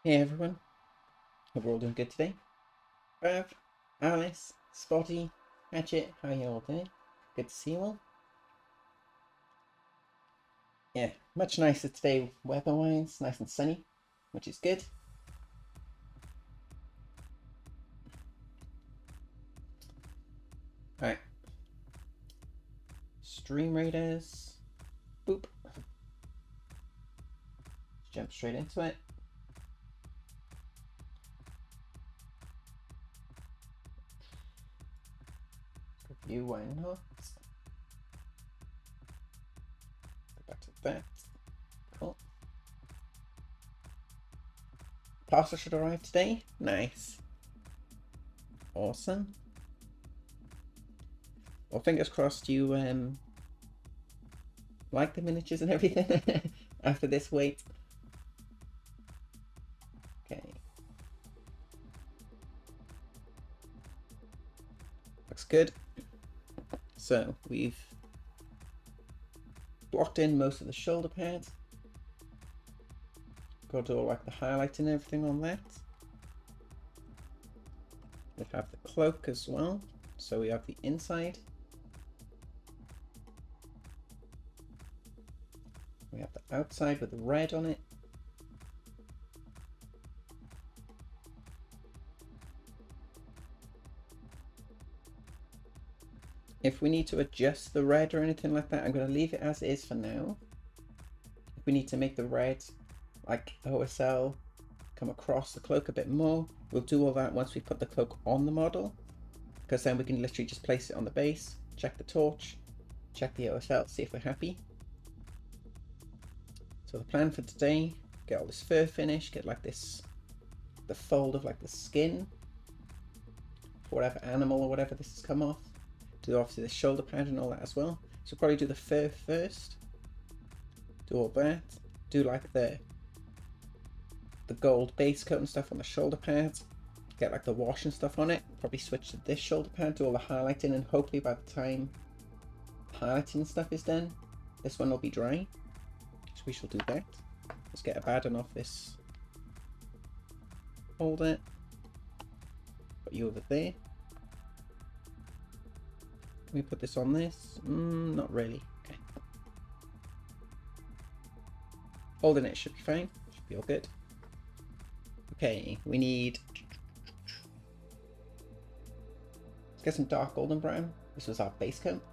Hey everyone, hope we're all doing good today. Bev, Alice, Spotty, Hatchet, how you all doing? Good to see you all. Yeah, much nicer today weather-wise, nice and sunny, which is good. Alright, Stream Raiders, boop. Let's jump straight into it. Review, why not? Go back to that. Cool. Parcel should arrive today. Nice. Awesome. Well, fingers crossed you like the miniatures and everything after this wait. Okay. Looks good. So we've blocked in most of the shoulder pads. Got all like the highlight and everything on that. We have the cloak as well. So we have the inside. We have the outside with the red on it. If we need to adjust the red or anything like that, I'm going to leave it as is for now. If we need to make the red like OSL come across the cloak a bit more, we'll do all that once we put the cloak on the model, because then we can literally just place it on the base, check the torch, check the OSL, see if we're happy. So the plan for today, get all this fur finish, get like this, the fold of like the skin for whatever animal or whatever this has come off. Do obviously the shoulder pad and all that as well. So probably do the fur first. Do all that. Do like the gold base coat and stuff on the shoulder pads. Get like the wash and stuff on it. Probably switch to this shoulder pad, do all the highlighting, and hopefully by the time highlighting stuff is done, this one will be dry. So we shall do that. Let's get Abaddon off this holder. Put you over there. Can we put this on this? Not really. Okay. Holding it should be fine. Should be all good. Okay, we need... Let's get some dark golden brown. This was our base coat.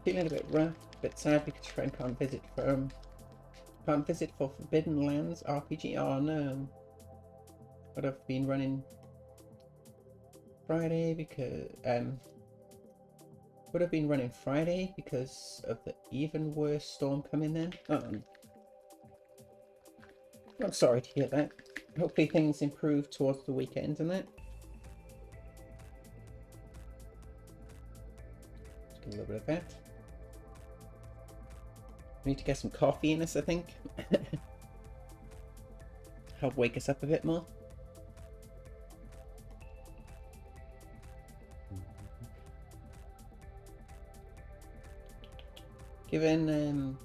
Feeling a bit rough, a bit sad because friend can't visit for Forbidden Lands RPG. Oh no. But I've been running Friday because would have been running Friday because of the even worse storm coming in. I'm sorry to hear that. Hopefully things improve towards the weekend and that. Just get a little bit of that. We need to get some coffee in us, I think. Help wake us up a bit more. Given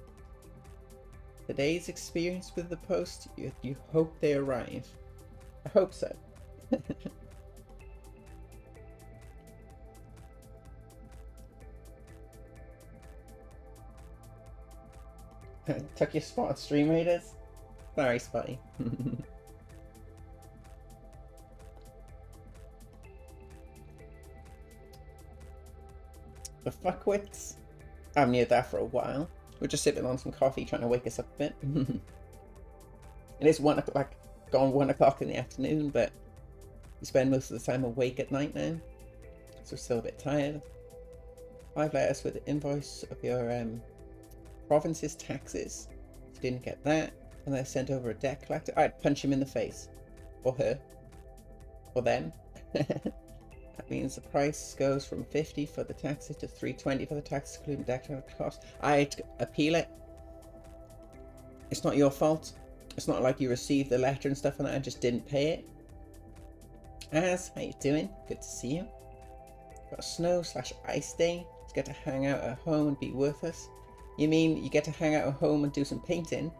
today's experience with the post, you hope they arrive. I hope so. Took your spot on Stream Raiders? Sorry, Spotty. The fuckwits? I haven't needed that for a while. We're just sipping on some coffee, trying to wake us up a bit. It is 1 o'clock, gone 1 o'clock in the afternoon, but we spend most of the time awake at night now, so we're still a bit tired. 5 letters with the invoice of your province's taxes. If you didn't get that, and I sent over a debt collector, I'd punch him in the face, or her, or them. That means the price goes from 50 for the taxes to 320 for the taxes, including debt cost. I'd appeal it. It's not your fault. It's not like you received the letter and stuff and that and just didn't pay it. Az, how you doing? Good to see you. Got a snow/ice day. Let's get to hang out at home and be with us. You mean you get to hang out at home and do some painting?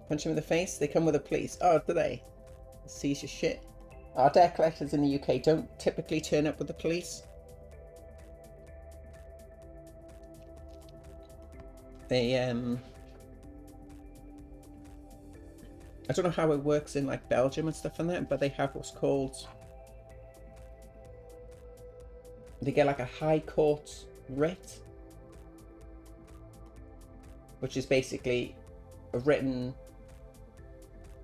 Punch him in the face. They come with the police. Oh, do they? Seize your shit. Our debt collectors in the UK don't typically turn up with the police. They, I don't know how it works in like Belgium and stuff and that, but they have what's called, they get like a high court writ, which is basically a written,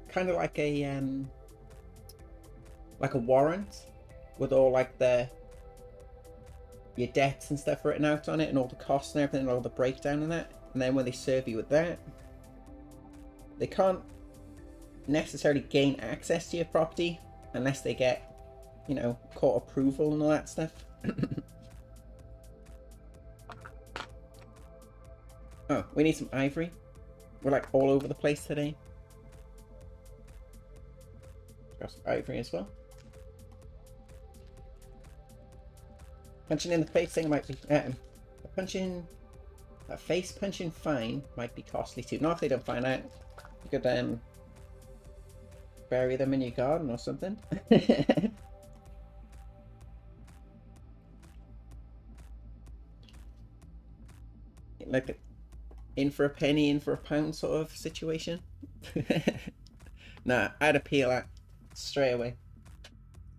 kind of like a warrant with all like your debts and stuff written out on it, and all the costs and everything, and all the breakdown and that. And then when they serve you with that, they can't necessarily gain access to your property unless they get, you know, court approval and all that stuff. Oh, we need some ivory. We're like all over the place today. Got some ivory as well. Punching in the face thing might be a face punching fine might be costly too. Not if they don't find out. You could bury them in your garden or something. Like in for a penny, in for a pound sort of situation. Nah, I'd appeal that straight away.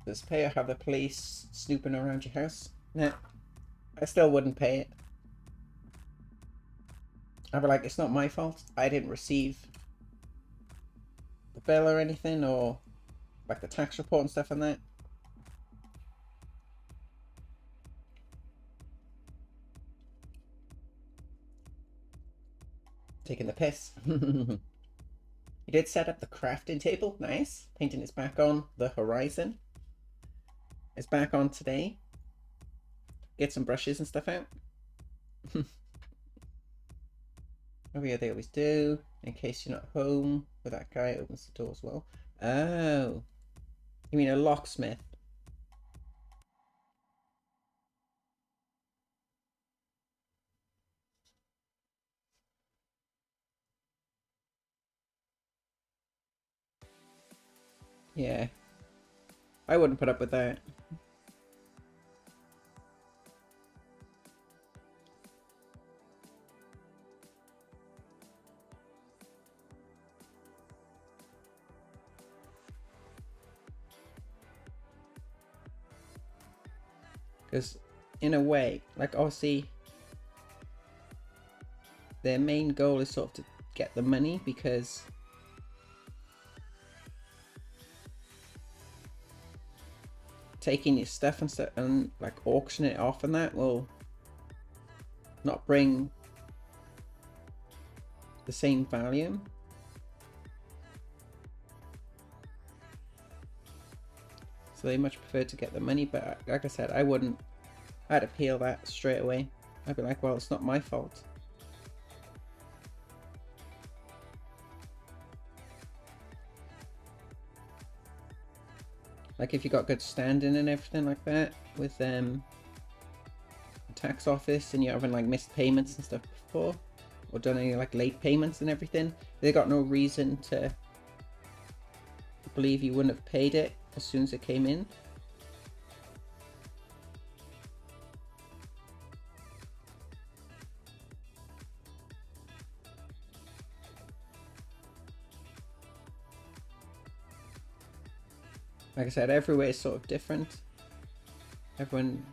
Does pay or have the police snooping around your house? Nah, I still wouldn't pay it. I'd be like, it's not my fault. I didn't receive the bill or anything, or like the tax report and stuff and that. Taking the piss. He did set up the crafting table. Nice. Painting is back on the horizon. It's back on today. Get some brushes and stuff out. Oh yeah, they always do. In case you're not home, where that guy opens the door as well. Oh. You mean a locksmith? Yeah. I wouldn't put up with that. Because in a way, like obviously their main goal is sort of to get the money, because taking your stuff and stuff and like auctioning it off and that will not bring the same value. So they much prefer to get the money, but like I said, I'd appeal that straight away. I'd be like, well, it's not my fault. Like if you got good standing and everything like that with the tax office, and you're having like missed payments and stuff before, or done any like late payments and everything, they got no reason to believe you wouldn't have paid it as soon as it came in. Like I said, everywhere is sort of different. Everyone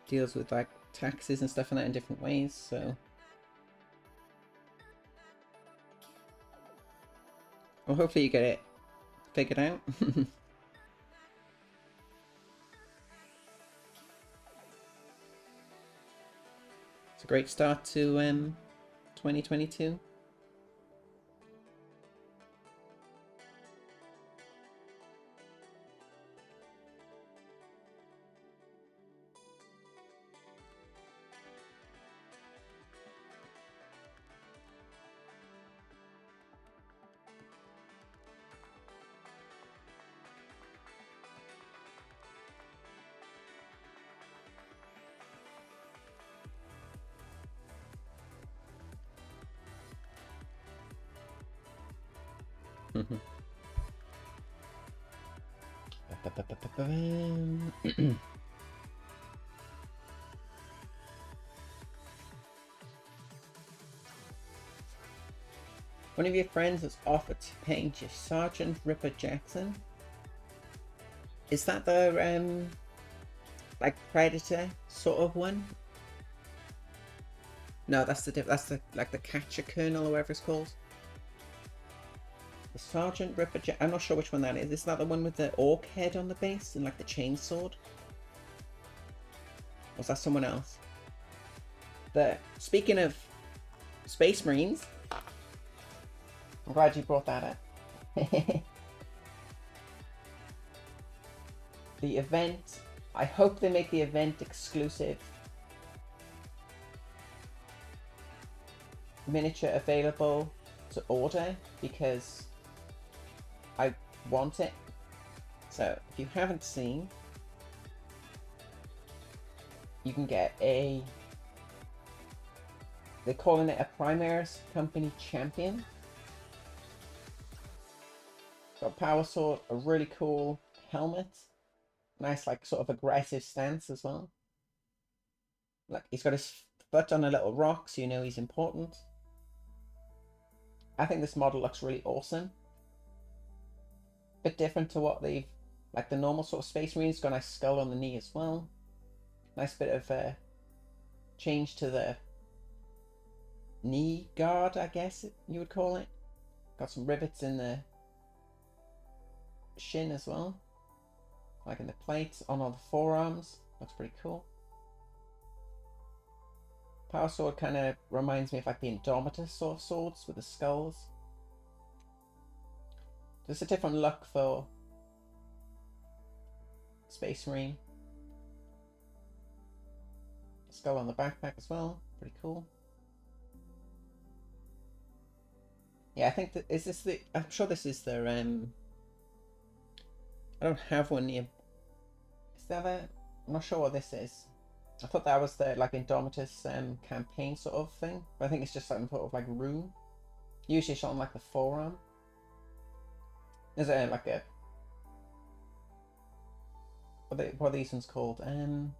deals with like taxes and stuff and that in different ways, so. Well, hopefully you get it figured out. It's a great start to 2022. One of your friends has offered to paint you Sergeant Ripper Jackson. Is that the like Predator sort of one? No, that's the like the Catcher Colonel or whatever it's called. The Sergeant Ripper Jackson. I'm not sure which one that is. Is that the one with the orc head on the base and like the chainsword? Or is that someone else? Speaking of Space Marines, I'm glad you brought that up. The event, I hope they make the event exclusive miniature available to order, because I want it. So if you haven't seen, you can get they're calling it a Primaris Company Champion. Got a power sword, a really cool helmet, nice like sort of aggressive stance as well. Like he's got his foot on a little rock, so you know he's important. I think this model looks really awesome. Bit different to what they've, like the normal sort of Space Marines. Got a nice skull on the knee as well. Nice bit of change to the knee guard, I guess you would call it. Got some rivets in the shin as well, like in the plates on all the forearms. Looks pretty cool. Power sword kind of reminds me of like the Indomitus sort of swords with the skulls. Just a different look for Space Marine. Skull on the backpack as well, pretty cool. Yeah, I think that I'm sure this is their I don't have one near. Is that I'm not sure what this is. I thought that was the like Indomitus campaign sort of thing, but I think it's just some sort of like rune. Usually shot on like the forearm. There's like a what are these ones called? The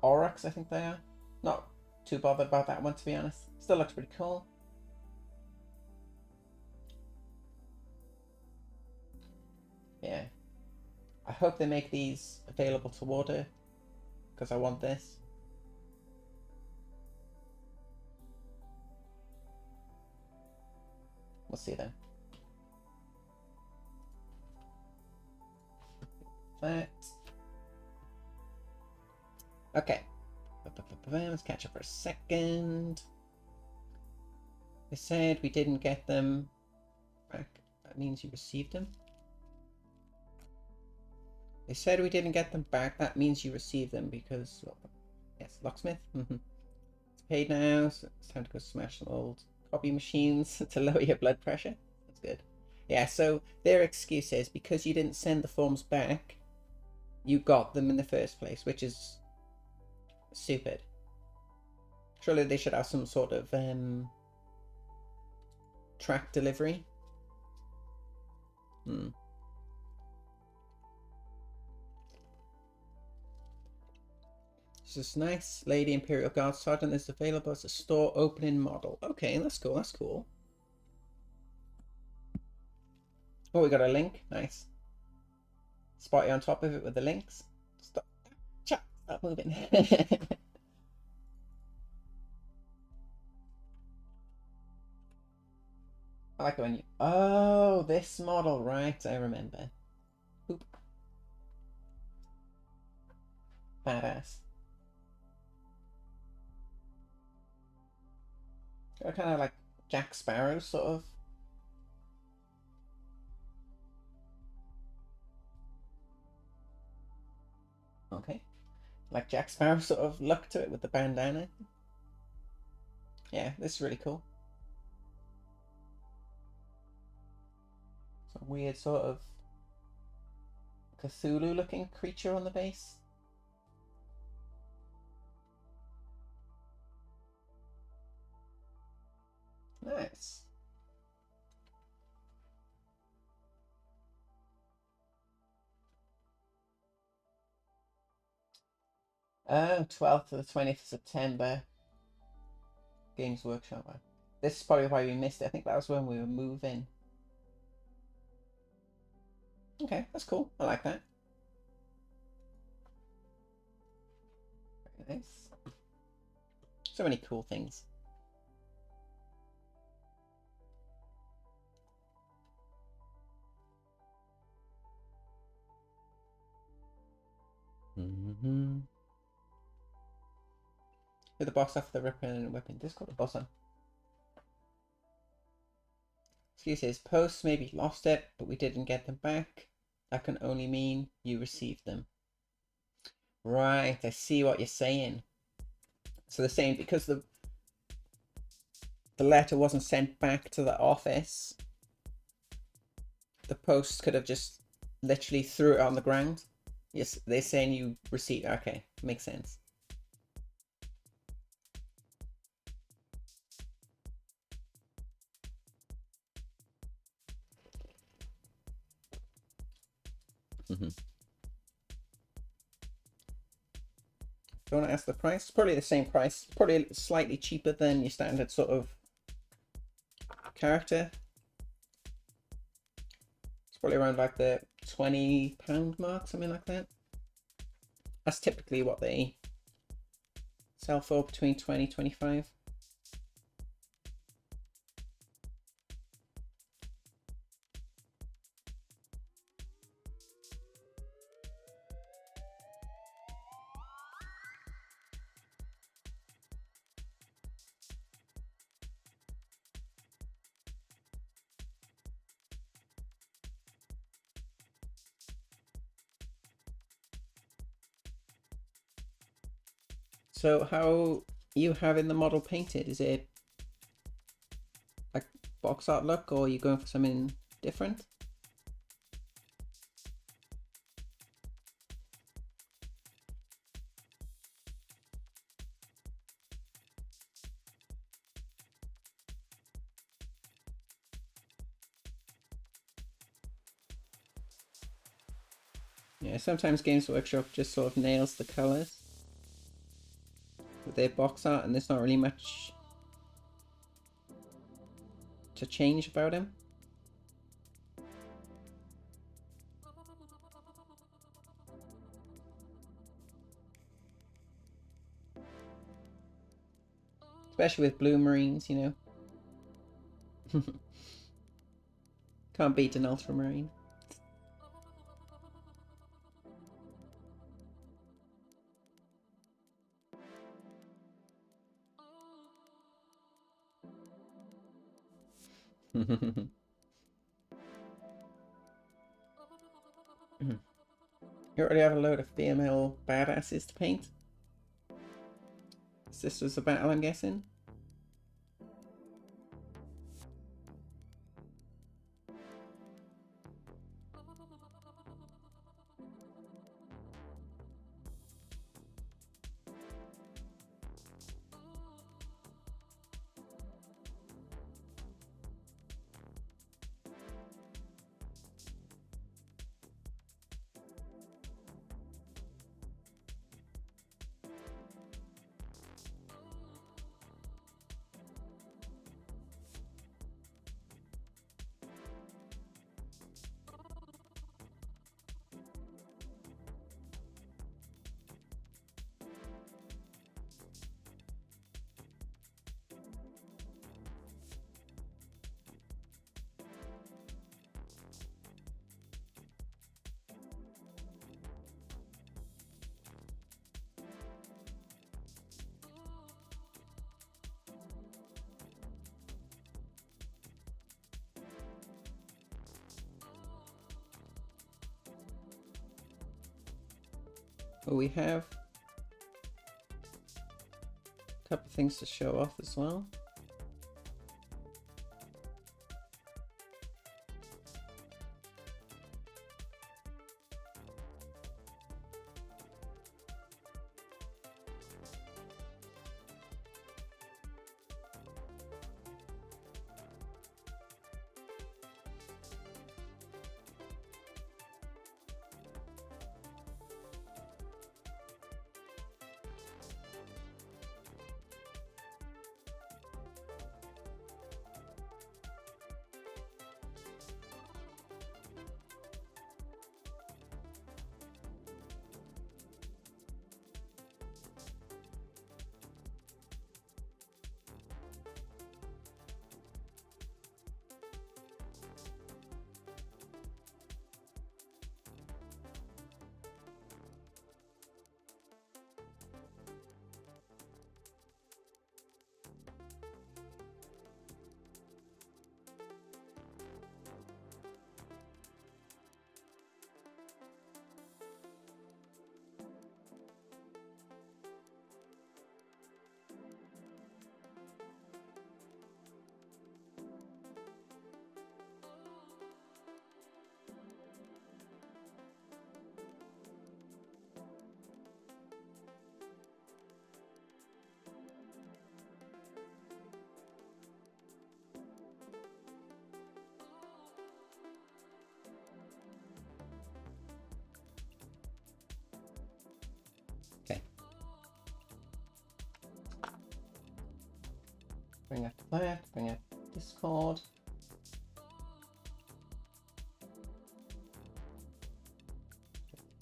Aurochs, I think they are. Not too bothered about that one, to be honest. Still looks pretty cool. Yeah. I hope they make these available to order, because I want this. We'll see then. That. Okay. Let's catch up for a second. They said we didn't get them back. That means you received them. They said we didn't get them back. That means you received them because, well, yes, locksmith. It's paid now, so it's time to go smash some old copy machines to lower your blood pressure. That's good. Yeah, so their excuse is because you didn't send the forms back, you got them in the first place, which is stupid. Surely they should have some sort of track delivery. This is nice. Lady Imperial Guard Sergeant is available as a store opening model. Okay, that's cool. That's cool. Oh, we got a link. Nice. Spotty on top of it with the links. Stop. Stop moving. I like it when you. Oh, this model, right? I remember. Oop. Badass. They're kind of like Jack Sparrow, sort of. Okay. Like Jack Sparrow sort of look to it with the bandana. Yeah, this is really cool. Some weird sort of Cthulhu looking creature on the base. Nice. 12th to the 20th of September. Games Workshop. This is probably why we missed it. I think that was when we were moving. Okay, that's cool. I like that. Very nice. So many cool things. Hit the box off the weapon. This got the boss on. Excuses. Posts maybe lost it, but we didn't get them back. That can only mean you received them. Right, I see what you're saying. So they're saying because the letter wasn't sent back to the office, the post could have just literally threw it on the ground. Yes, they're saying you received. Okay, makes sense. Don't want to ask the price. Probably the same price. Probably slightly cheaper than your standard sort of character. It's probably around like the £20 mark, something like that. That's typically what they sell for, between 20 25. So how you having the model painted? Is it like box art look, or are you going for something different? Yeah, sometimes Games Workshop just sort of nails the colors with their box art, and there's not really much to change about him. Especially with blue marines, you know. Can't beat an ultramarine. You already have a load of female badasses to paint. This was a battle, I'm guessing. Well, we have a couple of things to show off as well. Bring up that, bring up Discord.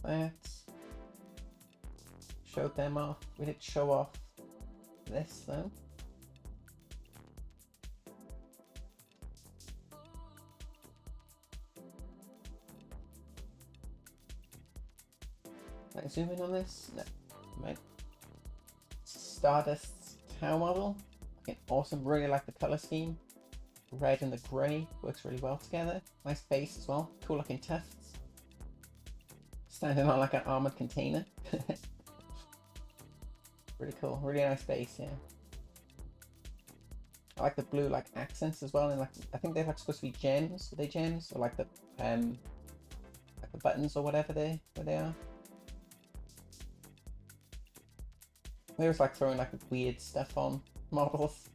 That. Showed them off. We did show off this though. Can I zoom in on this? No. Right. Stardust's tower model. Okay, awesome. Really like the color scheme. Red and the grey works really well together. Nice base as well. Cool looking tufts. Standing on like an armored container. Really cool. Really nice base, yeah. I like the blue like accents as well, and like I think they're like supposed to be gems. Are they gems? Or like the buttons or whatever they are. They was like throwing like weird stuff on models.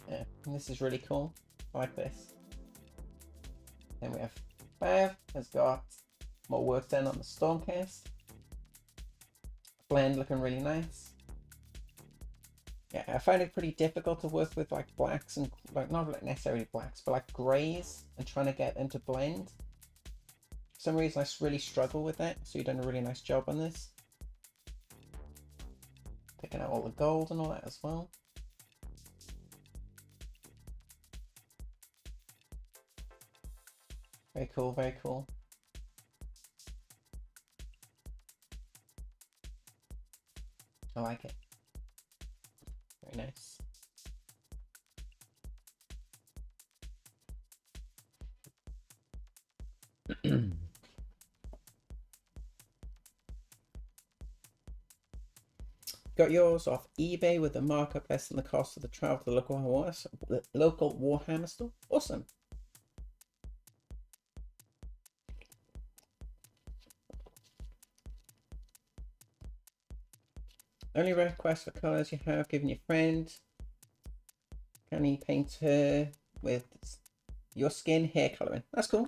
Yeah, and this is really cool. I like this. Then we have Bev has got more work done on the Stormcast. Blend looking really nice. Yeah, I find it pretty difficult to work with like blacks and like not like necessarily blacks, but like greys and trying to get them to blend. For some reason I really struggle with that, so you've done a really nice job on this. Picking out all the gold and all that as well. Very cool, very cool. I like it. Very nice. Got yours off eBay with the markup less than the cost of the travel to the local Warhammer store. Awesome. Only request for colours you have given your friend. Can he paint her with your skin hair colouring? That's cool.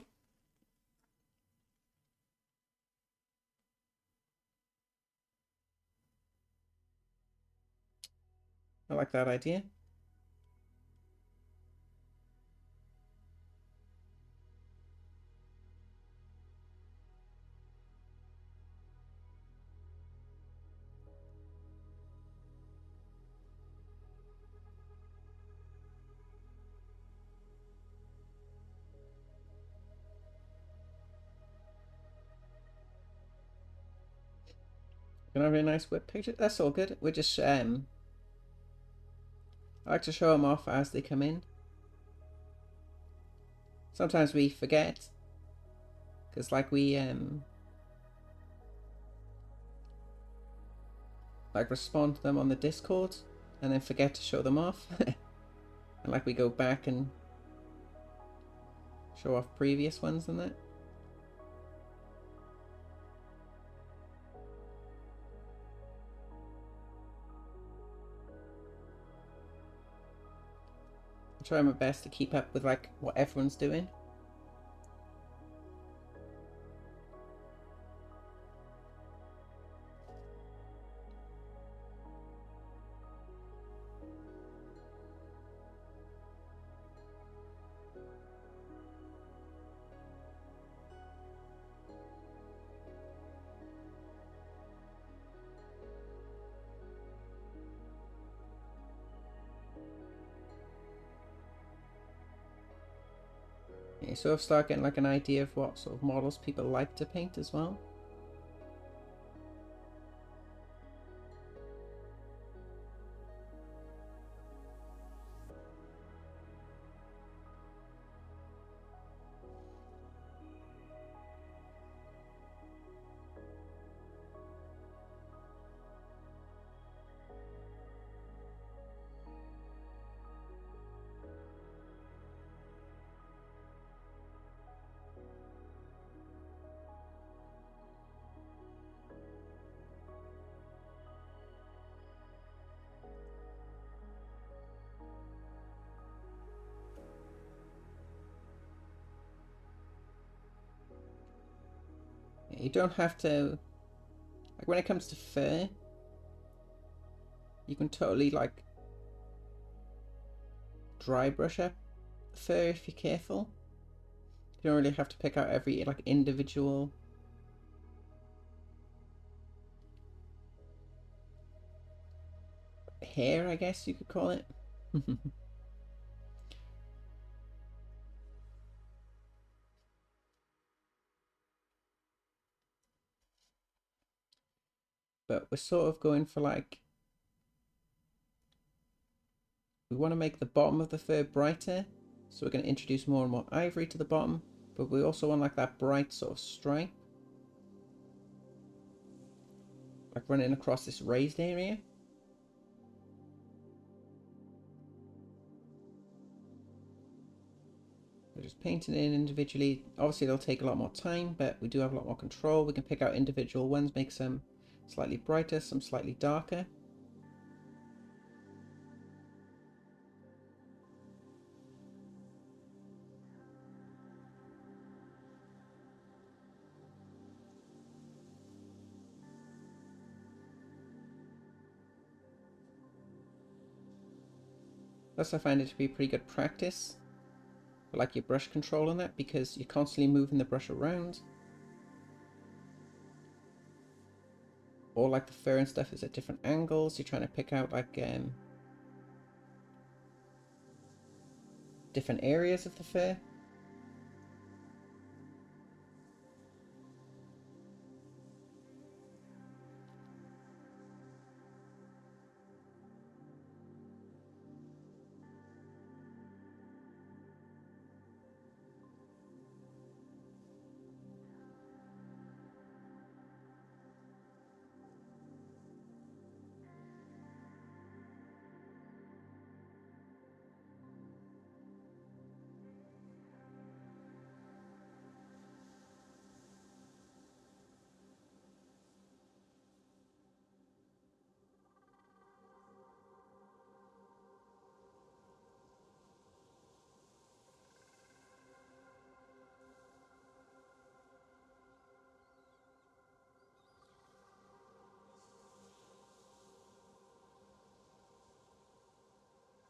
I like that idea. Gonna have a nice whip picture. That's all good. We're just I like to show them off as they come in. Sometimes we forget, because like we like respond to them on the Discord and then forget to show them off. And like we go back and show off previous ones and that. I try my best to keep up with like what everyone's doing. You sort of start getting like an idea of what sort of models people like to paint as well. You don't have to, like when it comes to fur, you can totally like dry brush up fur if you're careful. You don't really have to pick out every like individual hair, I guess you could call it. But we're sort of going for like, we want to make the bottom of the fur brighter, so we're going to introduce more and more ivory to the bottom, but we also want like that bright sort of stripe, like running across this raised area. We're just painting it in individually. Obviously it'll take a lot more time, but we do have a lot more control. We can pick out individual ones, make some slightly brighter, some slightly darker. Plus I find it to be pretty good practice for like your brush control on that, because you're constantly moving the brush around. Or like the fur and stuff is at different angles. You're trying to pick out like different areas of the fur.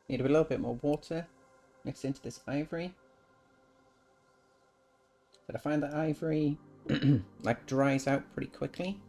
Need a little bit more water mixed into this ivory. But I find that ivory like dries out pretty quickly.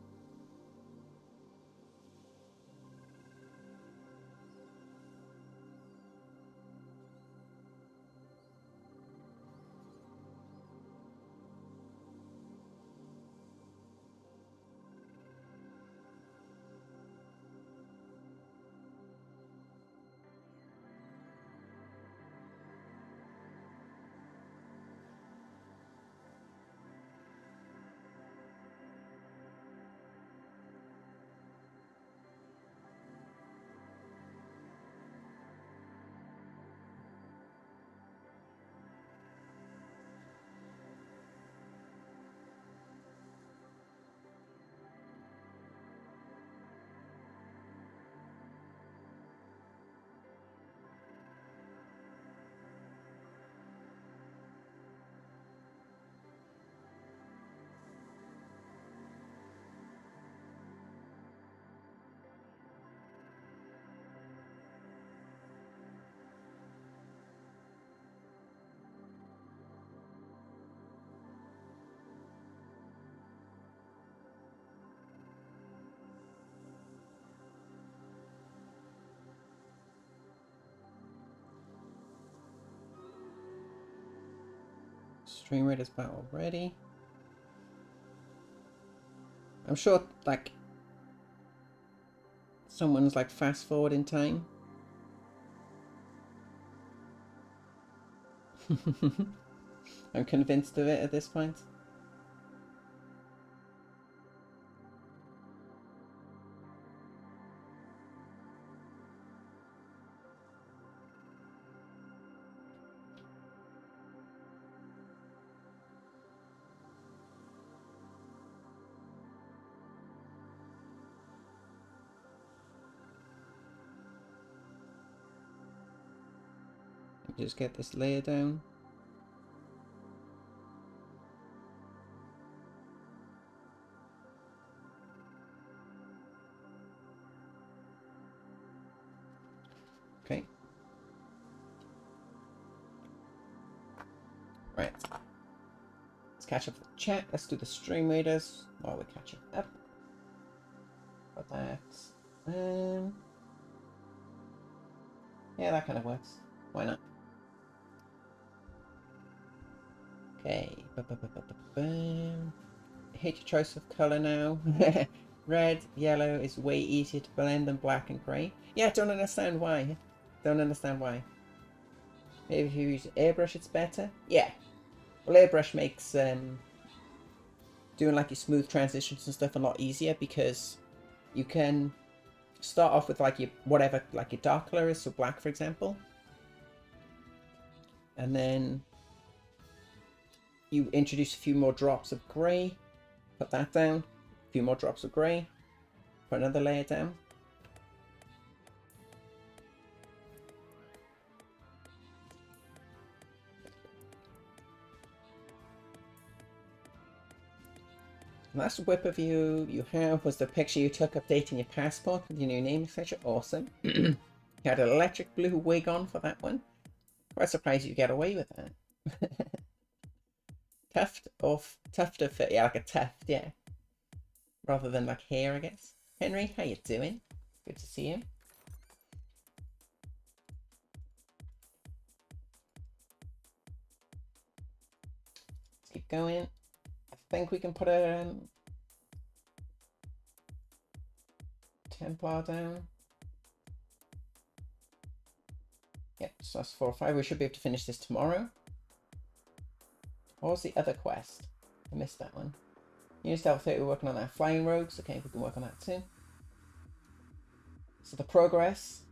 Stream rate is about already. I'm sure like someone's like fast forward in time. I'm convinced of it at this point. Just get this layer down. Okay. Let's catch up with the chat. Let's do the stream readers while we're catching up. Got that. Yeah, that kind of works. Why not? Okay. Hate your choice of color now. Red, yellow is way easier to blend than black and grey. Yeah, don't understand why. Don't understand why. Maybe if you use airbrush, it's better. Yeah. Well, airbrush makes doing like your smooth transitions and stuff a lot easier, because you can start off with like your whatever, like your dark color is, so black for example, and then you introduce a few more drops of grey, put that down, a few more drops of grey, put another layer down. Last whip of you have was the picture you took updating your passport with your new name, etc. Awesome. You had an electric blue wig on for that one. Quite surprised you get away with that. Tuft of fur, yeah, like a tuft, yeah. Rather than like hair, I guess. Henry, how you doing? Good to see you. Let's keep going. I think we can put a Templar down. Yep, so that's 4 or 5. We should be able to finish this tomorrow. What was the other quest? I missed that one. You still have 30, we're working on that. Flying Rogues, okay, we can work on that too. So the progress,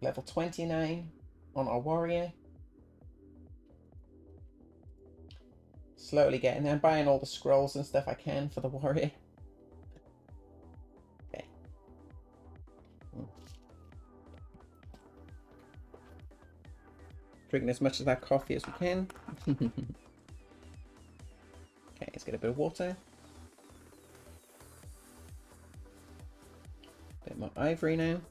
level 29 on our warrior. Slowly getting there. I'm buying all the scrolls and stuff I can for the warrior. Okay. Drinking as much of that coffee as we can. Okay, let's get a bit of water. A bit more ivory now.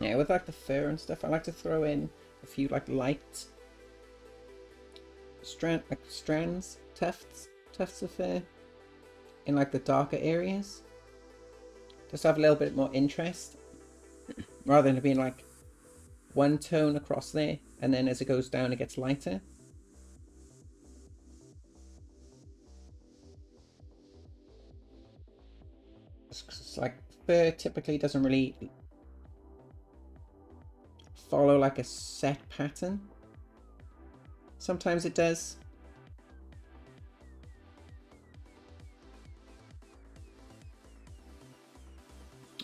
Yeah, with like the fur and stuff, I like to throw in a few like light strands, tufts of fur in like the darker areas. Just have a little bit more interest, rather than it being like one tone across there, and then as it goes down, it gets lighter. It's like fur typically doesn't really follow like a set pattern. Sometimes it does.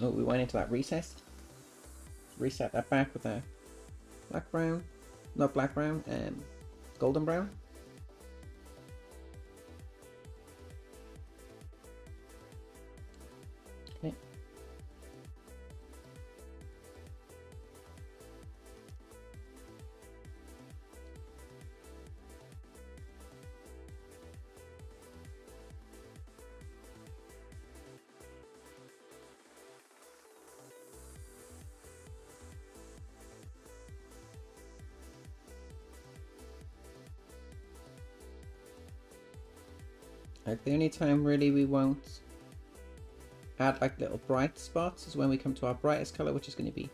Oh, we went into that recess. Reset that back with a black brown, not black brown, golden brown. Okay. Like the only time really we won't add like little bright spots is when we come to our brightest color, which is going to be,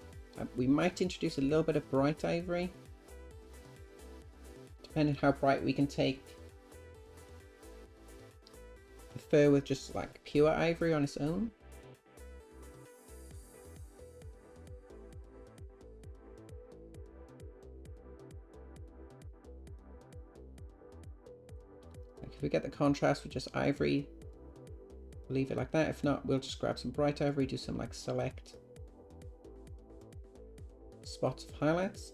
we might introduce a little bit of bright ivory, depending how bright we can take the fur with just like pure ivory on its own. Like if we get the contrast with just ivory, leave it like that. If not, we'll just grab some bright ivory, do some like select spots of highlights.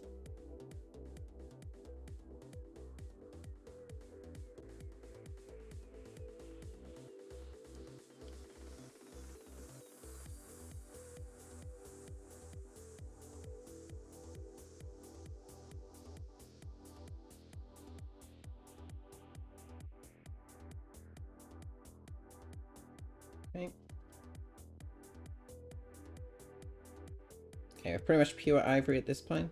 Okay. Okay, we're pretty much pure ivory at this point.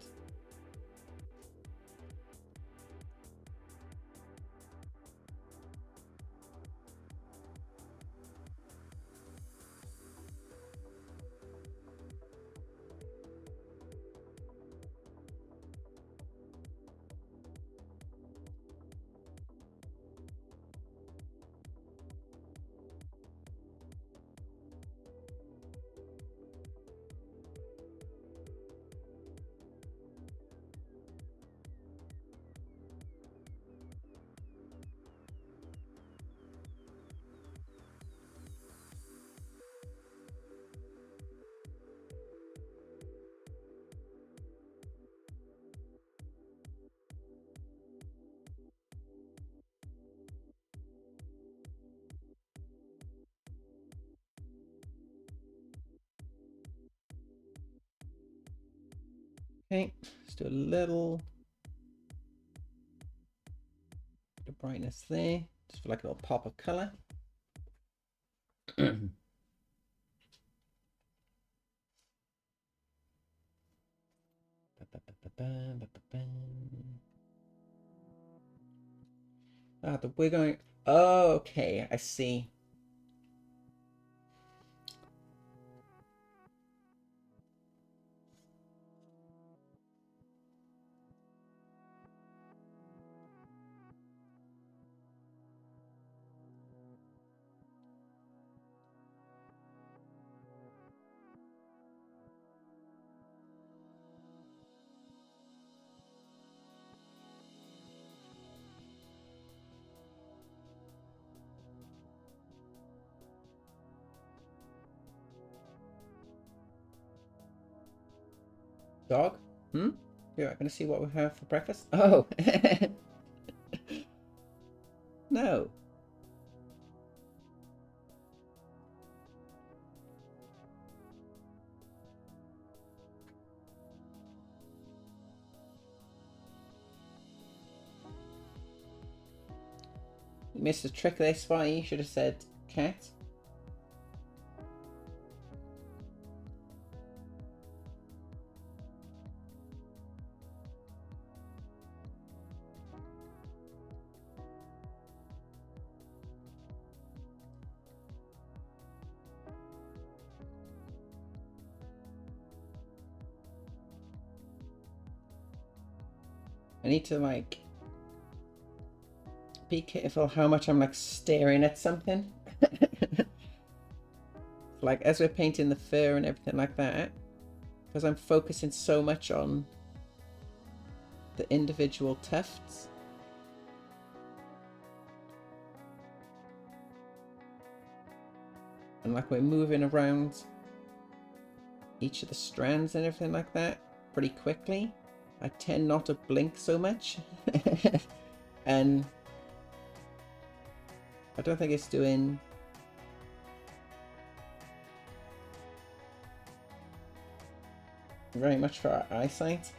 Okay, let's do a little bit of brightness there, just for like a little pop of color. We're going. Oh, okay, I see. Dog? You're not going to see what we have for breakfast? Oh! No. You missed a trick there, Spotty. You should have said cat. I need to like be careful how much I'm like staring at something. Like as we're painting the fur and everything like that, because I'm focusing so much on the individual tufts. And like we're moving around each of the strands and everything like that pretty quickly. I tend not to blink so much. And I don't think it's doing very much for our eyesight.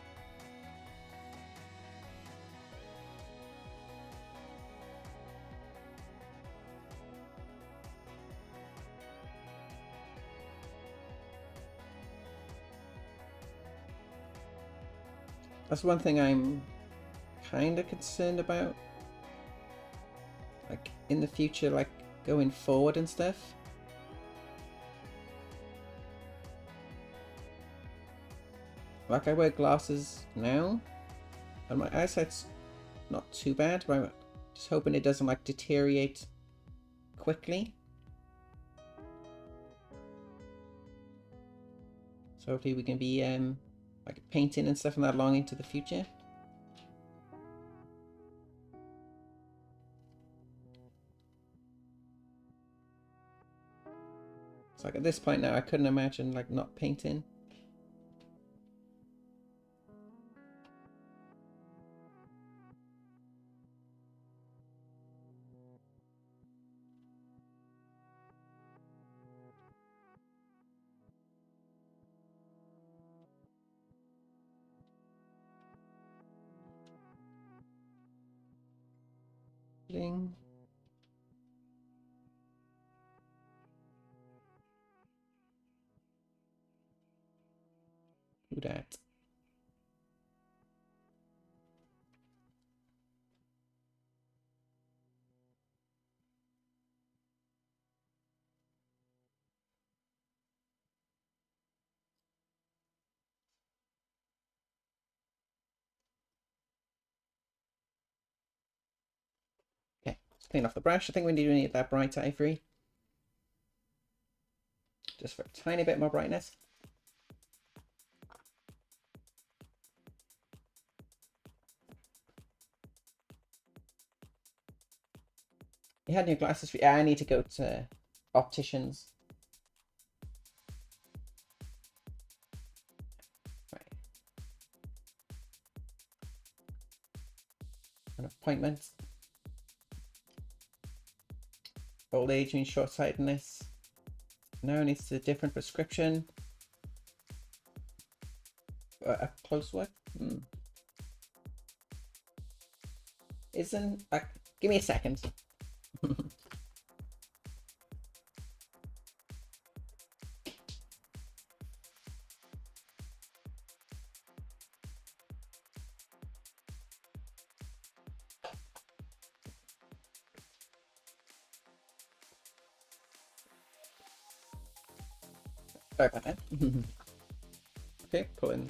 That's one thing I'm kind of concerned about, like in the future, like going forward and stuff. Like I wear glasses now and my eyesight's not too bad, but I'm just hoping it doesn't like deteriorate quickly. So hopefully we can be like painting and stuff and that long into the future. It's like at this point now I couldn't imagine like not painting. Ding. Who dat? Okay, let's clean off the brush. I think we need that bright ivory. Just for a tiny bit more brightness. You had new glasses for... Yeah, I need to go to opticians. Right. An appointment. Old age means short-sightedness. No, needs a different prescription. A close look? Isn't... give me a second. Sorry about that. Okay, put in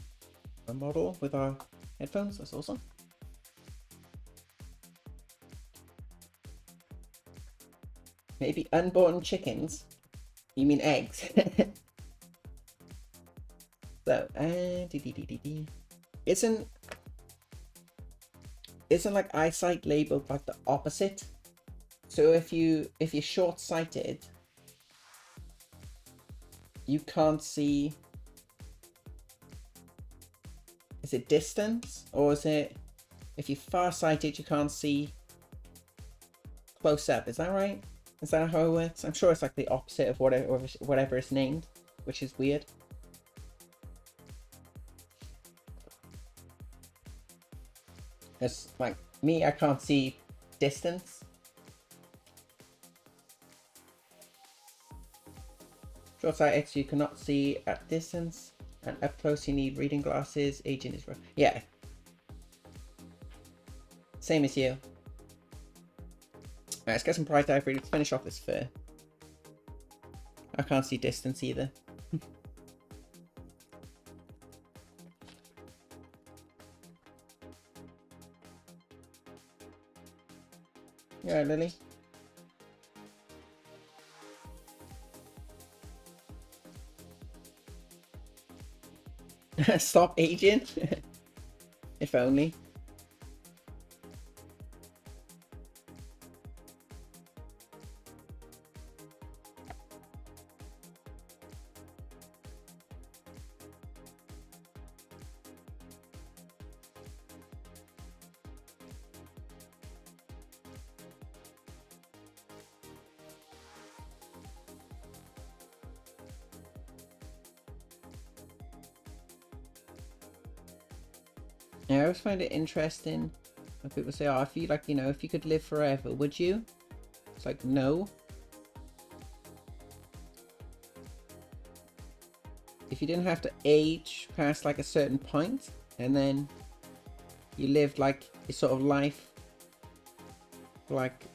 a model with our headphones. That's awesome. Maybe unborn chickens. You mean eggs? So, isn't like eyesight labeled like the opposite? So if you're short-sighted, you can't see. Is it distance, or is it if you're far-sighted you can't see close up? Is that right? Is that how it works? I'm sure it's like the opposite of whatever it's named, which is weird. It's like me, I can't see distance. Short-sighted, you cannot see at distance, and up close you need reading glasses. Aging is rough. Yeah. Same as you. Alright, let's get some bright ivory. Let's finish off this fur. I can't see distance either. You alright, Lily? Stop aging? If only. I always find it interesting when people say, oh, if you like, you know, if you could live forever, would you? It's like, no. If you didn't have to age past like a certain point, and then you lived like a sort of life for like,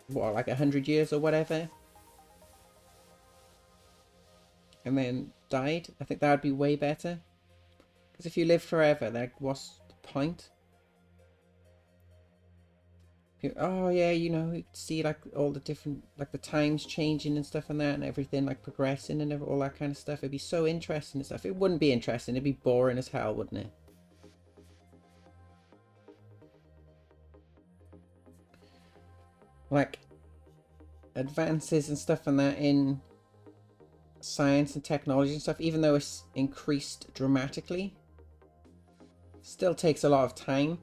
what, like 100 years or whatever, and then died, I think that would be way better. Because if you live forever, like, what's the point? Oh yeah, you know, you see like all the different, like the times changing and stuff and that, and everything like progressing and all that kind of stuff. It'd be so interesting and stuff. It wouldn't be interesting. It'd be boring as hell, wouldn't it? Like advances and stuff and that in science and technology and stuff, even though it's increased dramatically, still takes a lot of time.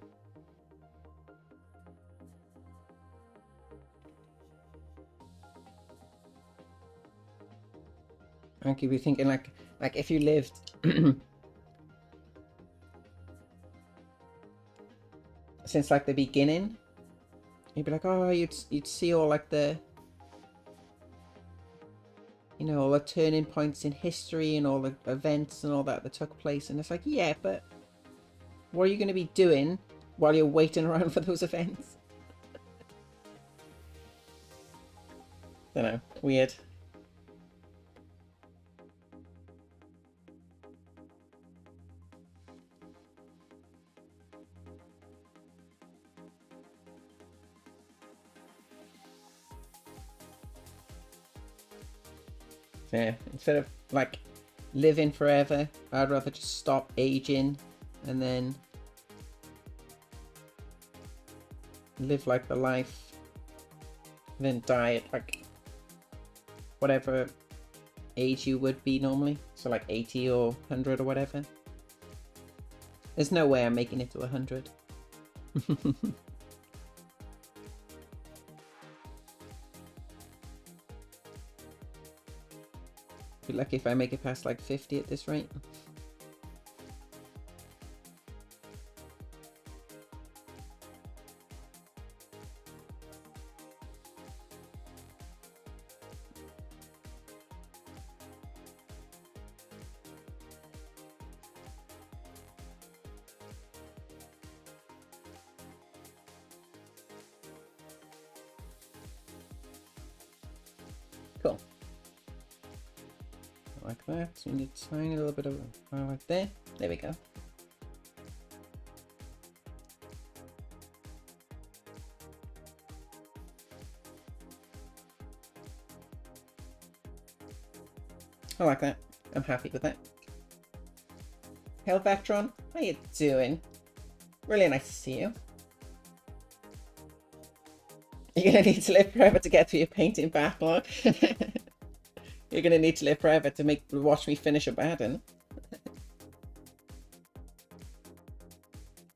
I could be thinking like if you lived since like the beginning, you'd be like, oh, you'd see all like the, you know, all the turning points in history and all the events and all that took place, and it's like, yeah, but what are you going to be doing while you're waiting around for those events? Don't know, weird. Yeah, instead of like living forever, I'd rather just stop aging and then live like the life, then die at like whatever age you would be normally. So like 80 or 100 or whatever. There's no way I'm making it to 100. Be lucky if I make it past like 50 at this rate. Cool. Like that. So you need a tiny little bit of like there. There we go. I like that. I'm happy with that. Hail Vectron, how you doing? Really nice to see you. You're gonna need to live forever to get through your painting backlog. You're gonna need to live forever to watch me finish Abaddon.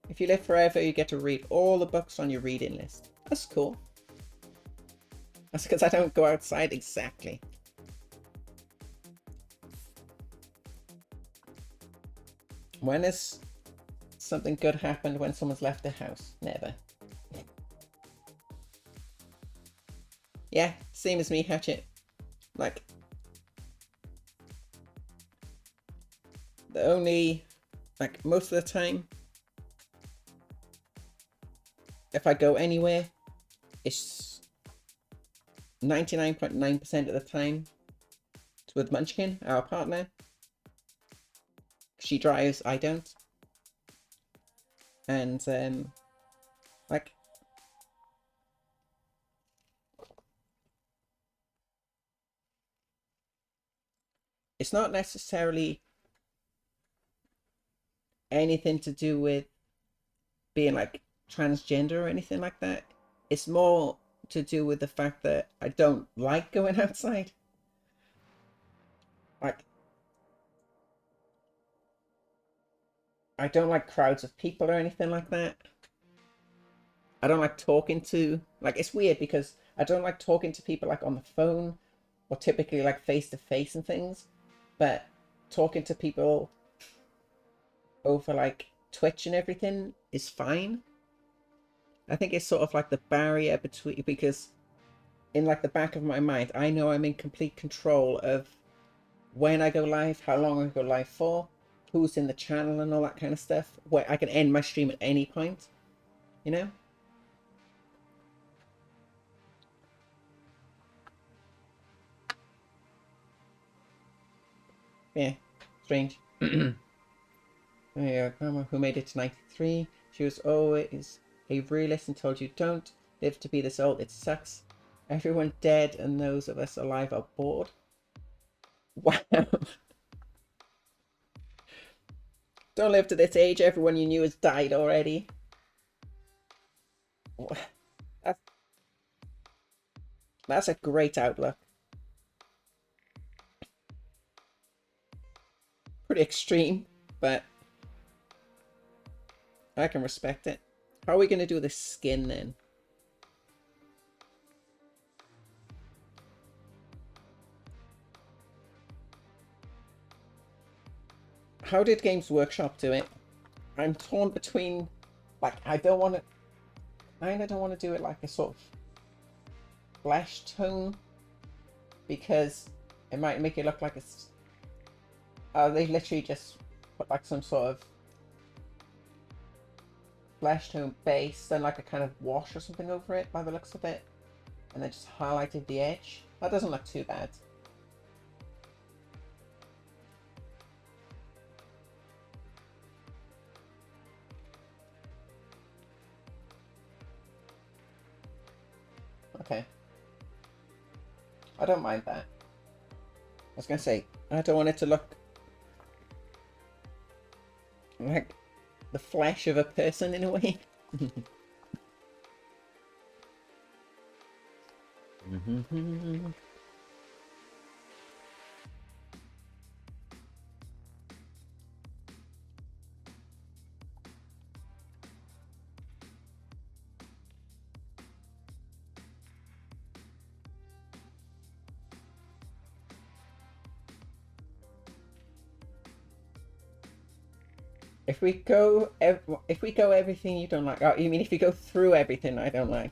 If you live forever, you get to read all the books on your reading list. That's cool. That's because I don't go outside exactly. When has something good happened when someone's left the house? Never. Yeah, same as me, Hatchet. Like, the only, like, most of the time, if I go anywhere, it's 99.9% of the time it's with Munchkin, our partner. She drives, I don't. And, like, it's not necessarily anything to do with being like transgender or anything like that. It's more to do with the fact that I don't like going outside. Like, I don't like crowds of people or anything like that. I don't like talking to, like, it's weird because I don't like talking to people like on the phone or typically like face to face and things, but talking to people over like twitch and everything is fine. I think it's sort of like the barrier between, because in like the back of my mind, I know I'm in complete control of when I go live, how long I go live for, who's in the channel and all that kind of stuff. Where I can end my stream at any point, you know? Yeah, strange. Yeah, Grandma who made it to 93. She was always a realist and told you don't live to be this old. It sucks. Everyone dead and those of us alive are bored. Wow. Don't live to this age. Everyone you knew has died already. That's, that's a great outlook. Pretty extreme, but I can respect it. How are we going to do this skin then? How did Games Workshop do it? I'm torn between, like, I don't want to, I don't want to do it like a sort of flesh tone, because it might make it look like it's, they literally just put like some sort of flesh tone base, then like a kind of wash or something over it by the looks of it, and then just highlighted the edge. That doesn't look too bad. Okay. I don't mind that. I was gonna say, I don't want it to look like the flesh of a person in a way. If we go everything you don't like, oh, you mean if you go through everything I don't like?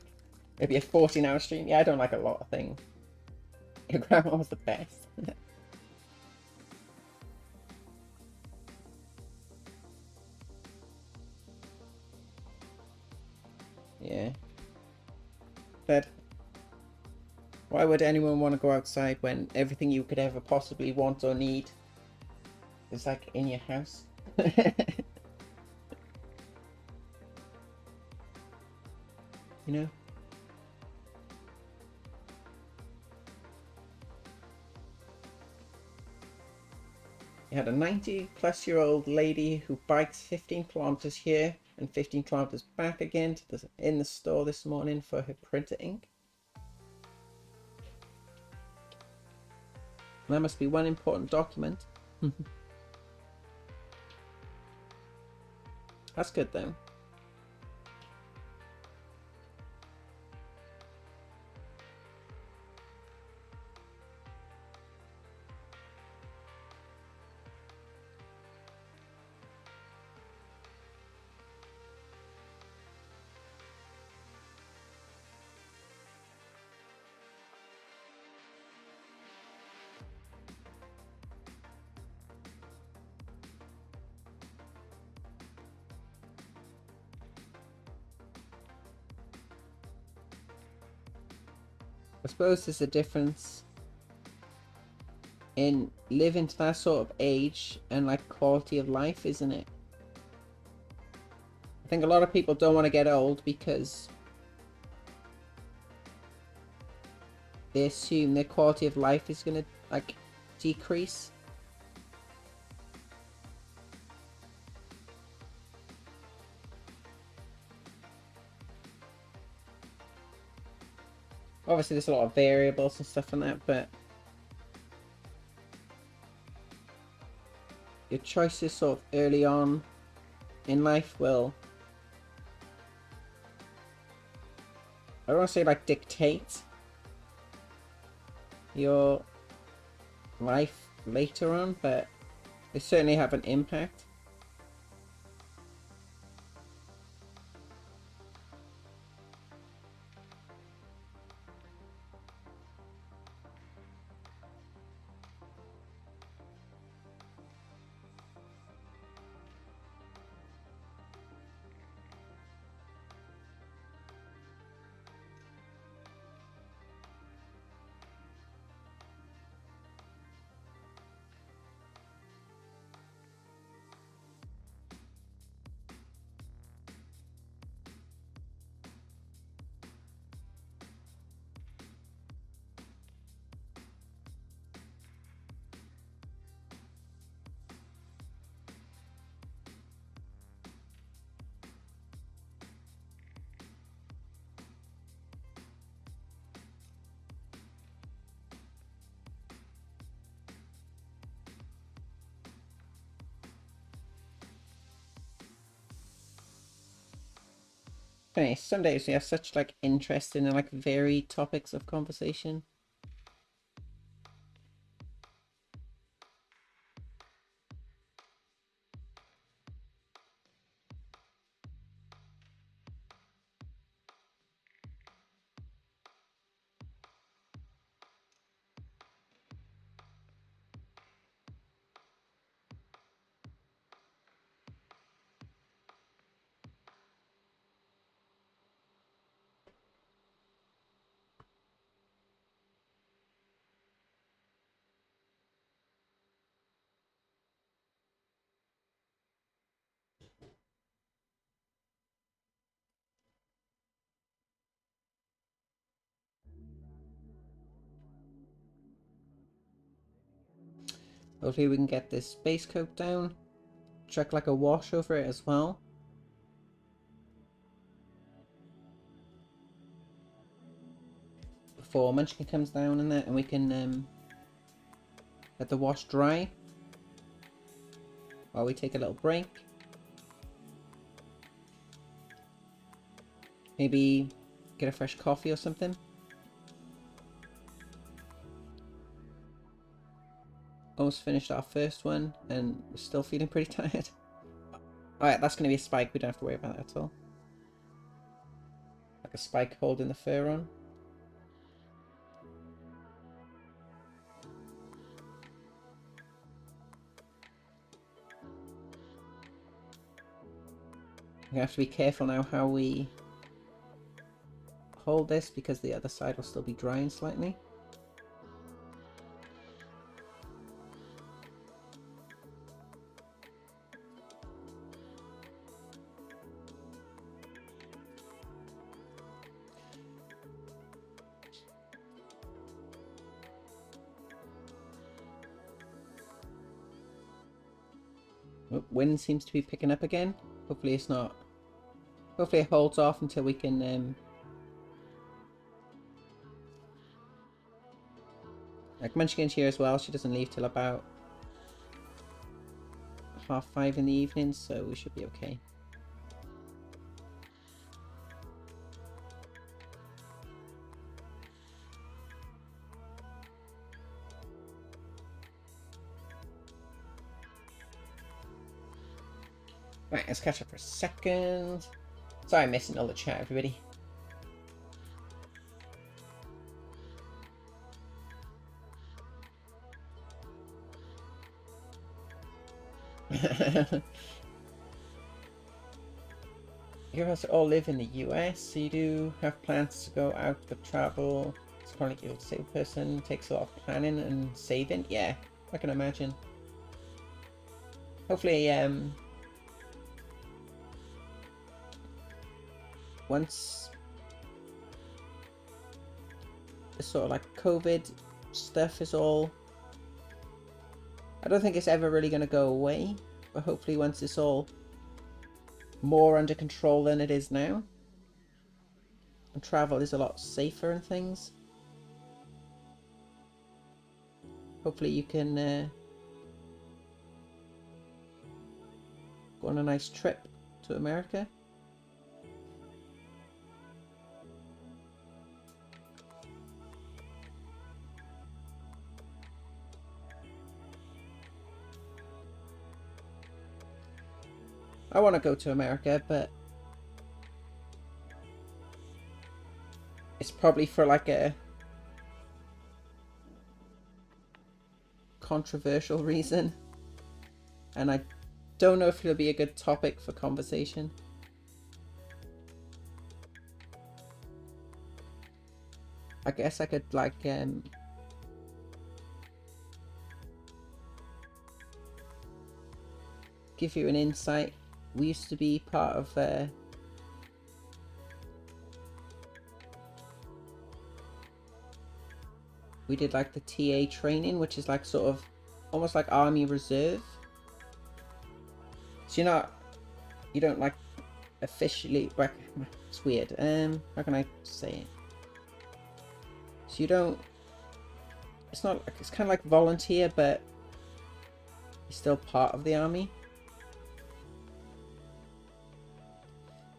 Maybe a 14-hour stream? Yeah, I don't like a lot of things. Your grandma was the best. Yeah. But why would anyone want to go outside when everything you could ever possibly want or need is like in your house? You know? You had a 90-plus-year-old lady who bikes 15 kilometers here and 15 kilometers back again to in the store this morning for her printer ink. That must be one important document. That's good though. I suppose there's a difference in living to that sort of age and like quality of life, isn't it? I think a lot of people don't want to get old because they assume their quality of life is gonna like decrease. Obviously there's a lot of variables and stuff in that, but your choices sort of early on in life will, I don't want to say like dictate your life later on, but they certainly have an impact. Funny, some days we have such like interesting and like varied topics of conversation. Hopefully we can get this base coat down. Chuck like a wash over it as well. Before Munchkin comes down in there, and we can let the wash dry while we take a little break. Maybe get a fresh coffee or something. Almost finished our first one and we're still feeling pretty tired. Alright, that's going to be a spike. We don't have to worry about that at all. Like a spike holding the fur on. We have to be careful now how we hold this because the other side will still be drying slightly. Oh, wind seems to be picking up again. Hopefully it's not. Hopefully it holds off until we can like Munchkin's here as well. She doesn't leave till about 5:30 in the evening, so we should be okay. Right, let's catch up for a second. Sorry I'm missing all the chat, everybody. You guys all live in the US, so you do have plans to go out for travel. It's probably you'll save a person, takes a lot of planning and saving. Yeah, I can imagine. Hopefully, once the sort of like COVID stuff is all, I don't think it's ever really going to go away, but hopefully once it's all more under control than it is now, and travel is a lot safer and things, hopefully you can go on a nice trip to America. I want to go to America, but it's probably for like a controversial reason, and I don't know if it'll be a good topic for conversation. I guess I could like give you an insight. We used to be part of we did like the TA training, which is like sort of almost like Army Reserve. So you don't like officially, it's weird. How can I say it? So you don't, it's not, it's kind of like volunteer, but you're still part of the army.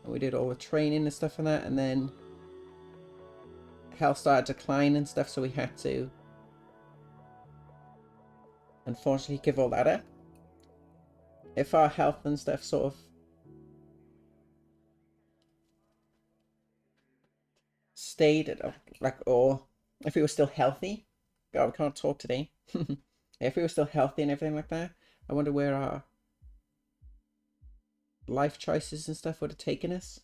And we did all the training and stuff and that, and then health started declining and stuff, so we had to unfortunately give all that up. If our health and stuff sort of stayed at like, or if we were still healthy, God, we can't talk today. If we were still healthy and everything like that, I wonder where our life choices and stuff would have taken us.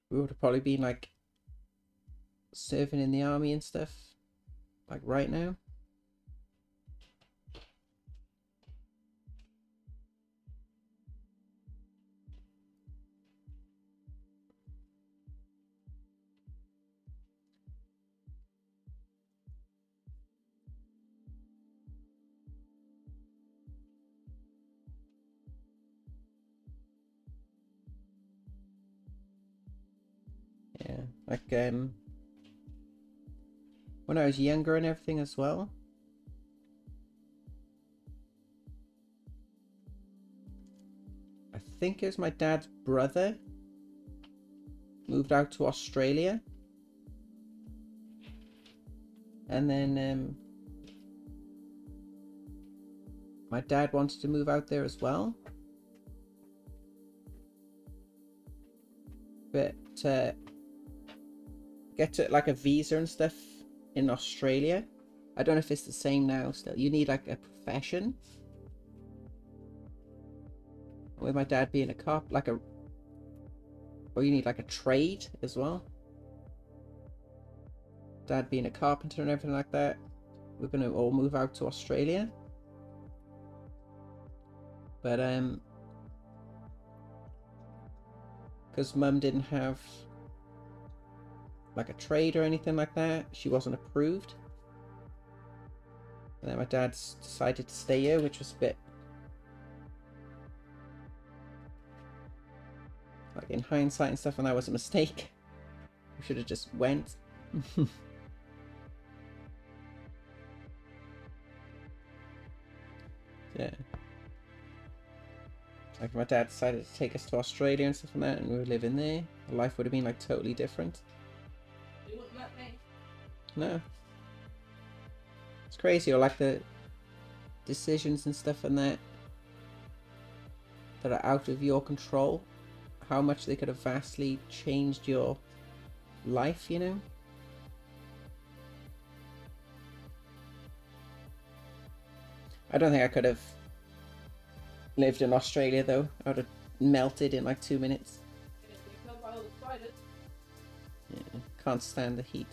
We would have probably been like serving in the army and stuff, like right now. Yeah, like when I was younger and everything as well. I think it was my dad's brother moved out to Australia, and then my dad wanted to move out there as well, but get to like a visa and stuff in Australia, I don't know if it's the same now still. You need like a profession. With my dad being a cop, like a, or you need like a trade as well. Dad being a carpenter and everything like that. We're gonna all move out to Australia. But because Mum didn't have like a trade or anything like that, she wasn't approved. And then my dad decided to stay here, which was a bit, like in hindsight and stuff, and that was a mistake. We should have just went. Yeah. Like my dad decided to take us to Australia and stuff like that, and we were living there. Life would have been like totally different. You wouldn't let me? No. It's crazy, or like the decisions and stuff and that are out of your control, how much they could have vastly changed your life, you know? I don't think I could have lived in Australia though. I would have melted in like 2 minutes. Yeah, can't stand the heat.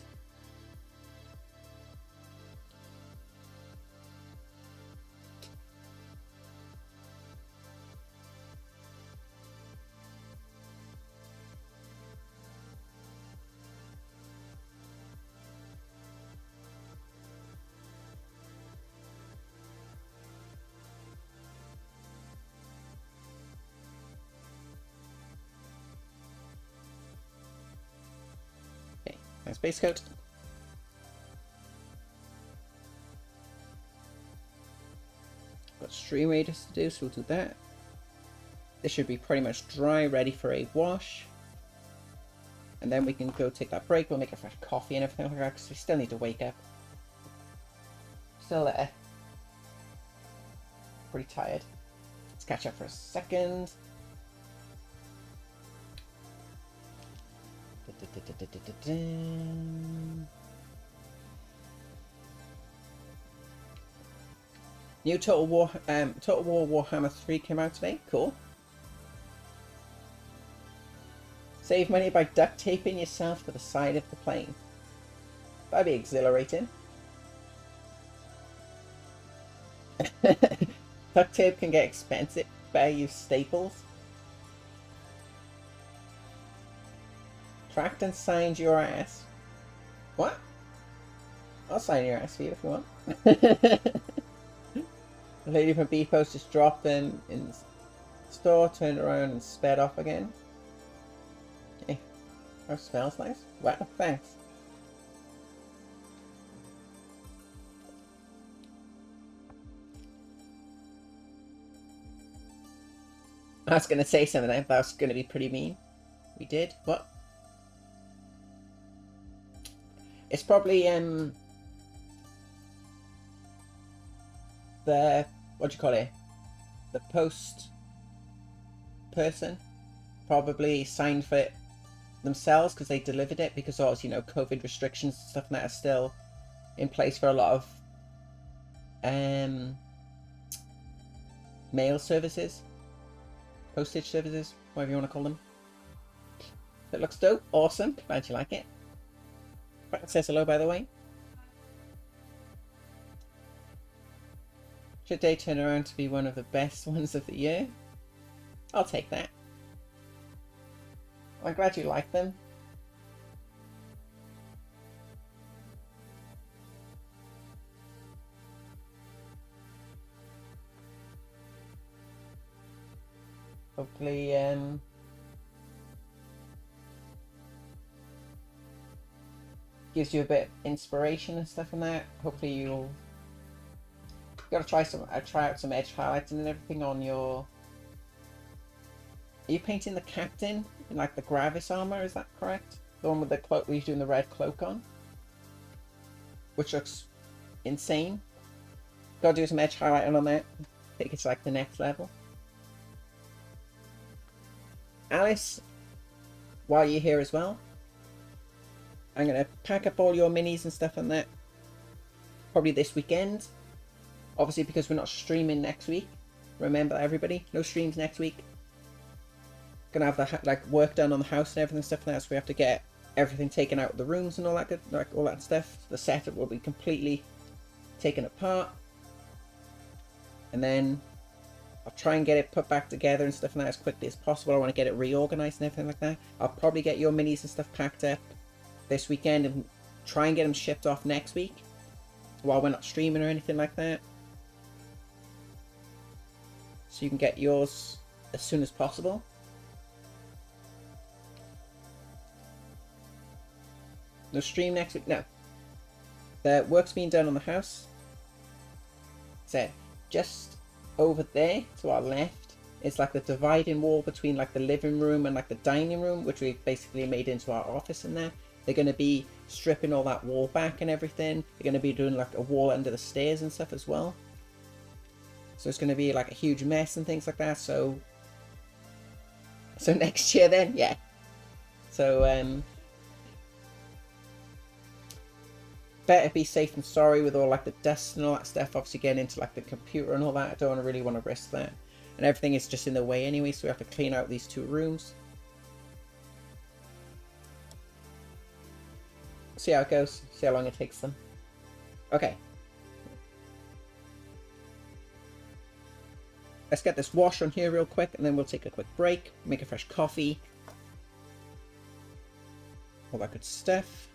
Nice base coat. Got stream radius to do, so we'll do that. This should be pretty much dry, ready for a wash. And then we can go take that break. We'll make a fresh coffee and everything like that, because we still need to wake up. Still there. Pretty tired. Let's catch up for a second. New Total War Warhammer 3 came out today. Cool. Save money by duct taping yourself to the side of the plane. That'd be exhilarating. Duct tape can get expensive. Better use staples. Tracked and signed your ass. What? I'll sign your ass for you if you want. The lady from B-Post just dropped them in the store, turned around and sped off again. Okay. That smells nice. Wow, thanks. I was going to say something that was going to be pretty mean. We did. What? It's probably the, what do you call it? The post person probably signed for it themselves because they delivered it, because obviously, you know, COVID restrictions and stuff like that are still in place for a lot of mail services, postage services, whatever you want to call them. It looks dope. Awesome. Glad you like it. It says hello, by the way. Should they turn around to be one of the best ones of the year? I'll take that. I'm glad you like them. Hopefully, gives you a bit of inspiration and stuff and that. Hopefully you'll gotta try out some edge highlighting and everything on your. Are you painting the captain in like the Gravis armor? Is that correct? The one with the cloak, where you're doing the red cloak on, which looks insane. Gotta do some edge highlighting on that. Take it to like the next level. Alice, while you're here as well, I'm gonna pack up all your minis and stuff on that probably this weekend. Obviously, because we're not streaming next week. Remember, everybody, no streams next week. Gonna have the like work done on the house and everything, stuff like that. So we have to get everything taken out of the rooms and all that good, like all that stuff. The setup will be completely taken apart, and then I'll try and get it put back together and stuff like that as quickly as possible. I want to get it reorganized and everything like that. I'll probably get your minis and stuff packed up this weekend and try and get them shipped off next week while we're not streaming or anything like that. So you can get yours as soon as possible. No stream next week? No. The work's being done on the house. So just over there to our left, it's like the dividing wall between like the living room and like the dining room, which we've basically made into our office in there. They're going to be stripping all that wall back and everything. They're going to be doing like a wall under the stairs and stuff as well. So it's going to be like a huge mess and things like that. So next year then, yeah. So better be safe than sorry with all like the dust and all that stuff. Obviously getting into like the computer and all that, I don't really want to risk that. And everything is just in the way anyway, so we have to clean out these two rooms. See how it goes, see how long it takes them. Okay. Let's get this wash on here real quick, and then we'll take a quick break, make a fresh coffee. All that good stuff.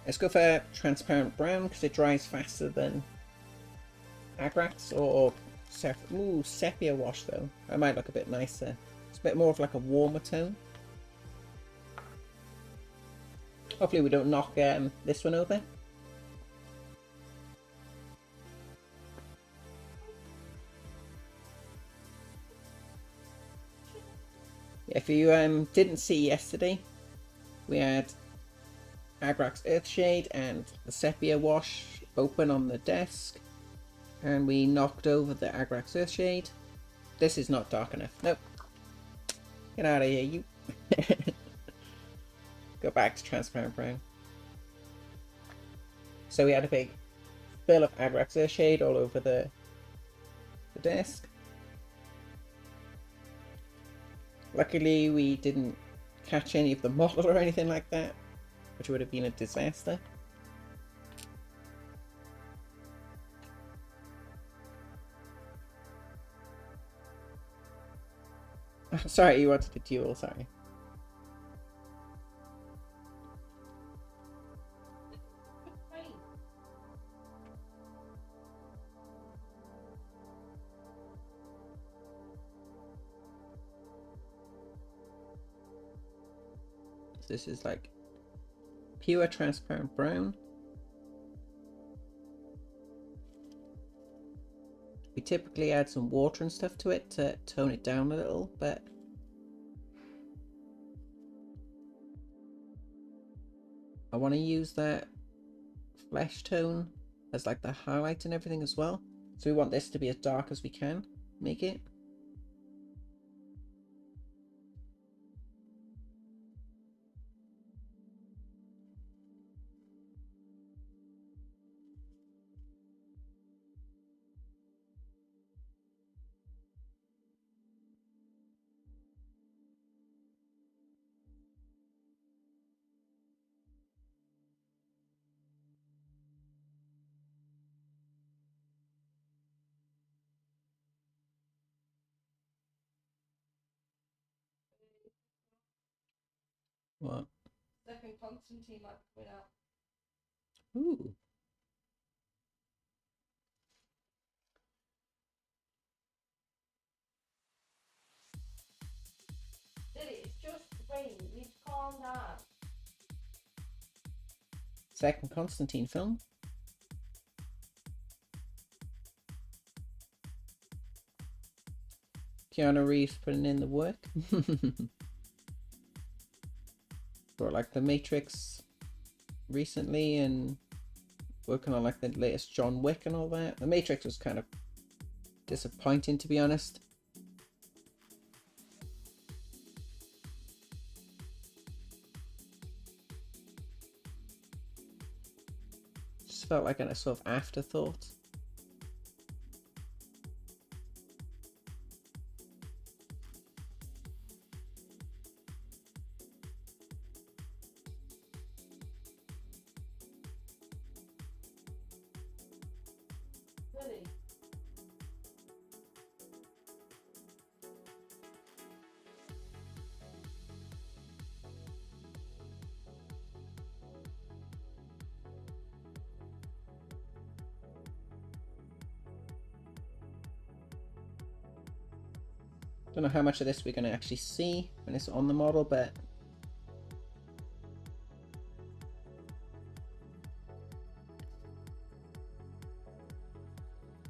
Let's go for transparent brown, because it dries faster than Agrax, or sepia wash though. That might look a bit nicer. It's a bit more of like a warmer tone. Hopefully we don't knock this one over. If you didn't see yesterday, we had Agrax Earthshade and the sepia wash open on the desk, and we knocked over the Agrax Earthshade. This is not dark enough. Nope. Get out of here, you. Go back to transparent brown. So we had a big spill of Agrax Earthshade all over the desk. Luckily we didn't catch any of the model or anything like that, which would have been a disaster. Sorry, you wanted a duel, sorry. This is like pure transparent brown. We typically add some water and stuff to it to tone it down a little, but I want to use that flesh tone as like the highlight and everything as well. So we want this to be as dark as we can make it. What? Second Constantine might be coming out. Ooh. Lily, it's just rain. You need to calm down. Second Constantine film. Keanu Reeves putting in the work. For like the Matrix recently and working on like the latest John Wick and all that. The Matrix was kind of disappointing, to be honest. Just felt like a sort of afterthought. Lily. Don't know how much of this we're going to actually see when it's on the model, but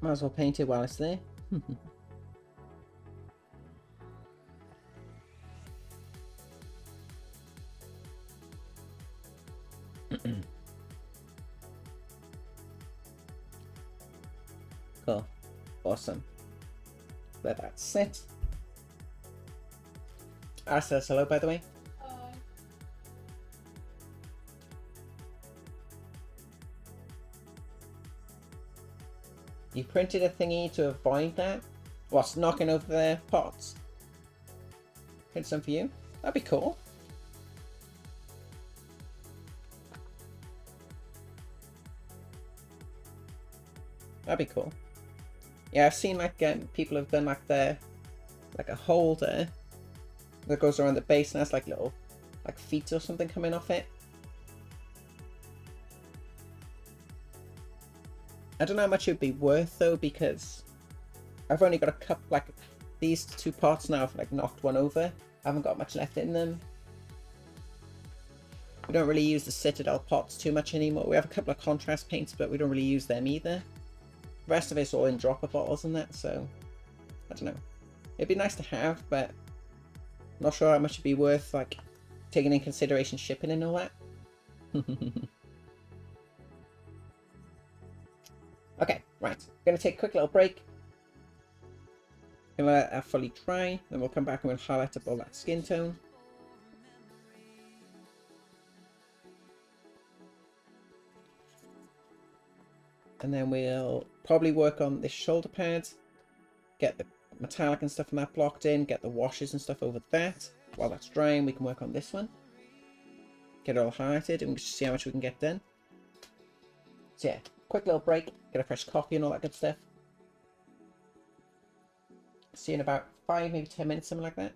might as well paint it while it's there. Cool. Awesome. Let that sit. Says hello, by the way. You printed a thingy to avoid that? What's knocking over the pots? Print some for you? That'd be cool. That'd be cool. Yeah, I've seen like people have done like a holder that goes around the base and has like little like feet or something coming off it. I don't know how much it'd be worth though, because I've only got a couple, like these two pots now. I've like knocked one over. I haven't got much left in them. We don't really use the Citadel pots too much anymore. We have a couple of contrast paints, but we don't really use them either. The rest of it's all in dropper bottles and that, so I don't know. It'd be nice to have, but not sure how much it'd be worth, like, taking in consideration shipping and all that. Okay, right. Gonna take a quick little break. Gonna let that fully dry, then we'll come back and we'll highlight up all that skin tone. And then we'll probably work on this shoulder pad, get the metallic and stuff from that blocked in, get the washes and stuff over that. While that's drying, we can work on this one. Get it all highlighted and we can see how much we can get done. So yeah, quick little break, get a fresh coffee and all that good stuff. See you in about 5, maybe 10 minutes, something like that.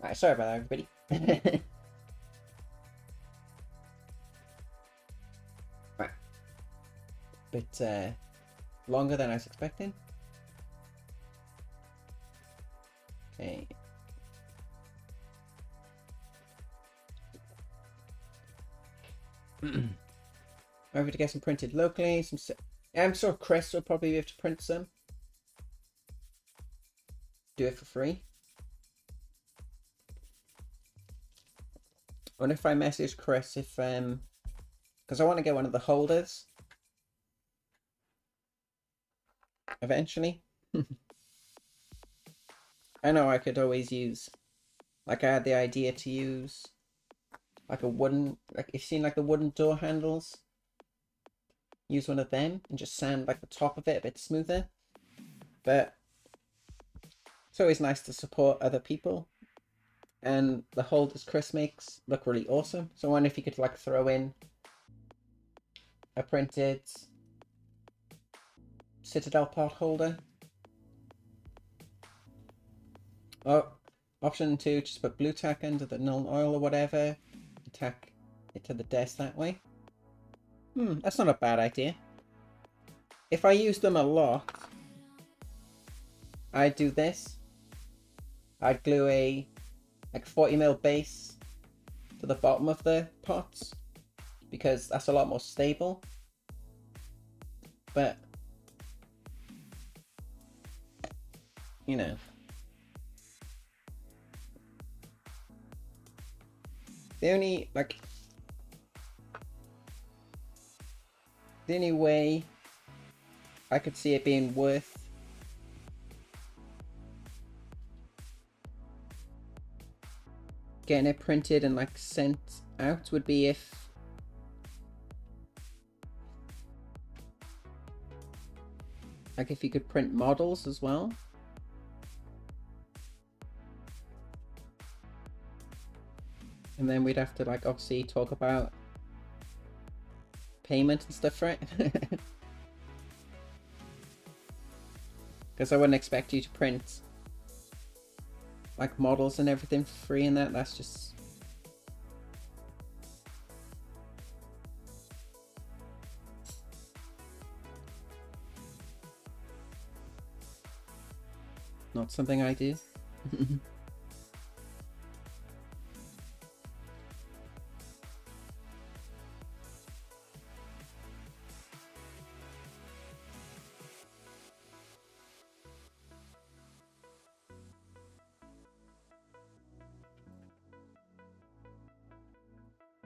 Alright, sorry about that, everybody. Right. Bit longer than I was expecting. Okay. Over to get some printed locally. I'm sure Chris will probably be able to print some. Do it for free. I wonder if I message Chris if because I want to get one of the holders eventually. I know I could always use, like I had the idea to use like a wooden, like you've seen like the wooden door handles. Use one of them and just sand like the top of it a bit smoother. But it's always nice to support other people. And the holders Chris makes look really awesome. So I wonder if you could like throw in a printed Citadel pot holder. Oh, option 2, just put blue tack under the null oil or whatever. Tack it to the desk that way. That's not a bad idea. If I use them a lot, I'd do this. I'd glue a like 40mm base to the bottom of the pots because that's a lot more stable. But you know, the only way I could see it being worth getting it printed and like sent out would be if you could print models as well. And then we'd have to like obviously talk about payment and stuff for it. Because I wouldn't expect you to print like models and everything for free and that's just not something I do.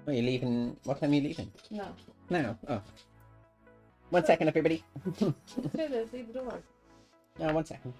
Oh, you're leaving? What time are you leaving? No. Now? Oh. 1 second, everybody. Say this, leave the door. No, 1 second.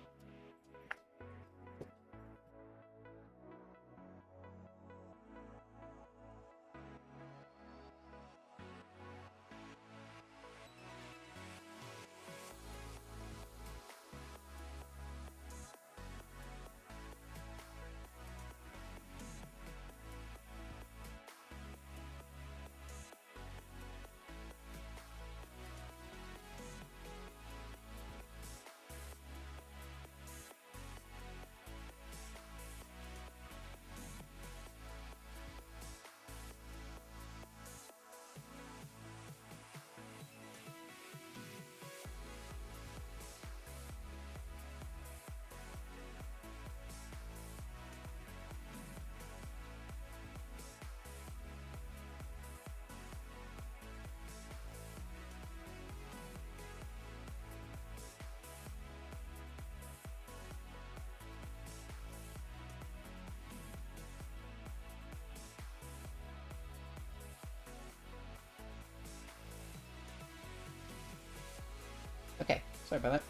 Okay, sorry about that.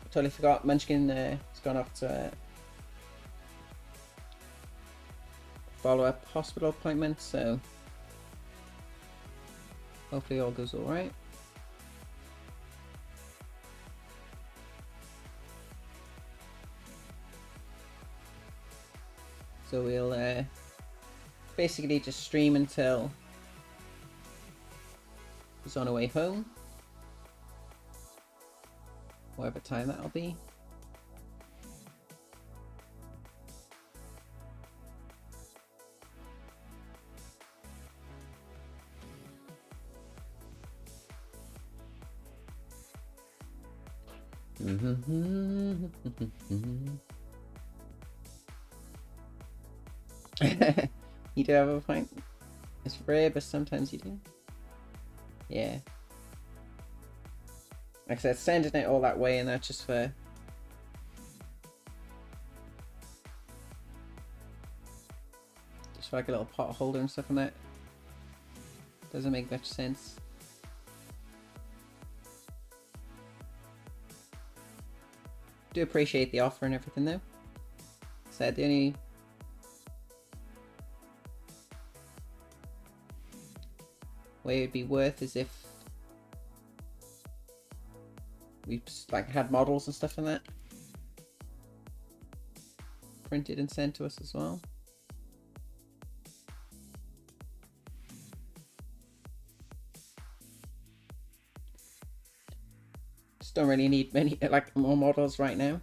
I totally forgot Munchkin has gone off to follow-up hospital appointment, so hopefully all goes alright. So we'll basically just stream until he's on our way home, whatever time that'll be. You do have a point. It's rare, but sometimes you do. Yeah. Like I said, sending it all that way and that's just for... just for like a little pot holder and stuff on that. Doesn't make much sense. Do appreciate the offer and everything though. So the only way it'd be worth is if we like had models and stuff in that printed and sent to us as well. Just don't really need many like more models right now.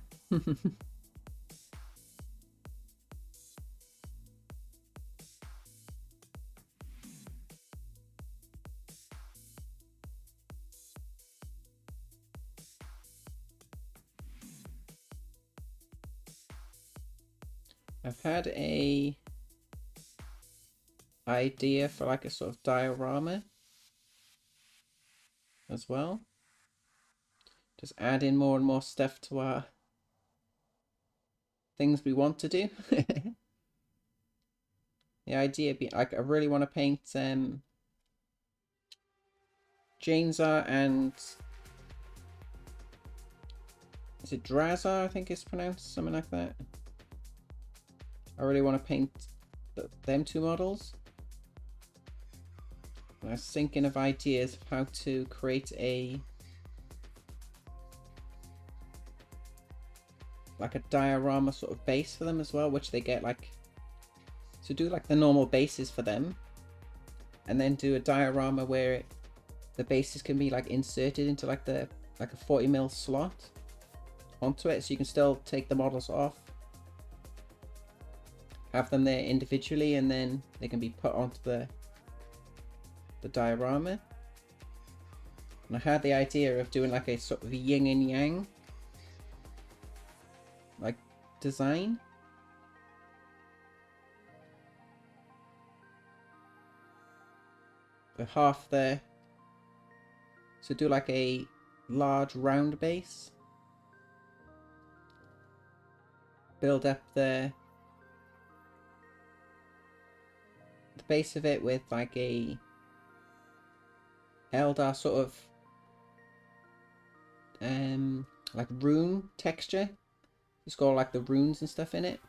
I've had a idea for like a sort of diorama as well. Just add in more and more stuff to our things we want to do. The idea being like I really want to paint Janezar and is it Drazar, I think it's pronounced, something like that. I really want to paint them two models. And I was thinking of ideas of how to create a like a diorama sort of base for them as well, which they get like to do like the normal bases for them, and then do a diorama where the bases can be like inserted into like a 40mm slot onto it, so you can still take the models off, have them there individually, and then they can be put onto the diorama. And I had the idea of doing like a sort of yin and yang like design. The half there, so do like a large round base, build up the base of it with like a Eldar sort of like rune texture. It's got like the runes and stuff in it.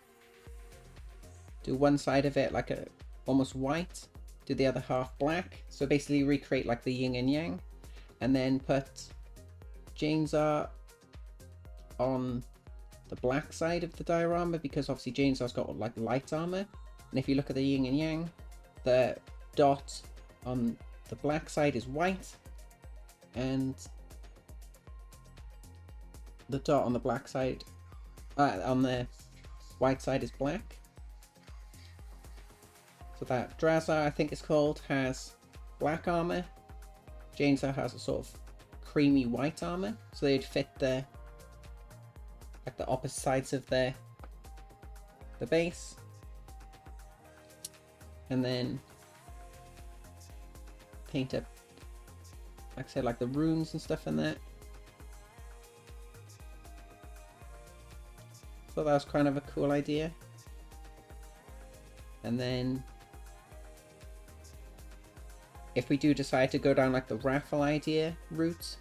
Do one side of it like a almost white, do the other half black, so basically recreate like the yin and yang, and then put Janezar on the black side of the diorama, because obviously Janezar's got like light armor, and if you look at the yin and yang, the dot on the black side is white and the dot on the black side on the white side is black. So that Drazar, I think it's called, has black armor. Janezar has a sort of creamy white armor, so they'd fit the like the opposite sides of the base. And then paint up, like I said, like the runes and stuff in that. So that was kind of a cool idea. And then if we do decide to go down like the raffle idea route,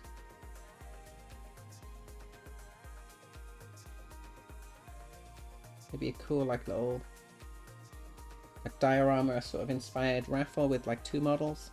it'd be a cool like little like diorama sort of inspired raffle with like 2 models.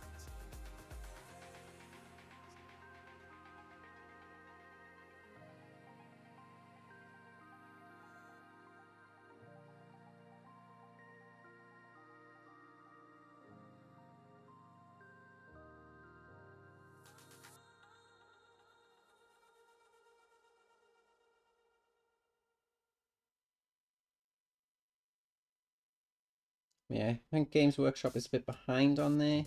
Yeah, I think Games Workshop is a bit behind on their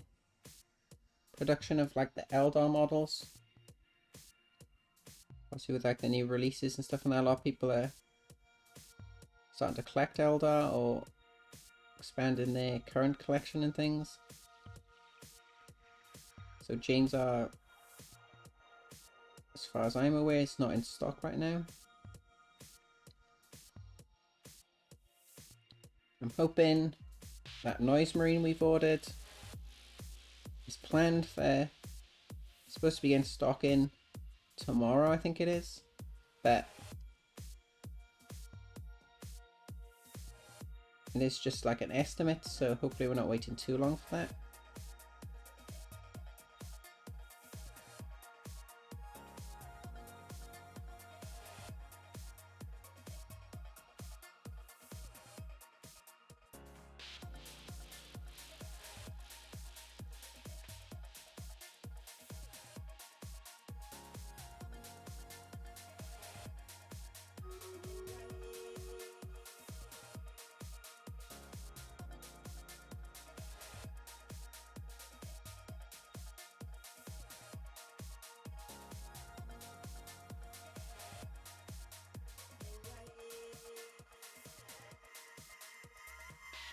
production of like the Eldar models. Obviously with like the new releases and stuff, and a lot of people are starting to collect Eldar or expanding their current collection and things. So James are, as far as I'm aware, it's not in stock right now. I'm hoping that Noise Marine we've ordered is planned for, it's supposed to be in stock in tomorrow, I think it is, but it is just like an estimate, so hopefully we're not waiting too long for that.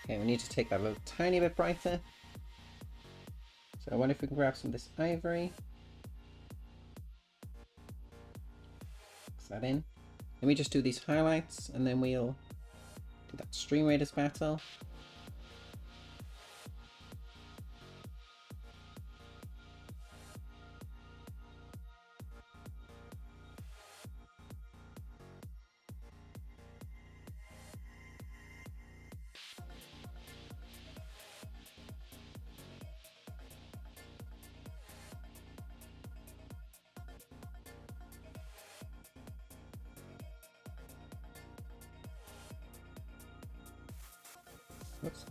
Okay, we need to take that a little tiny bit brighter. So I wonder if we can grab some of this ivory. Mix that in. Let me just do these highlights and then we'll do that Stream Raiders battle. Whoops.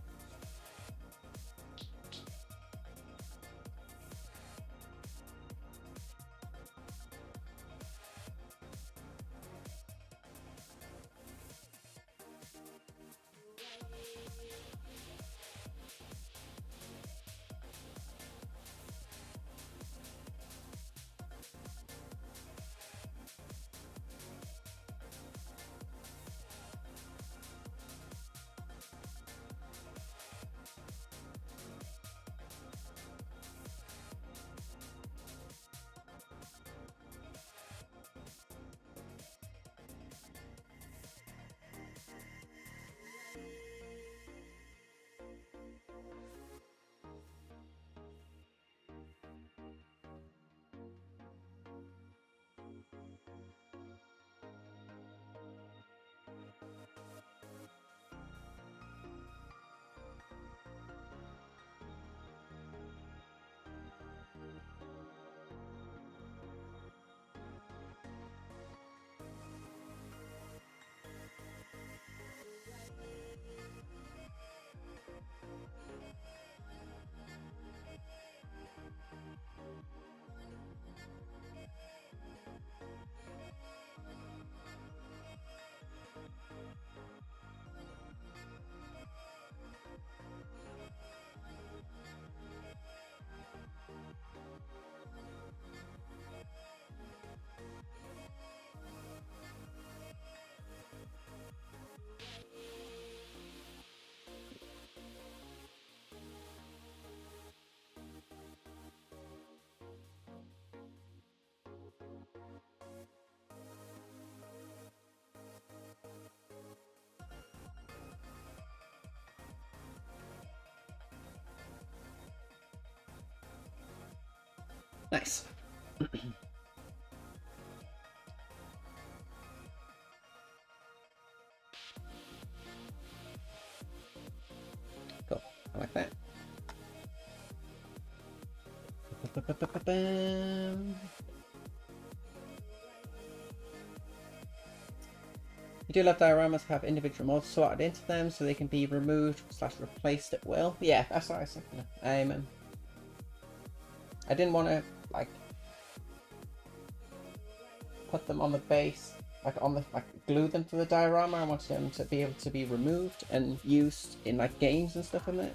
Nice. Cool. I like that. You do love dioramas have individual mods slotted into them so they can be removed / replaced at will. Yeah, that's what I was thinking. I didn't want to like put them on the base, glue them to the diorama. I wanted them to be able to be removed and used in like games and stuff in it.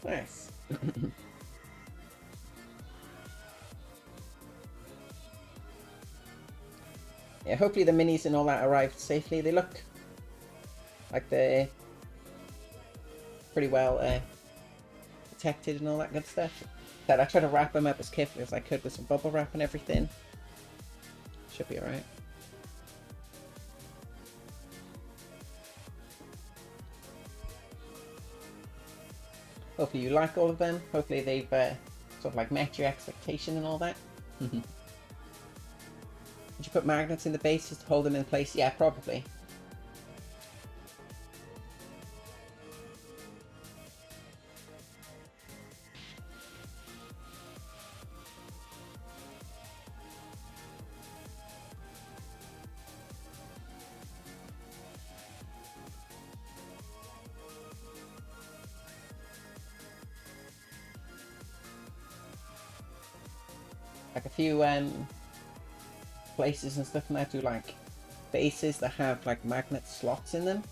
Nice. Yeah, hopefully the minis and all that arrived safely. They look like they're pretty well protected and all that good stuff. But I try to wrap them up as carefully as I could with some bubble wrap and everything. Should be alright. Hopefully you like all of them. Hopefully they've sort of like met your expectation and all that. Did you put magnets in the bases to hold them in place? Yeah, probably. Like a few places and stuff now do like bases that have like magnet slots in them.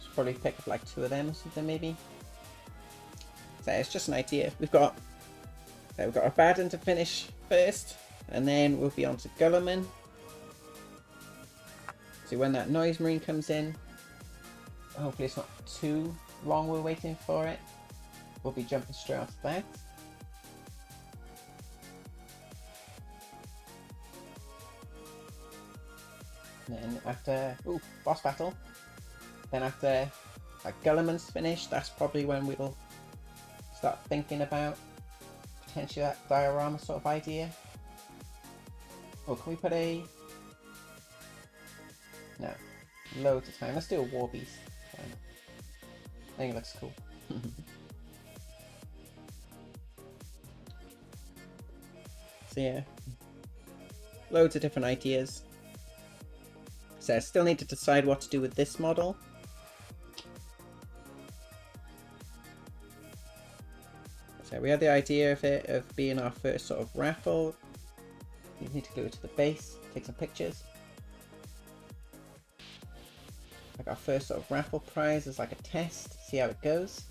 Should probably pick up like 2 of them or something maybe. So it's just an idea. We've got Abaddon to finish first, and then we'll be on to Gulliman. So when that noise marine comes in, hopefully it's not too long we're waiting for it. We'll be jumping straight onto that. And then after boss battle, then after like Gulliman's finished, that's probably when we'll start thinking about potentially that diorama sort of idea. Oh, can we put a... No. Loads of time. Let's do a war beast. I think it looks cool. So yeah. Loads of different ideas. So I still need to decide what to do with this model. So we had the idea of it of being our first sort of raffle. You need to glue it to the base, take some pictures. Like our first sort of raffle prize is like a test, see how it goes.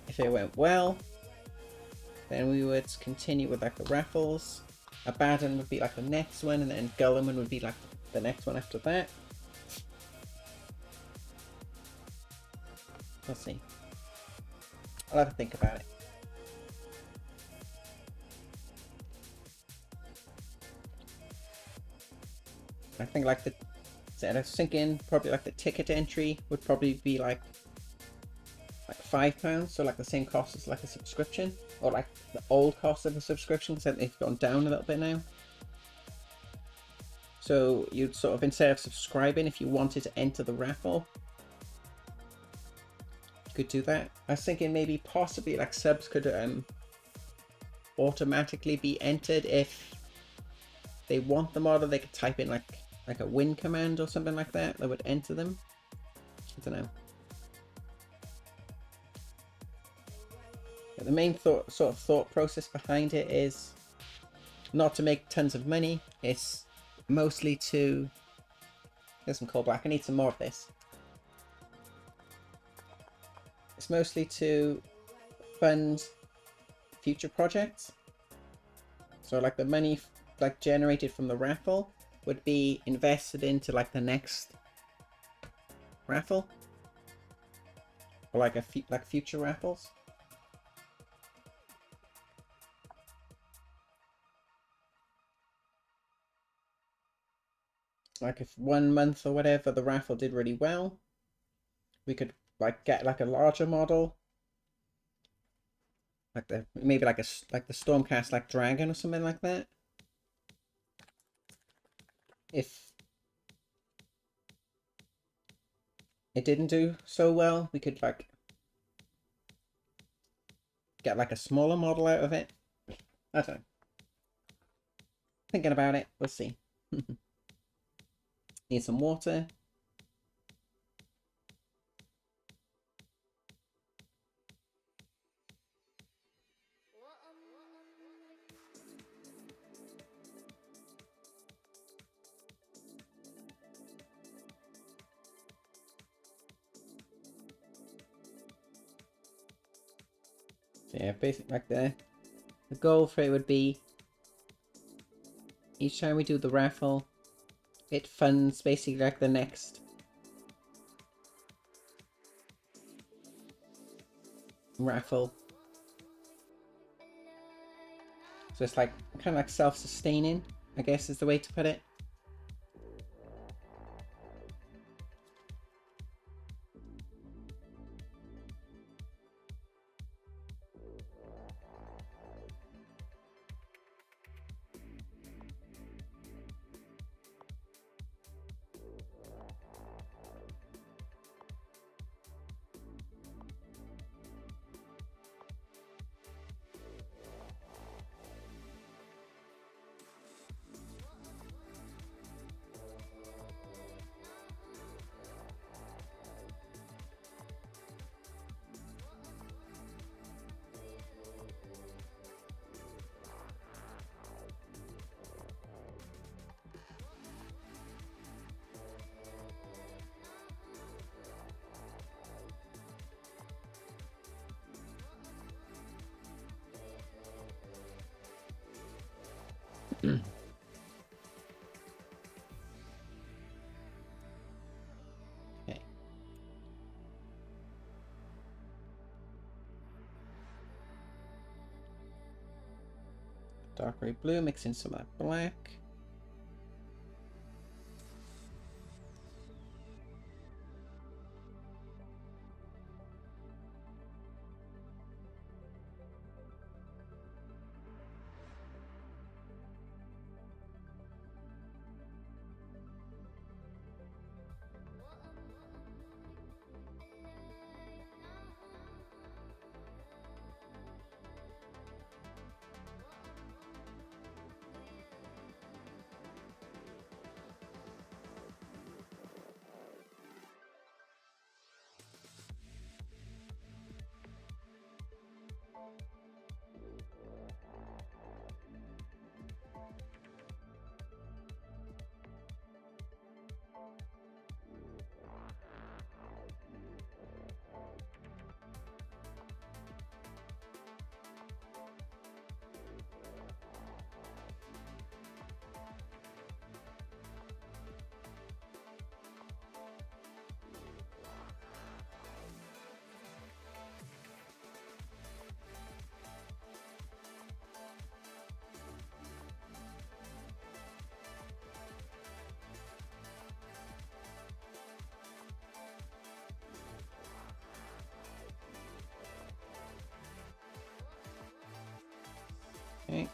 If it went well, then we would continue with like the raffles. Abaddon would be like the next one, and then Gulliman would be like the next one after that. We'll see. I'll have to think about it. I think like I was thinking probably like the ticket entry would probably be like £5, so like the same cost as like a subscription, or like the old cost of a subscription, because they've gone down a little bit now. So you'd sort of, instead of subscribing, if you wanted to enter the raffle, you could do that. I was thinking maybe possibly like subs could automatically be entered if they want the model. They could type in like a win command or something like that that would enter them. I don't know. But the main sort of thought process behind it is not to make tons of money. It's mostly to... There's some coal black. I need some more of this. It's mostly to fund future projects. So like the money like generated from the raffle would be invested into like the next raffle, or like like future raffles. Like if 1 month or whatever the raffle did really well, we could like get like a larger model, like maybe like the Stormcast like Dragon or something like that. If it didn't do so well, we could like get like a smaller model out of it. I don't know. Thinking about it, we'll see. Need some water. So yeah, basically like the goal for it would be each time we do the raffle, it funds basically like the next raffle. So it's like kind of like self-sustaining, I guess is the way to put it. Okay. Dark gray blue, mix in some of that black. Okay.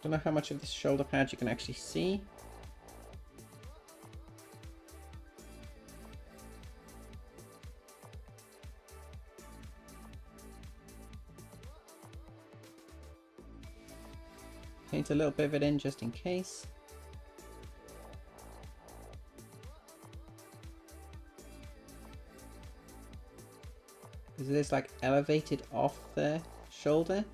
Don't know how much of this shoulder pad you can actually see. Paint a little bit of it in just in case. Because it is like elevated off the shoulder.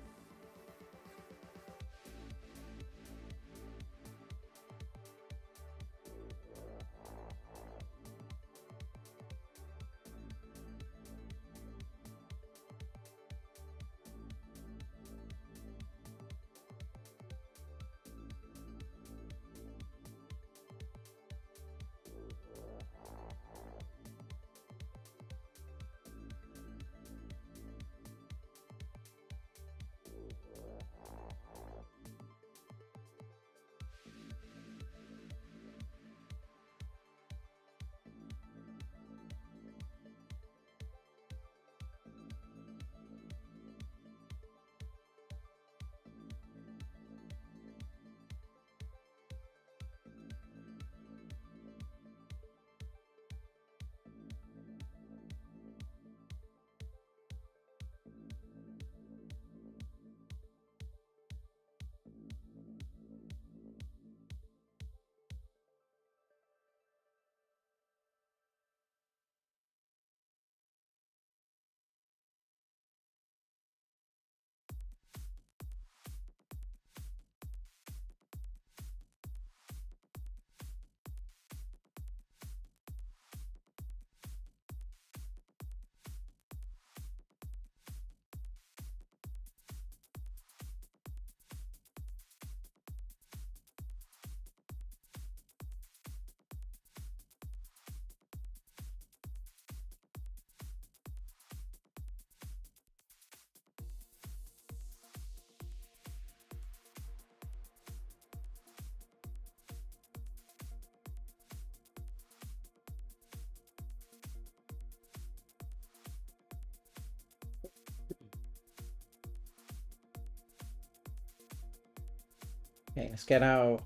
Okay, let's get our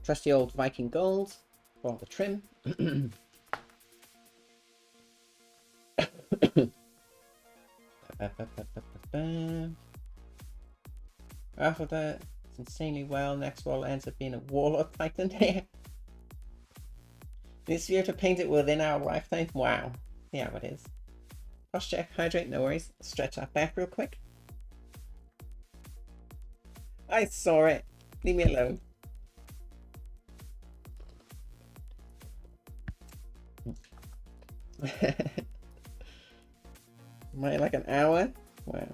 trusty old Viking gold for the trim. After that, it's insanely well. Next wall ends up being a Warlord Titan. This year to paint it within our lifetime. Wow. Yeah, it is. Cross check, hydrate, no worries. Stretch that back real quick. I saw it. Leave me alone. Might like an hour? Wow.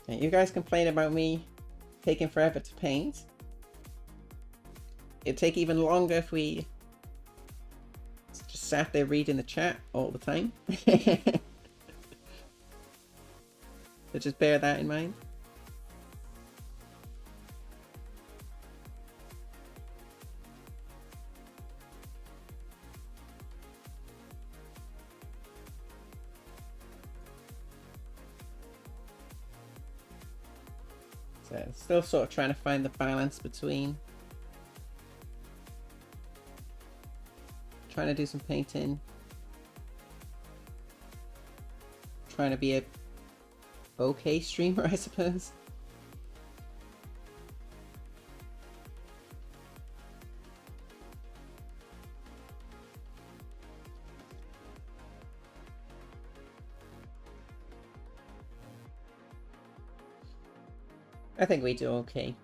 And you guys complain about me taking forever to paint. It'd take even longer if we just sat there reading the chat all the time. So just bear that in mind. So still sort of trying to find the balance between trying to do some painting, trying to be a okay streamer, I suppose. I think we do okay.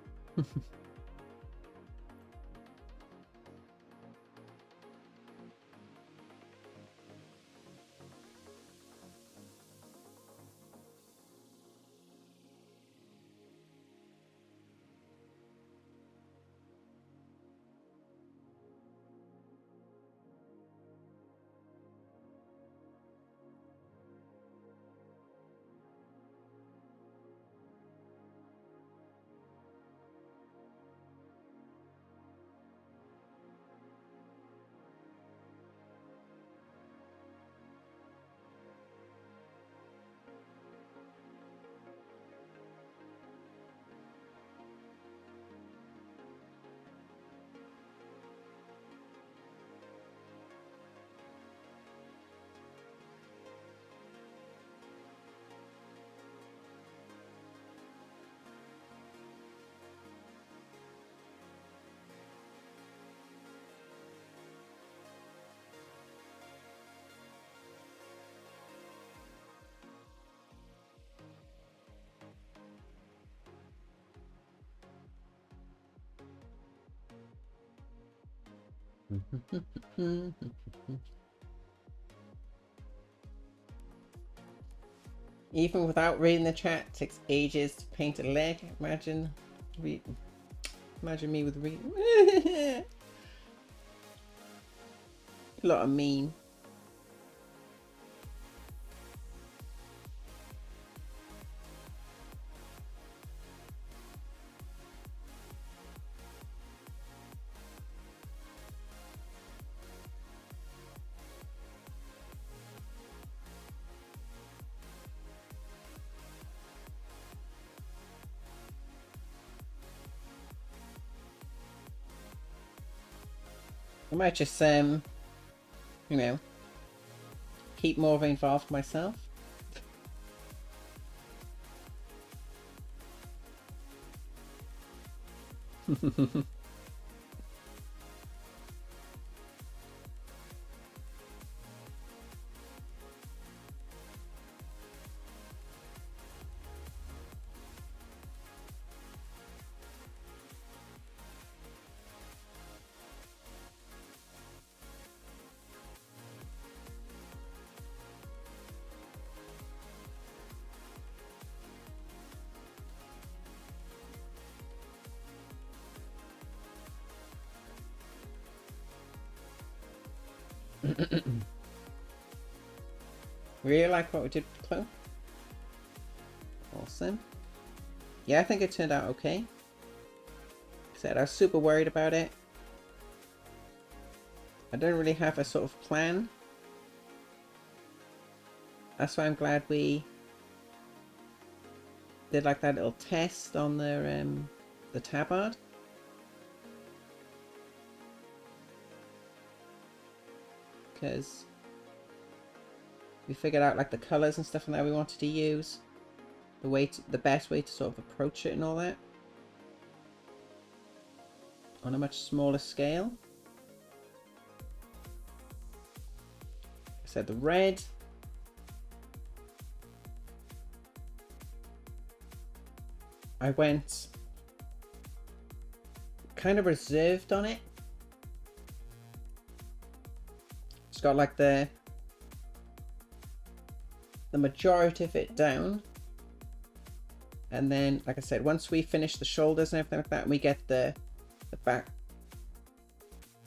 Even without reading the chat, it takes ages to paint a leg. Imagine me with reading. A lot of meme. I might just, you know, keep more involved myself. Really like what we did with the cloak. Awesome. Yeah, I think it turned out okay. Like I said, I was super worried about it. I don't really have a sort of plan. That's why I'm glad we did like that little test on the tabard. Because we figured out like the colors and stuff and that we wanted to use, the best way to sort of approach it and all that on a much smaller scale. I said the red. I went kind of reserved on it. It's got like the majority of it down, and then like I said, once we finish the shoulders and everything like that, and we get the back.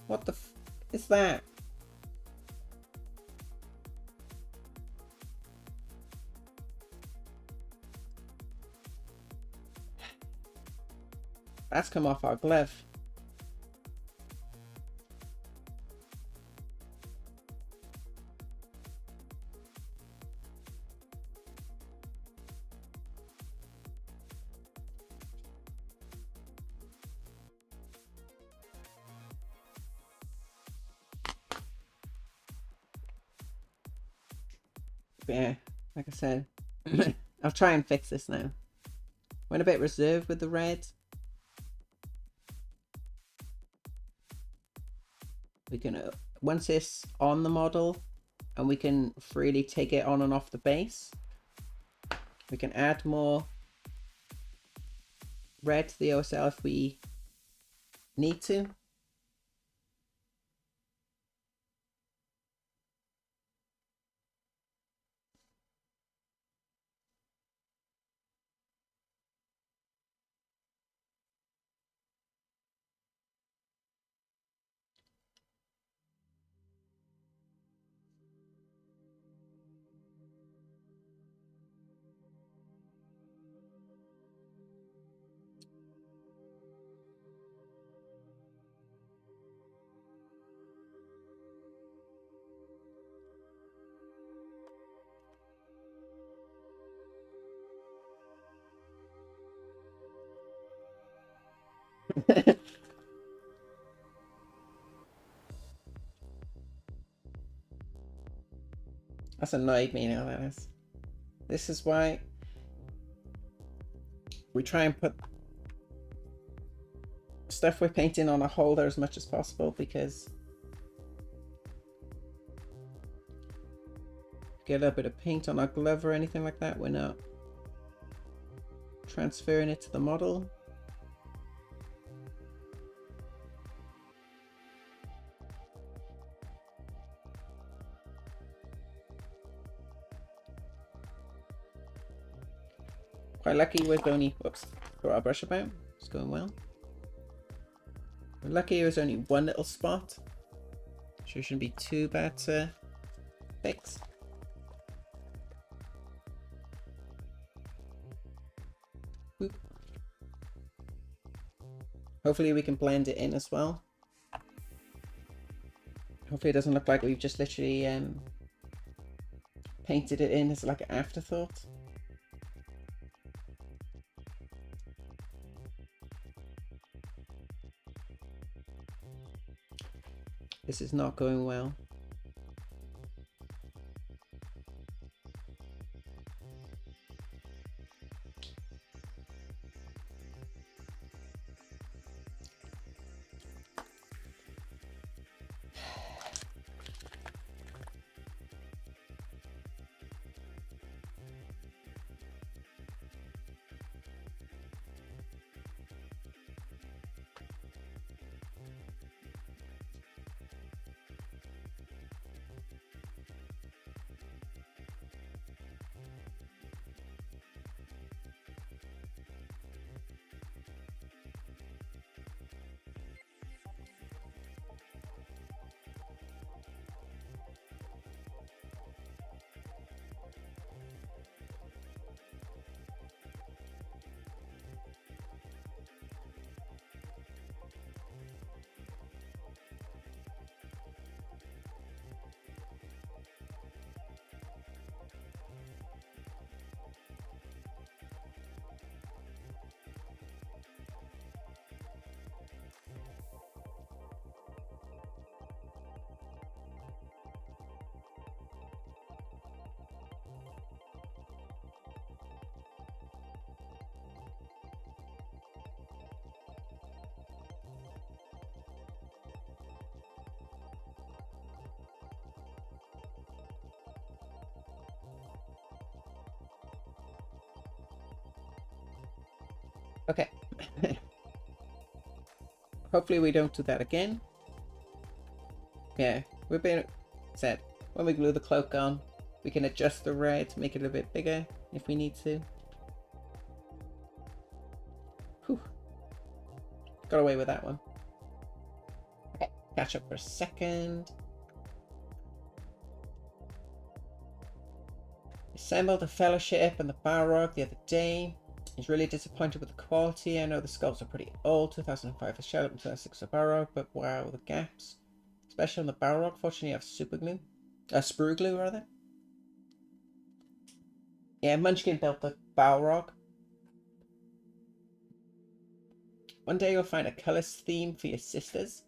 What the f is that? That's come off our glove. But yeah, like I said, I'll try and fix this now. Went a bit reserved with the red. We can, once it's on the model and we can freely take it on and off the base, we can add more red to the OSL if we need to. That's annoyed me now, that is. This is why we try and put stuff we're painting on a holder as much as possible, because get a little bit of paint on our glove or anything like that, we're not transferring it to the model. Quite lucky with only, whoops, throw our brush about, it's going well. We're lucky it was only one little spot, so it shouldn't be too bad to fix. Boop. Hopefully we can blend it in as well. Hopefully it doesn't look like we've just literally painted it in as like an afterthought. This is not going well. Okay. Hopefully we don't do that again. Yeah, we're being said. When we glue the cloak on, we can adjust the red to make it a bit bigger if we need to. Whew. Got away with that one. Okay, catch up for a second. Assembled the Fellowship and the Balrog the other day. He's really disappointed with the quality. I know the sculpts are pretty old, 2005 for Shell, 2006 for Balrog, but wow, the gaps. Especially on the Balrog. Fortunately, I have super glue. Sprue glue, rather. Yeah, Munchkin built the Balrog. One day you'll find a colours theme for your sisters.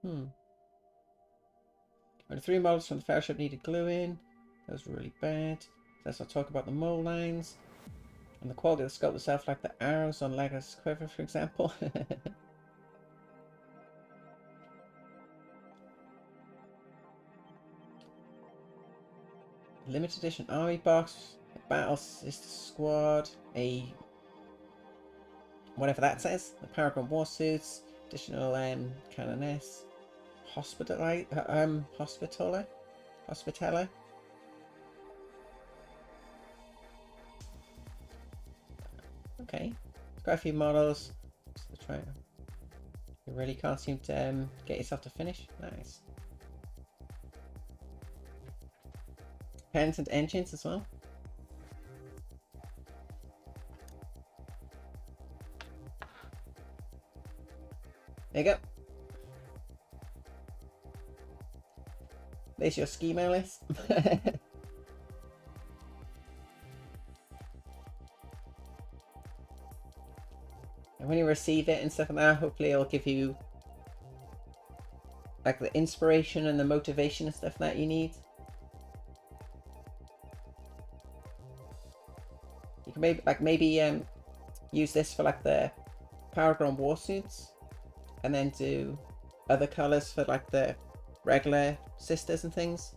When the 3 models from the Fellowship needed gluing. That was really bad. Let's not talk about the mold lines. And the quality of the sculpt itself, like the arrows on Lego's quiver, for example. Limited edition army box, a Battle Sister Squad, a whatever that says, the Paragon Warsuits, additional Canoness, Hospitaler. Okay, quite a few models. You really can't seem to get yourself to finish. Nice. Pens and engines as well. There you go. There's your schema list. And when you receive it and stuff like that, hopefully it'll give you like the inspiration and the motivation and stuff that you need. You can maybe use this for like the Paragon Warsuits, and then do other colors for like the regular sisters and things.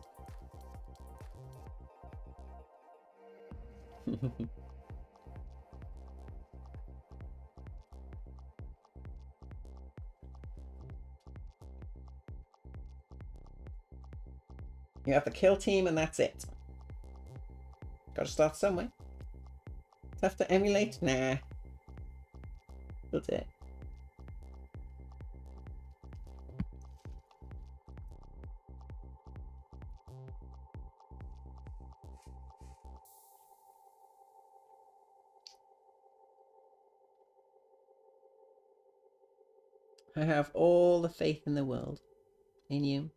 You have the kill team and that's it. Gotta start somewhere. Tough to emulate? Nah. We'll do it. I have all the faith in the world in you.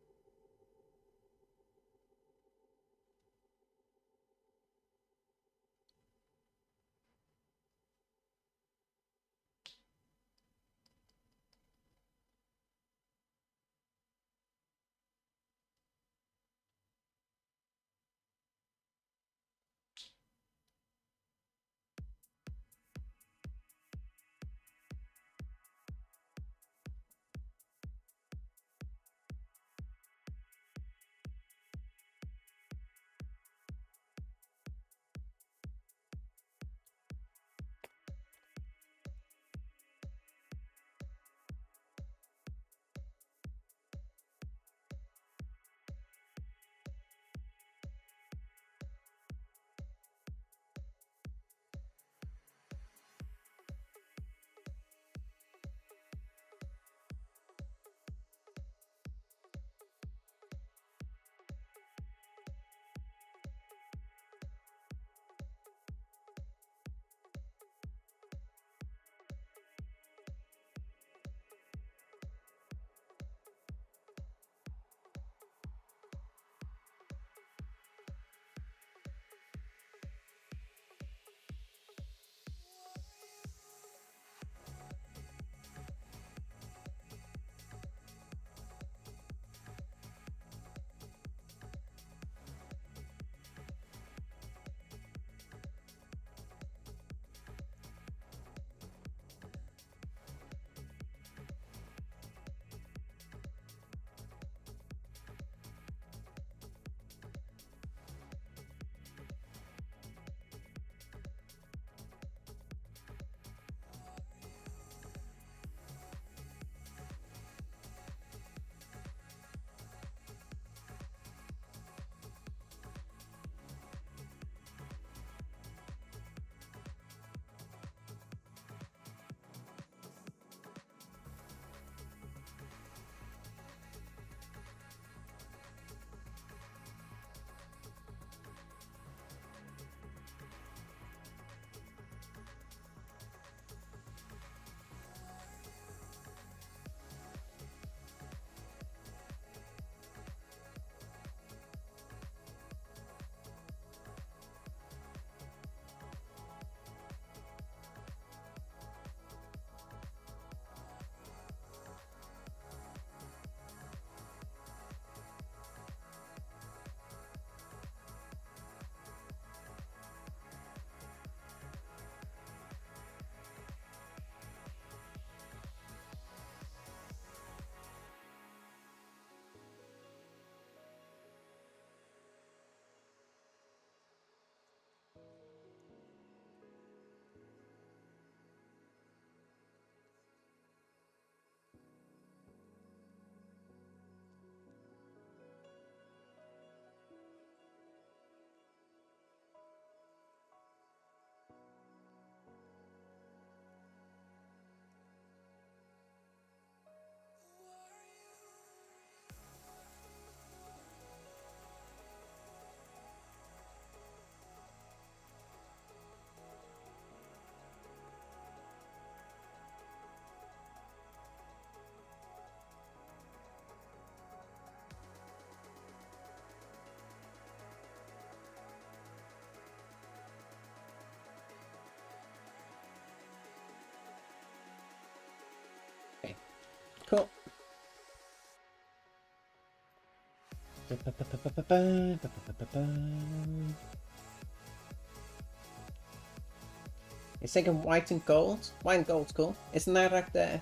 It's thinking white and gold. White and gold's cool. Isn't that like the...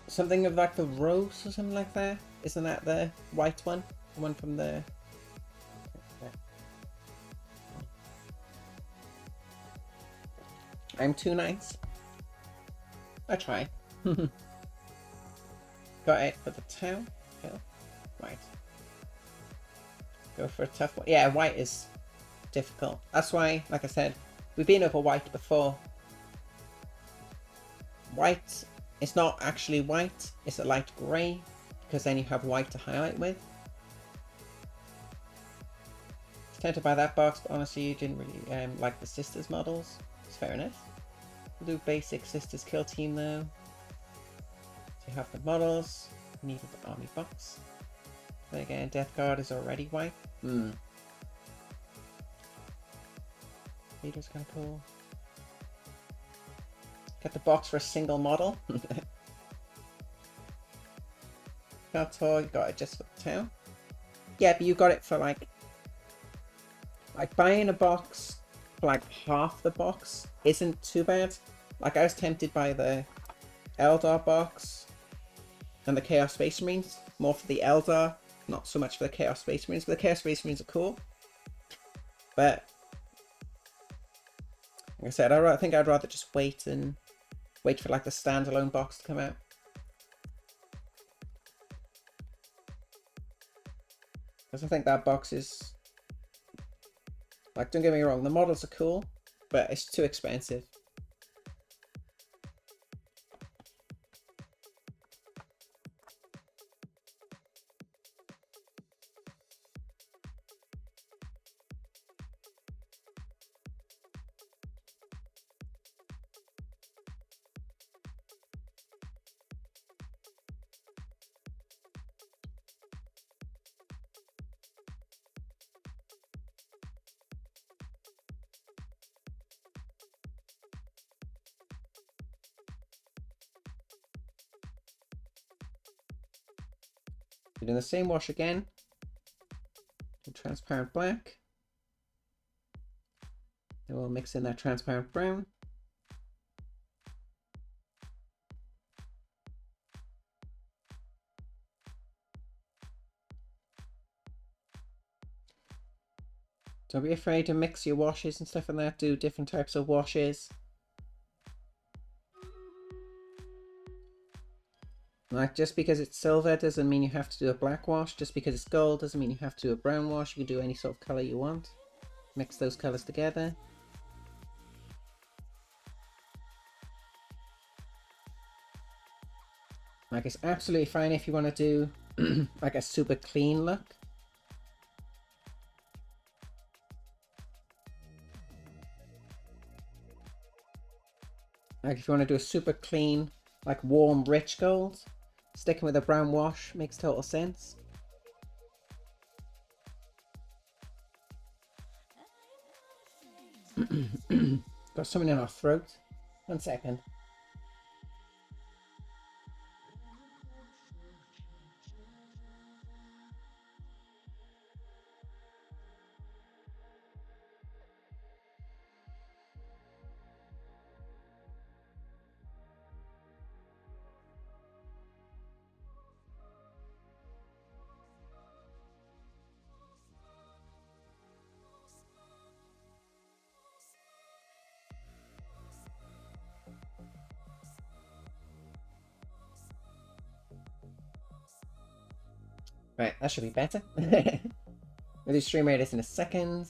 something of like the rose or something like that? Isn't that the white one? The one from the... I'm too nice. I try. Got it for the town. Okay. Right. Go for a tough one. Yeah, white is difficult. That's why, like I said, we've been over white before. White is not actually white. It's a light grey, because then you have white to highlight with. I was tempted by that box, but honestly, you didn't really like the sisters models. It's fair enough. We'll do basic sisters kill team though. So you have the models. You need the army box. Then again, Death Guard is already white. Leader's kind of cool. Get the box for a single model. How tall? You got it just for the town. Yeah, but you got it for like buying a box for like half the box isn't too bad. Like I was tempted by the Eldar box and the Chaos Space Marines, more for the Eldar, not so much for the Chaos Space Marines. But the Chaos Space Marines are cool. But like I said, I think I'd rather just wait for like the standalone box to come out. Because I think that box is, like, don't get me wrong, the models are cool, but it's too expensive. We're doing the same wash again. Transparent black. Then we'll mix in that transparent brown. Don't be afraid to mix your washes and stuff like that. Do different types of washes. Like, just because it's silver doesn't mean you have to do a black wash. Just because it's gold doesn't mean you have to do a brown wash. You can do any sort of color you want. Mix those colors together. Like, it's absolutely fine if you want to do like a super clean look. Like, if you want to do a super clean, like warm, rich gold, sticking with a brown wash makes total sense. Got something in our throat. 1 second. Right, that should be better. We'll do stream radius in a second.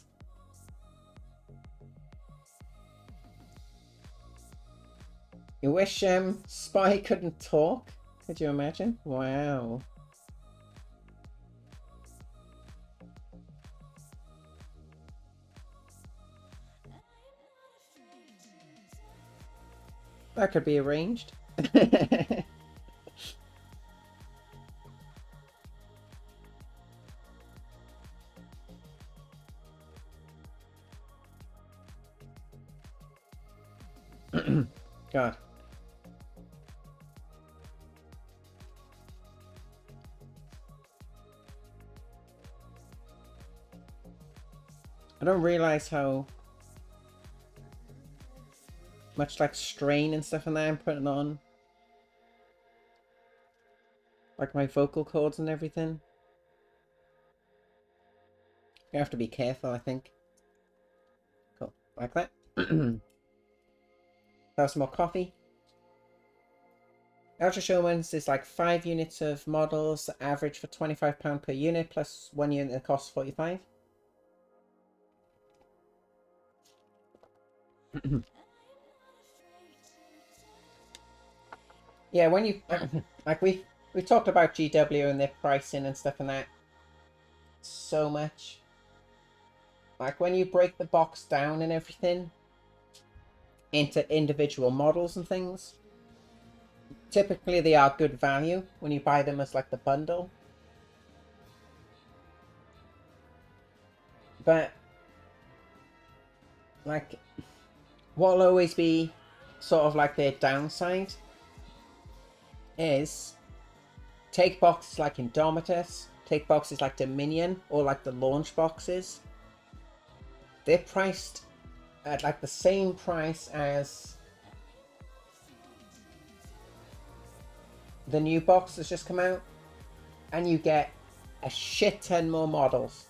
You wish Spy couldn't talk? Could you imagine? Wow. That could be arranged. God. I don't realize how much like strain and stuff in there I'm putting on. Like my vocal cords and everything. You have to be careful, I think. Cool. Like that. Have some more coffee. Ultra Showman's is like 5 units of models, average for £25 per unit, plus 1 unit that costs 45. Yeah, when you like we talked about GW and their pricing and stuff and that so much. Like when you break the box down and everything into individual models and things, typically they are good value when you buy them as like the bundle. But like what'll always be sort of like their downside is take boxes like Indomitus, take boxes like Dominion, or like the launch boxes. They're priced at like the same price as the new box that's just come out, and you get a shit ton more models.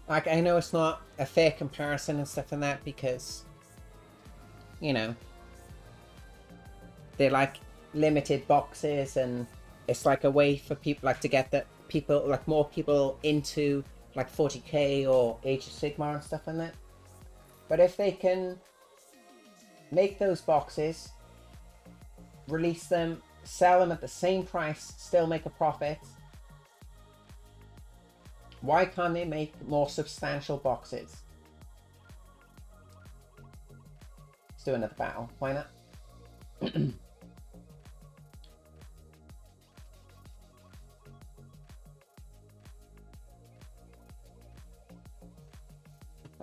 Like, I know it's not a fair comparison and stuff and that because, you know, they're like limited boxes and it's like a way for people like to get that people like more people into like 40k or Age of Sigmar and stuff like that. But if they can make those boxes, release them, sell them at the same price, still make a profit, why can't they make more substantial boxes? Let's do another battle. Why not?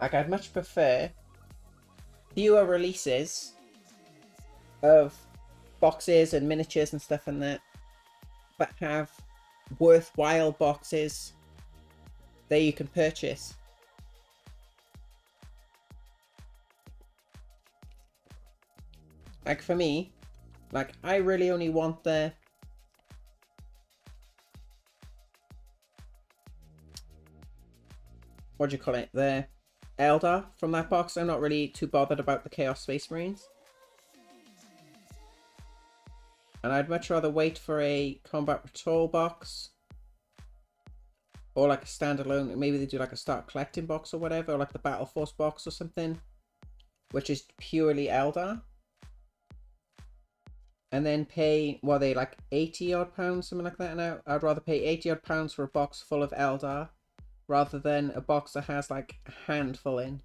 Like, I'd much prefer fewer releases of boxes and miniatures and stuff and that, but have worthwhile boxes that you can purchase. Like for me, like I really only want the what do you call it? The Eldar from that box. I'm not really too bothered about the Chaos Space Marines. And I'd much rather wait for a Combat Patrol box. Or like a standalone, maybe they do like a Start Collecting box or whatever, or like the Battle Force box or something, which is purely Eldar. And then pay, what are they, like 80 odd pounds, something like that now? I'd rather pay 80 odd pounds for a box full of Eldar, rather than a box that has like a handful in.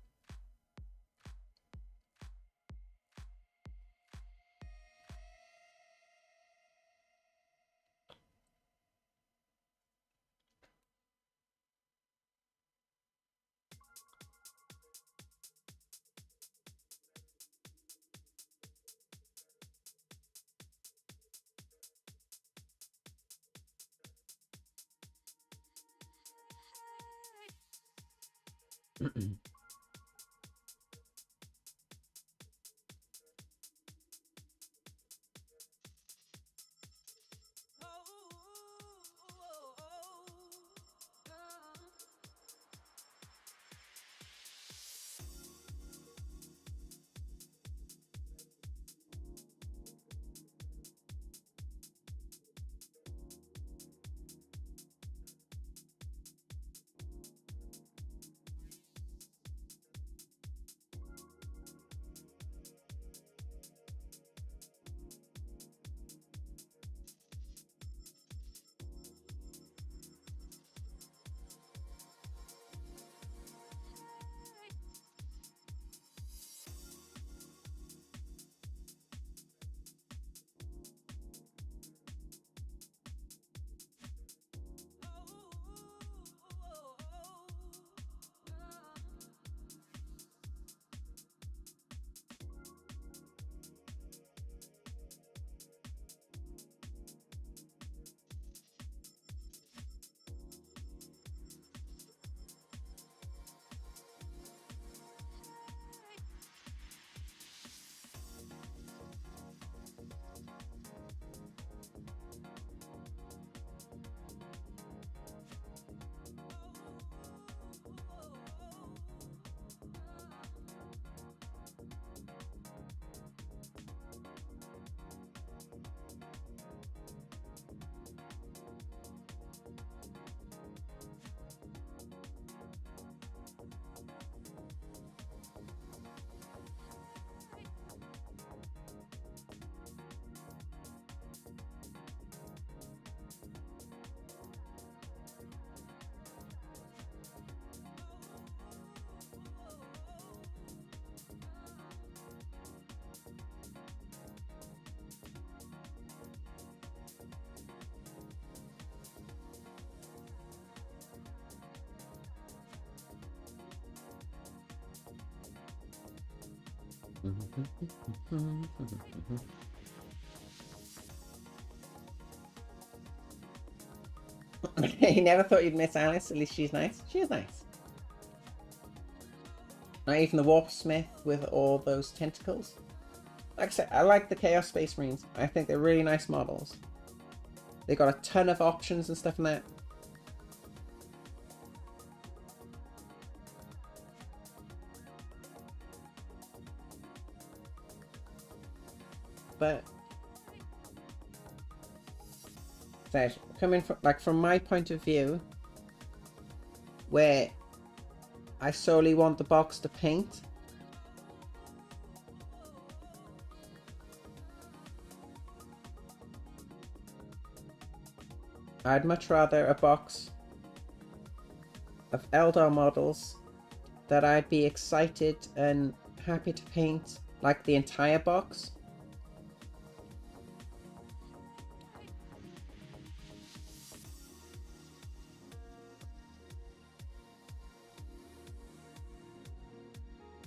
You never thought you'd miss Alice? At least she's nice. She is nice. Not even the Warp Smith with all those tentacles. Like I said, I like the Chaos Space Marines. I think they're really nice models. They got a ton of options and stuff in that. But that coming from my point of view, where I solely want the box to paint, I'd much rather a box of Eldar models that I'd be excited and happy to paint, like the entire box.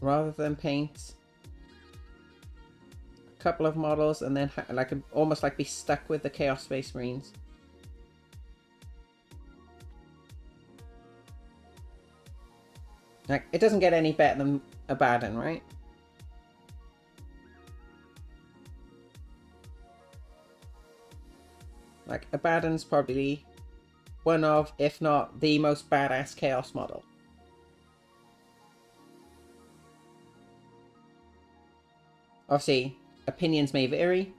Rather than paint a couple of models and then almost like be stuck with the Chaos Space Marines. Like, it doesn't get any better than Abaddon, right? Like, Abaddon's probably one of, if not the most badass Chaos model. Obviously, opinions may vary.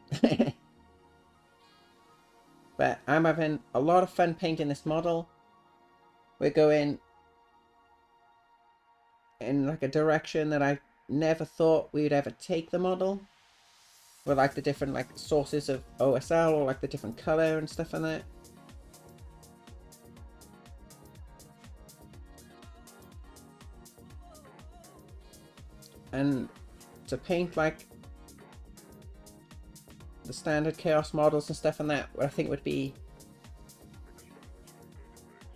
But I'm having a lot of fun painting this model. We're going in like a direction that I never thought we would ever take the model. With like the different like sources of OSL or like the different color and stuff like that. And to paint like the standard Chaos models and stuff and that, I think would be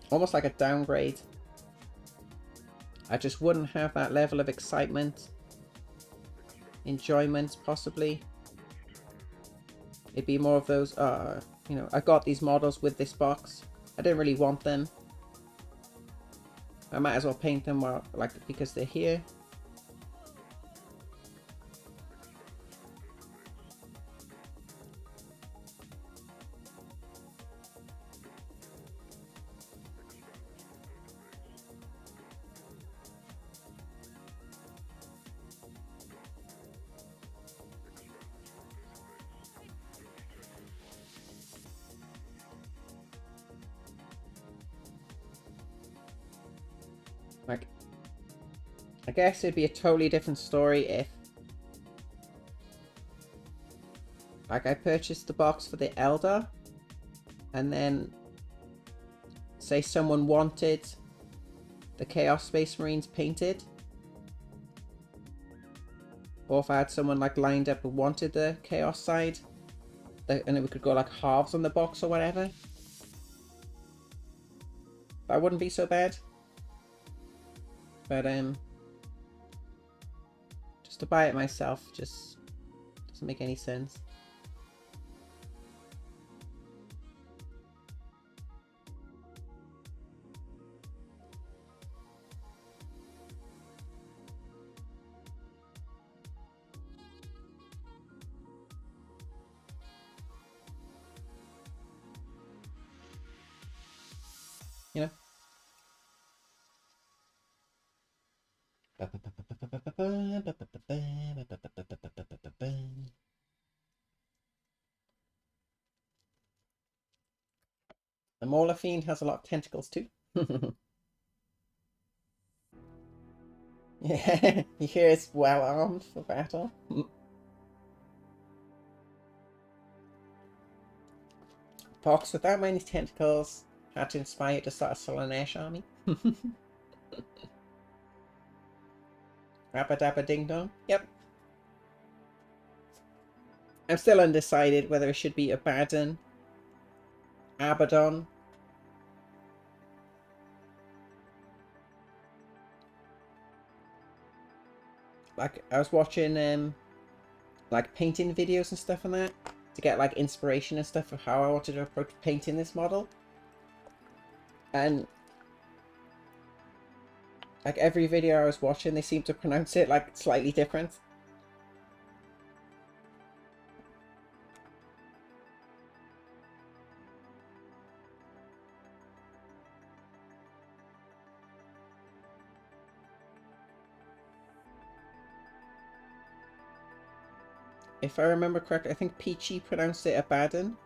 almost like a downgrade. I just wouldn't have that level of excitement, enjoyment, possibly. It'd be more of those, you know, I got these models with this box. I didn't really want them. I might as well paint them while, like, because they're here. Like, I guess it'd be a totally different story if, like, I purchased the box for the Eldar, and then, say someone wanted the Chaos Space Marines painted, or if I had someone like lined up who wanted the Chaos side, and then we could go like halves on the box or whatever. That wouldn't be so bad. But just to buy it myself just doesn't make any sense. You know? The Mauler Fiend has a lot of tentacles too. Yeah, you hear it's well armed for battle. Box with that many tentacles had to inspire you to start a Solanesh army. Rabba dabba ding dong. Yep. I'm still undecided whether it should be Abaddon, Abaddon, like I was watching like painting videos and stuff on that to get like inspiration and stuff of how I wanted to approach painting this model. And like every video I was watching, they seemed to pronounce it like slightly different. If I remember correctly, I think Peachy pronounced it Abaddon.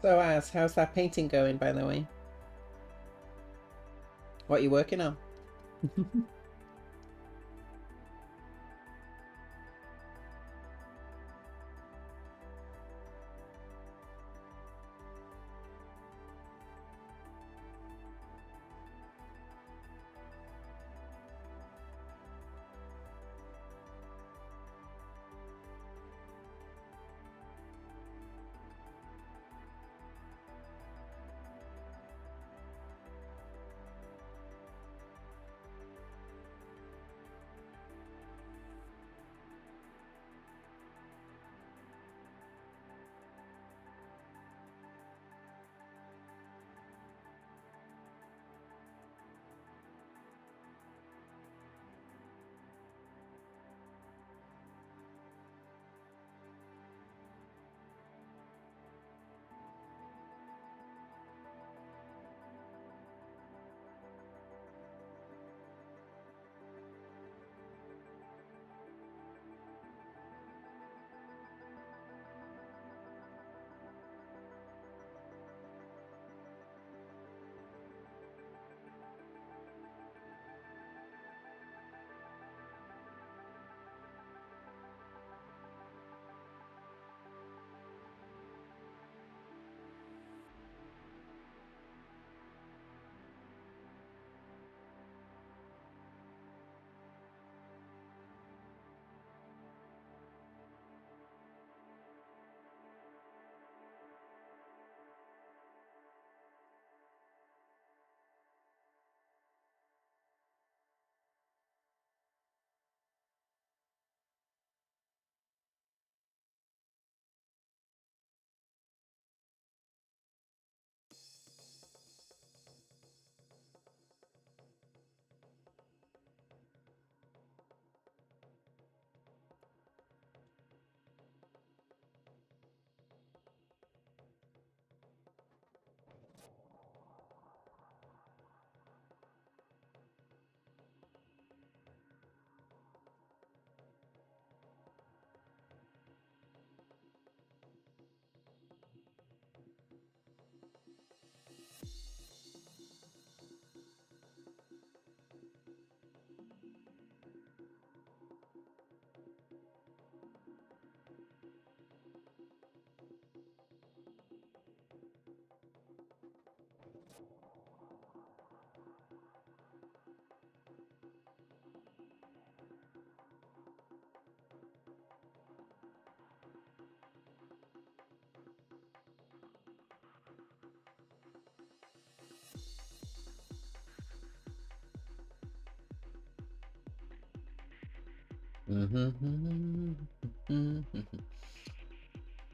So, how's that painting going, by the way? What are you working on?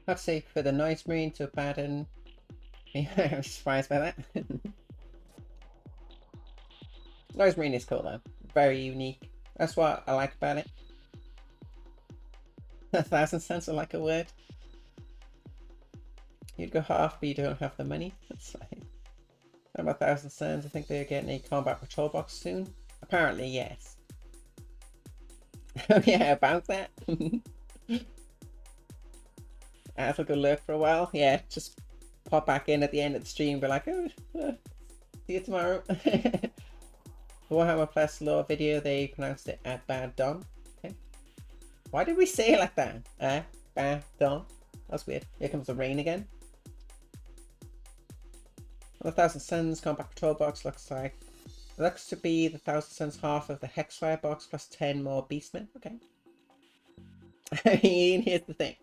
Let's see, for the Noise Marine to Abaddon. Yeah, I was surprised by that. Noise Marine is cool though. Very unique. That's what I like about it. 1,000 cents are like a word. You'd go half, but you don't have the money. That's fine. About 1,000 cents. I think they're getting a combat patrol box soon. Apparently, yes. Oh yeah, about that. I have to go lurk for a while. Yeah, just pop back in at the end of the stream and be like, oh, see you tomorrow. The Warhammer Plus lore video, they pronounced it Abaddon. Okay. Why did we say it like that? Abaddon. That's weird. Here comes the rain again. 1,000 Suns Combat Patrol box looks like. It looks to be the 1,000 Suns half of the Hexfire box plus 10 more Beastmen. Okay. I mean, here's the thing.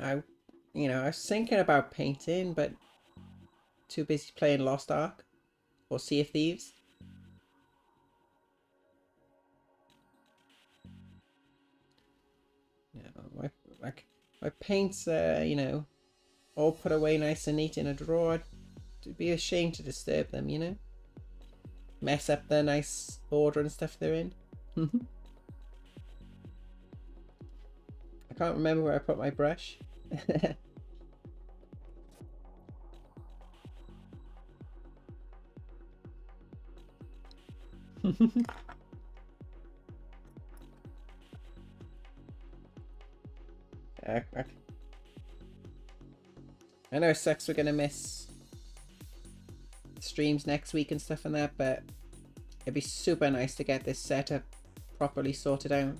I was thinking about painting, but too busy playing Lost Ark or Sea of Thieves. Yeah, my paints, all put away nice and neat in a drawer. It'd be a shame to disturb them, mess up the nice order and stuff they're in. I can't remember where I put my brush. I know it sucks we're gonna miss streams next week and stuff and that, but it'd be super nice to get this setup properly sorted out.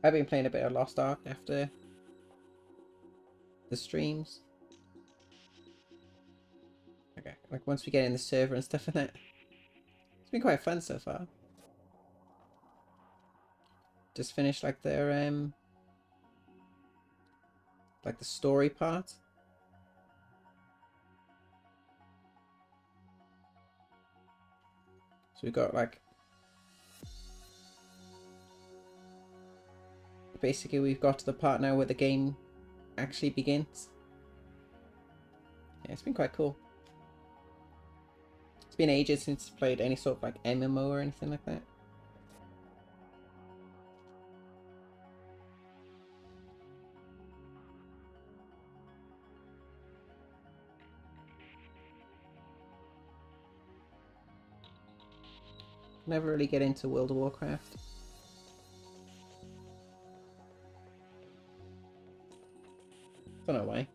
I've been playing a bit of Lost Ark after the streams. Okay, like once we get in the server and stuff in it. It's been quite fun so far. Just finished like their like the story part. So we got like basically we've got to the part now where the game actually begins. Yeah, it's been quite cool. It's been ages since I played any sort of like MMO or anything like that. Never really get into World of Warcraft. Don't know why.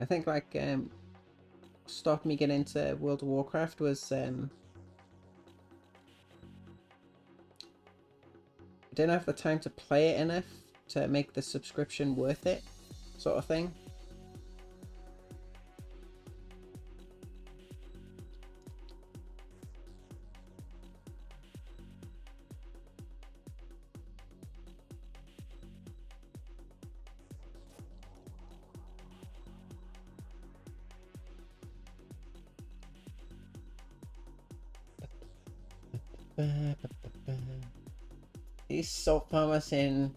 I think like stopped me getting into World of Warcraft was I didn't have the time to play it enough to make the subscription worth it, sort of thing. These salt farmers in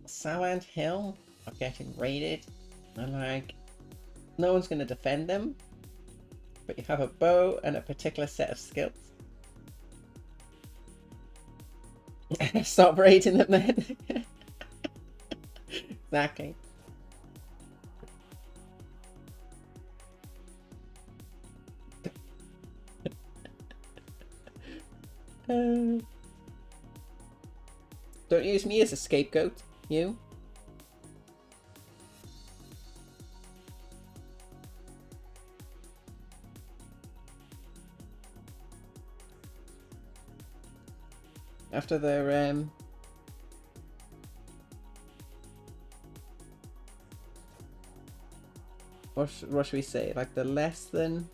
Silent Hill are getting raided, and like, no one's going to defend them, but you have a bow and a particular set of skills. Stop raiding them then. Exactly. Don't use me as a scapegoat, you. After the what should we say? Like the less than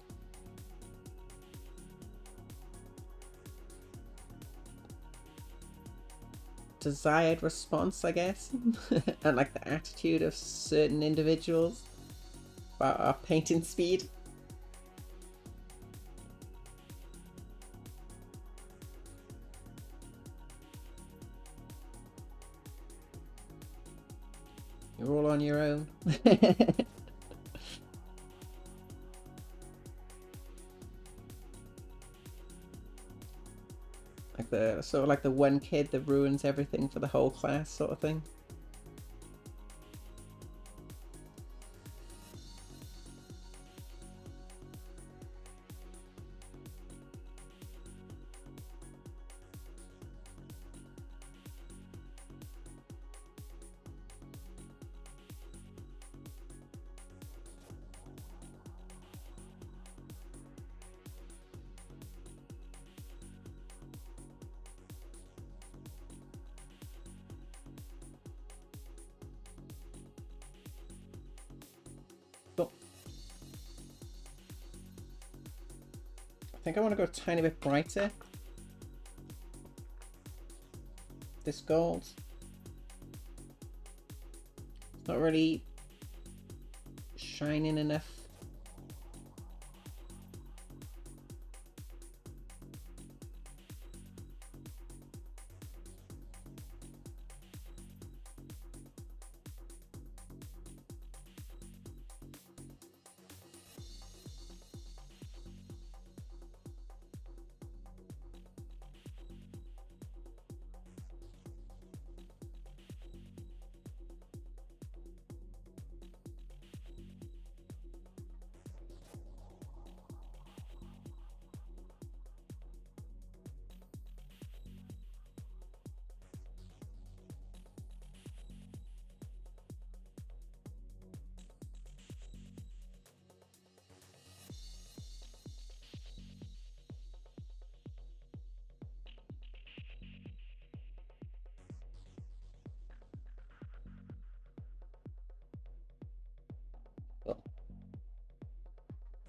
desired response, I guess, and like the attitude of certain individuals about our painting speed. You're all on your own. Like the sort of like the one kid that ruins everything for the whole class sort of thing. I think I want to go a tiny bit brighter. This gold. It's not really shining enough.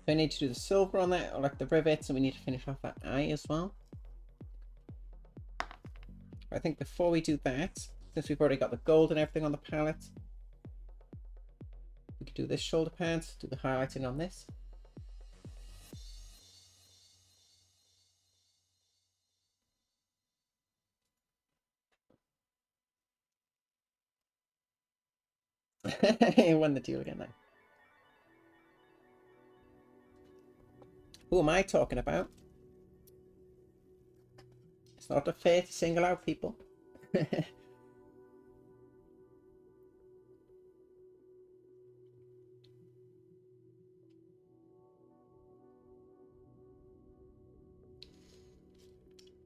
So I need to do the silver on that, or like the rivets, and we need to finish off that eye as well. I think before we do that, since we've already got the gold and everything on the palette, we could do this shoulder pad, do the highlighting on this. You won the duel again now. Who am I talking about? It's not fair to single out people.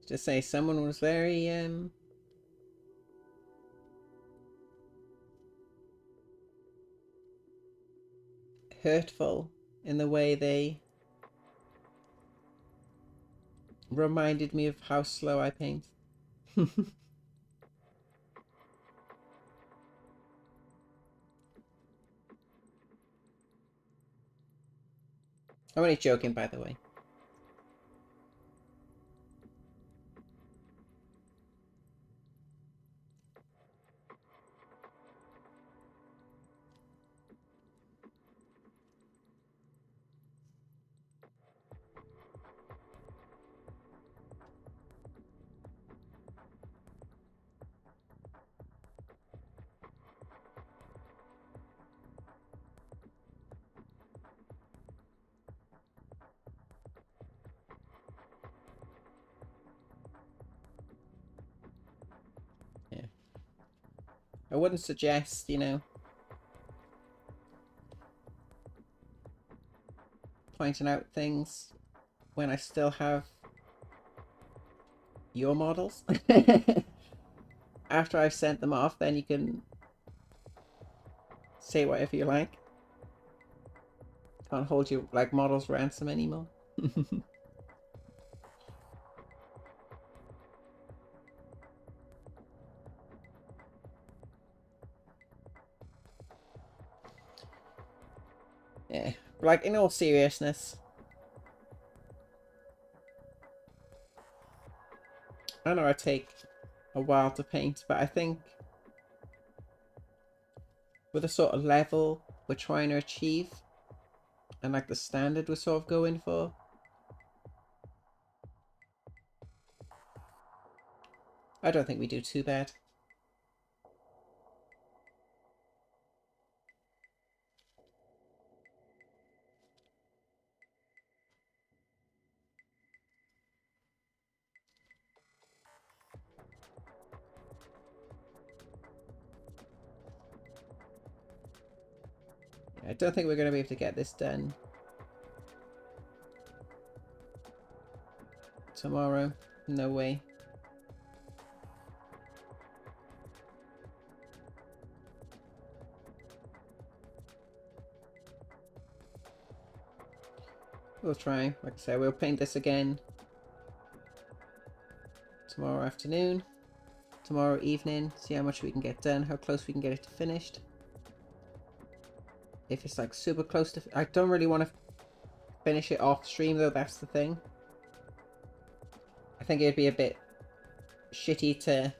Just say someone was very hurtful in the way they reminded me of how slow I paint. I'm only joking, by the way. Yeah. I wouldn't suggest, you know, pointing out things when I still have your models. After I've sent them off, then you can say whatever you like. Can't hold you like models ransom anymore. Yeah, like in all seriousness, I know I take a while to paint, but I think with the sort of level we're trying to achieve and like the standard we're sort of going for, I don't think we do too bad. I don't think we're going to be able to get this done tomorrow. No way. We'll try. Like I said, we'll paint this again tomorrow afternoon, tomorrow evening, see how much we can get done, how close we can get it to finished. If it's like super close to... I don't really want to finish it off stream though, that's the thing. I think it'd be a bit shitty to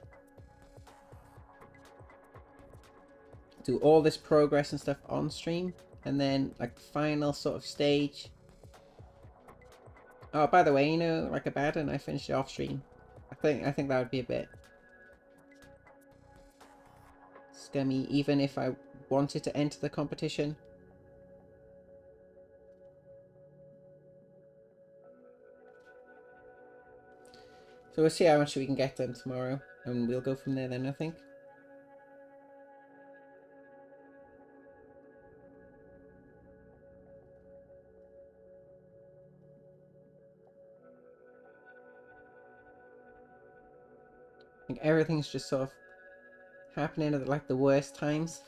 do all this progress and stuff on stream and then like final sort of stage. Oh, by the way, you know, like Abaddon, I finished it off stream. I think that would be a bit scummy, even if I wanted to enter the competition. So we'll see how much we can get done tomorrow, and we'll go from there then, I think. I think everything's just sort of happening at like the worst times.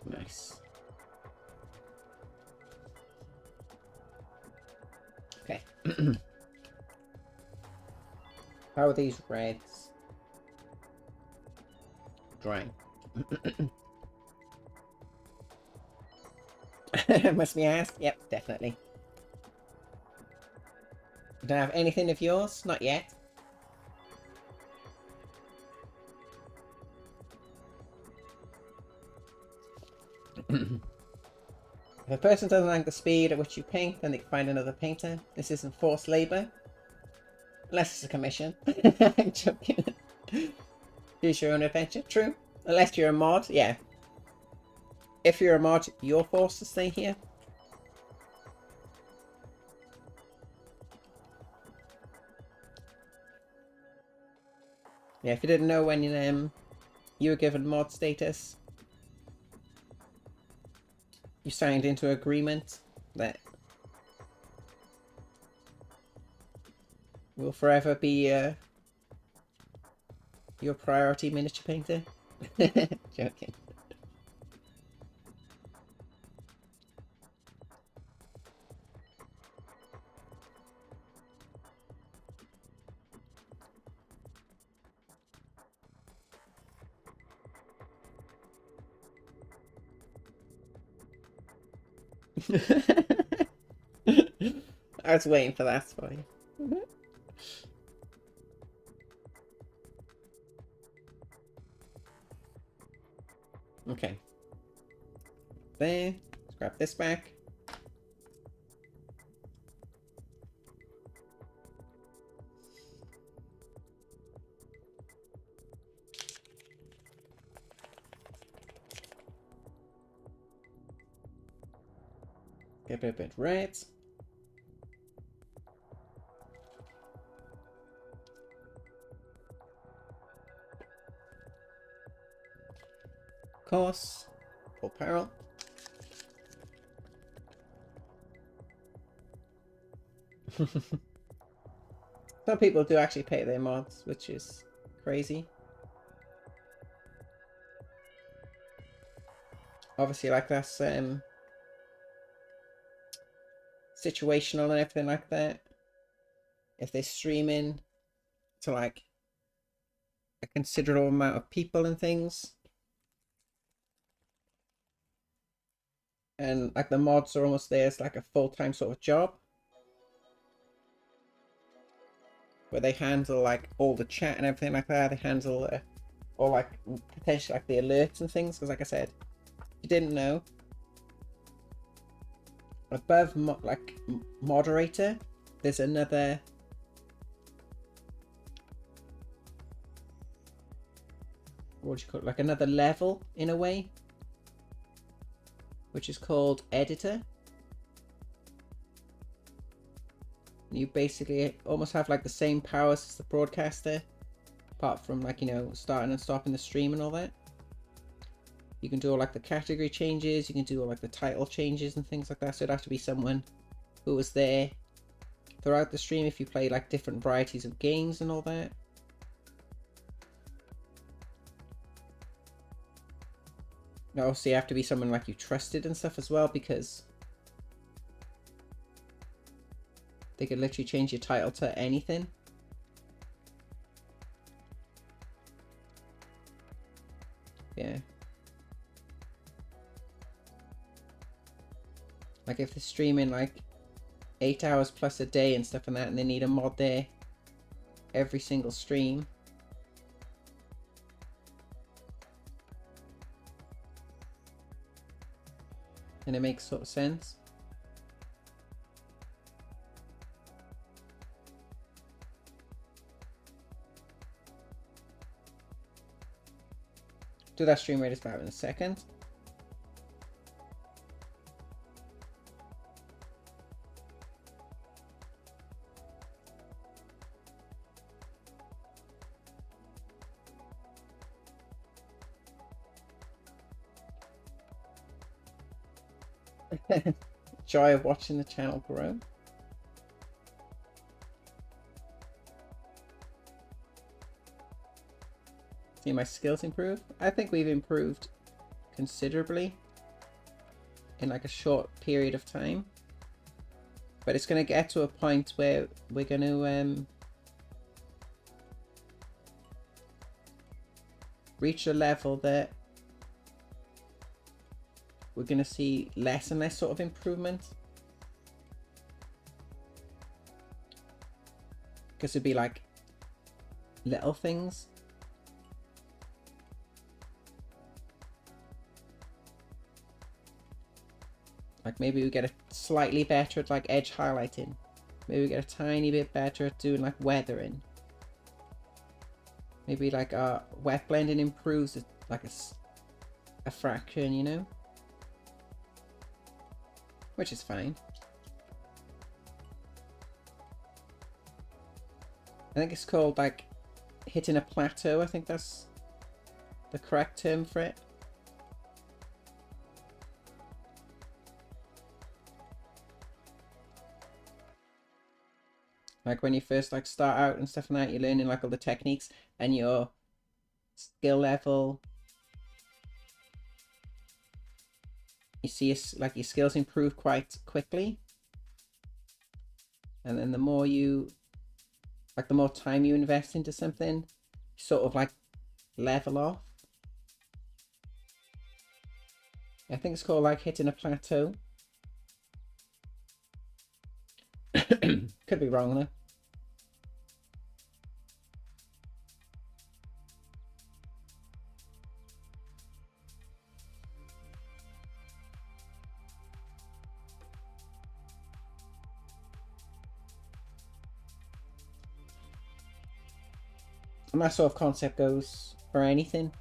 Nice. Okay. How are these reds? Drying. Must be asked? Yep, definitely. Don't have anything of yours? Not yet. If a person doesn't like the speed at which you paint, then they can find another painter. This isn't forced labour. Unless it's a commission. I'm joking. Choose your own adventure. True. Unless you're a mod, yeah. If you're a mod, you're forced to stay here. Yeah, if you didn't know, when you were given mod status, you signed into an agreement that will forever be your priority miniature painter. Joking. I was waiting for that for you. Okay. There. Let's grab this back. Get a bit red. course, full peril. Some people do actually pay their mods, which is crazy. Obviously, like, that's situational and everything like that. If they're streaming to like a considerable amount of people and things, and like the mods are almost there as like a full-time sort of job, where they handle like all the chat and everything like that. They handle or like potentially like the alerts and things, because like I said, if you didn't know, above moderator there's another what do you call it, like another level in a way, which is called editor. You basically almost have like the same powers as the broadcaster, apart from like, you know, starting and stopping the stream and all that. You can do all like the category changes, you can do all like the title changes and things like that. So it'd have to be someone who was there throughout the stream if you play like different varieties of games and all that. Now, obviously you have to be someone like you trusted and stuff as well, because they could literally change your title to anything. Yeah. Like if they're streaming like 8 hours plus a day and stuff like that, and they need a mod there every single stream, and it makes sort of sense. Do that stream rate is about in a second. Joy of watching the channel grow. See my skills improve? I think we've improved considerably in like a short period of time. But it's going to get to a point where we're going to reach a level that we're going to see less and less sort of improvement. Because it'd be like little things. Like maybe we get a slightly better at like edge highlighting. Maybe we get a tiny bit better at doing like weathering. Maybe like our wet blending improves like a fraction, you know? Which is fine. I think it's called like hitting a plateau. I think that's the correct term for it. Like when you first like start out and stuff like that, you're learning like all the techniques, and your skill level, you see like your skills improve quite quickly, and then the more you like, the more time you invest into something, you sort of like level off. I think it's called like hitting a plateau. Could be wrong though. And that sort of concept goes for anything.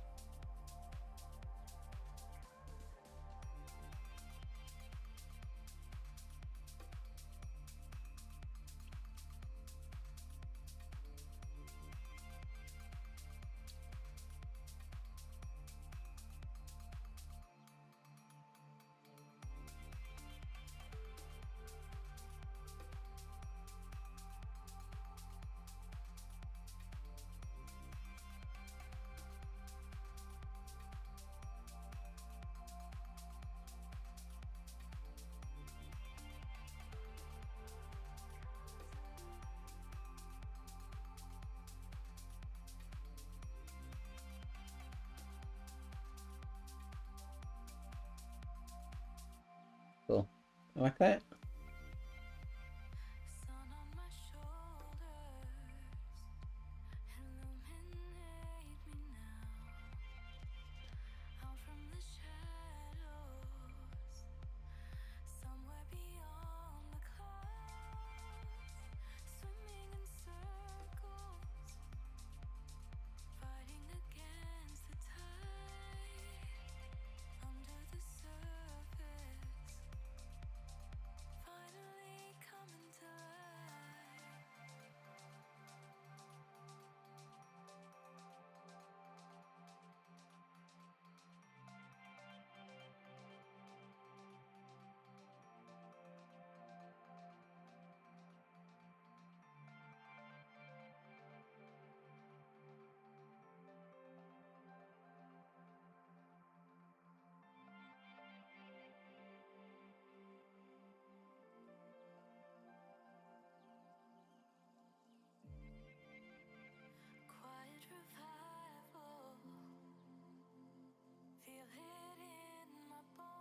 I like that.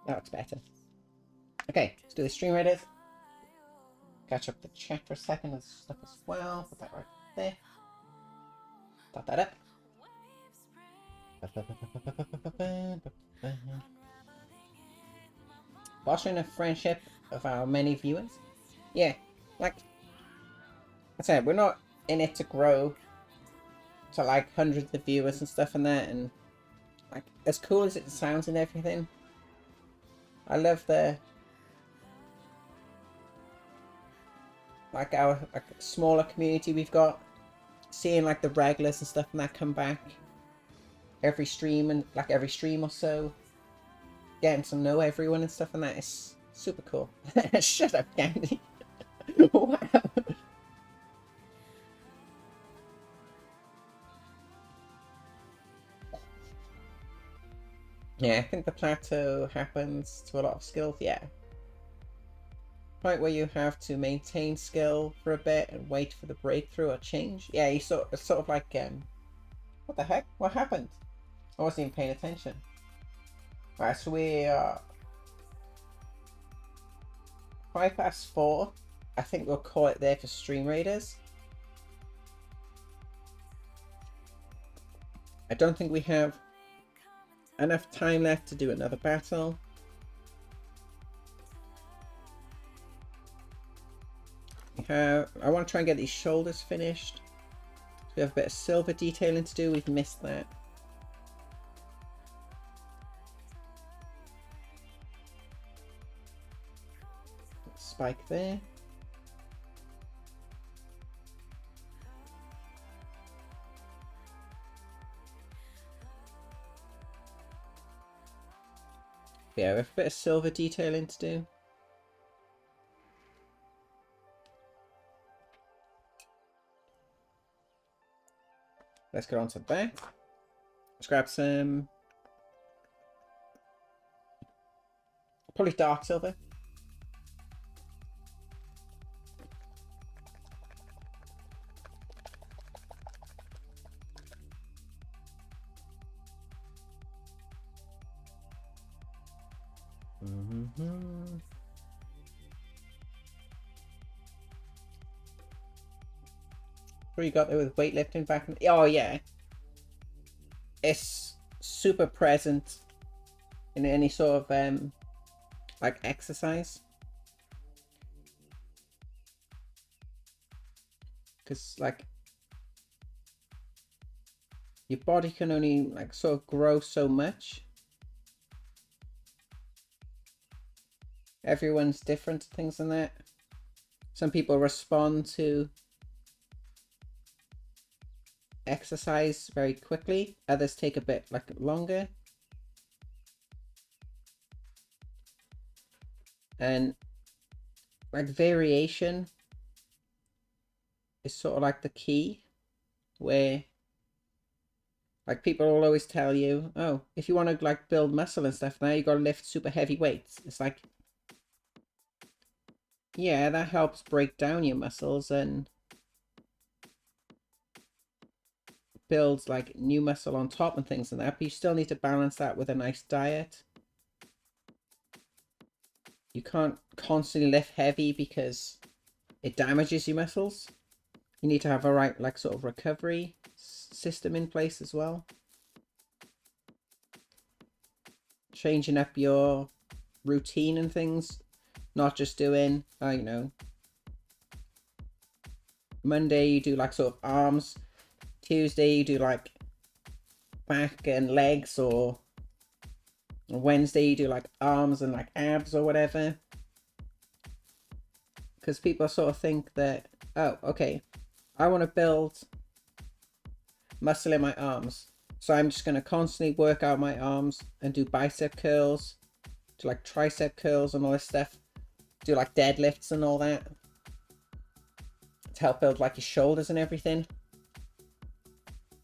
That's better. Okay, let's do the stream raiders. Catch up the chat for a second and stuff as well. Put that right there. Dot that up. Fostering a friendship of our many viewers. Yeah, like I said, we're not in it to grow to like hundreds of viewers and stuff and that, and like as cool as it sounds and everything, I love the like our like smaller community we've got, seeing like the regulars and stuff and that come back every stream and like every stream or so, getting to know everyone and stuff and that is super cool. Shut up, Candy. Wow. Yeah, I think the plateau happens to a lot of skills, yeah. Point where you have to maintain skill for a bit and wait for the breakthrough or change. Yeah, it's sort of like, what the heck? What happened? I wasn't even paying attention. Right, so we are 4:05. I think we'll call it there for Stream Raiders. I don't think we have enough time left to do another battle. I want to try and get these shoulders finished. So we have a bit of silver detailing to do. We've missed that. Spike there. Yeah, we have a bit of silver detailing to do. Let's get on to the back. Let's grab some, probably dark silver. What you got there with weightlifting back in... Oh yeah, it's super present in any sort of like exercise, because like your body can only like sort of grow so much. Everyone's different, things like that. Some people respond to exercise very quickly, others take a bit like longer, and like variation is sort of like the key, where like people will always tell you, oh, if you want to like build muscle and stuff, now you got to lift super heavy weights. It's like, yeah, that helps break down your muscles and builds like new muscle on top and things like that, but you still need to balance that with a nice diet. you can't constantly lift heavy because it damages your muscles. You need to have a right, like, sort of recovery system in place as well. Changing up your routine and things, not just doing, you know, Monday you do like sort of arms, Tuesday you do like back and legs, or Wednesday you do like arms and like abs or whatever. Because people sort of think that, oh, okay, I want to build muscle in my arms, so I'm just going to constantly work out my arms and do bicep curls, do like tricep curls and all this stuff, do like deadlifts and all that to help build like your shoulders and everything.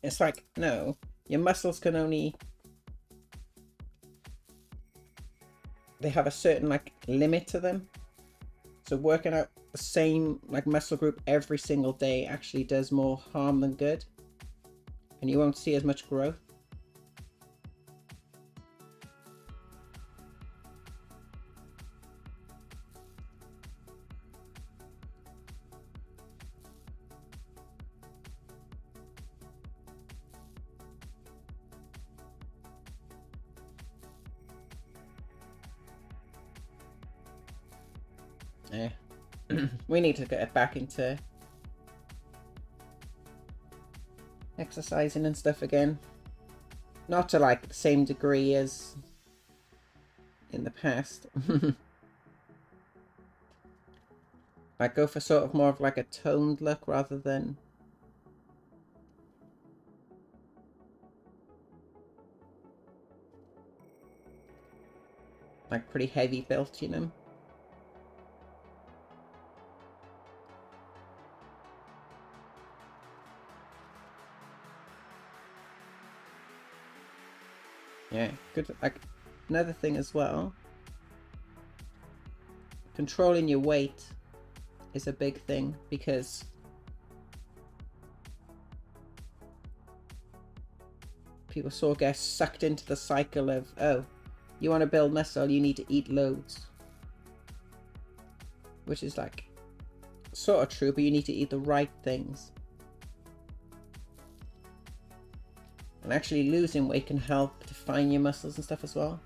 It's like, no, your muscles can only, they have a certain like limit to them. So working out the same like muscle group every single day actually does more harm than good, and you won't see as much growth. Yeah. We need to get back into exercising and stuff again. Not to like the same degree as in the past. Like go for sort of more of like a toned look rather than like pretty heavy built, you know. Yeah, good. Like another thing as well, controlling your weight is a big thing, because people sort of get sucked into the cycle of, oh, you want to build muscle, you need to eat loads, which is like sort of true, but you need to eat the right things. And actually losing weight can help define your muscles and stuff as well.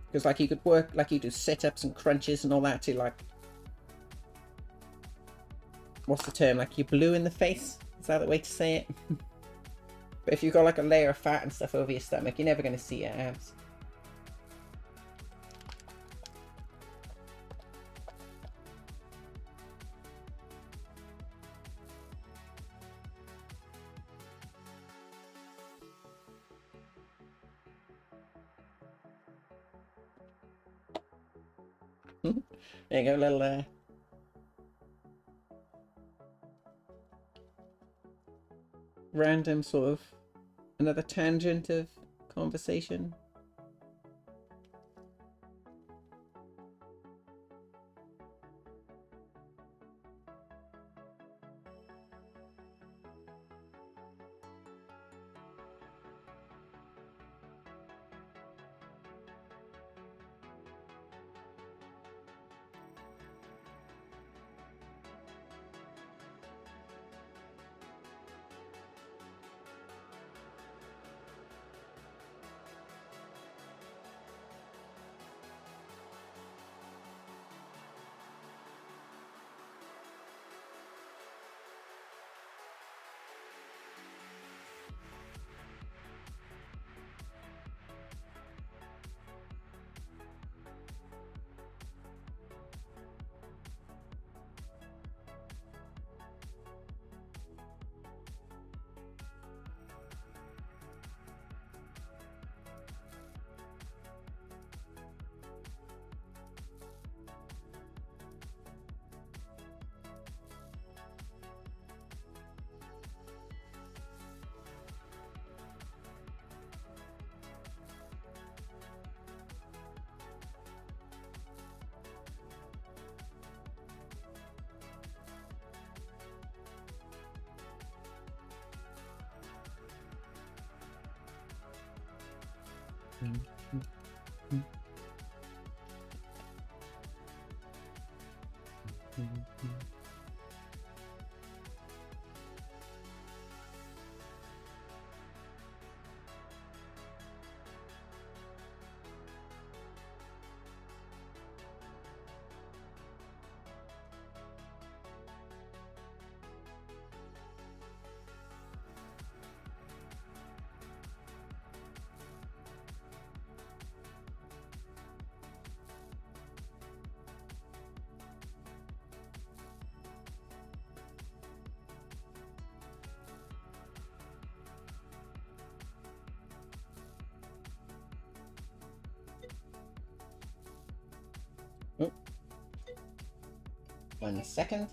Because like you could work, like you do sit-ups and crunches and all that to like, what's the term, like you're blue in the face? Is that the way to say it? But if you've got like a layer of fat and stuff over your stomach, you're never going to see your abs. There you go, little random sort of another tangent of conversation. Oh. 1 second.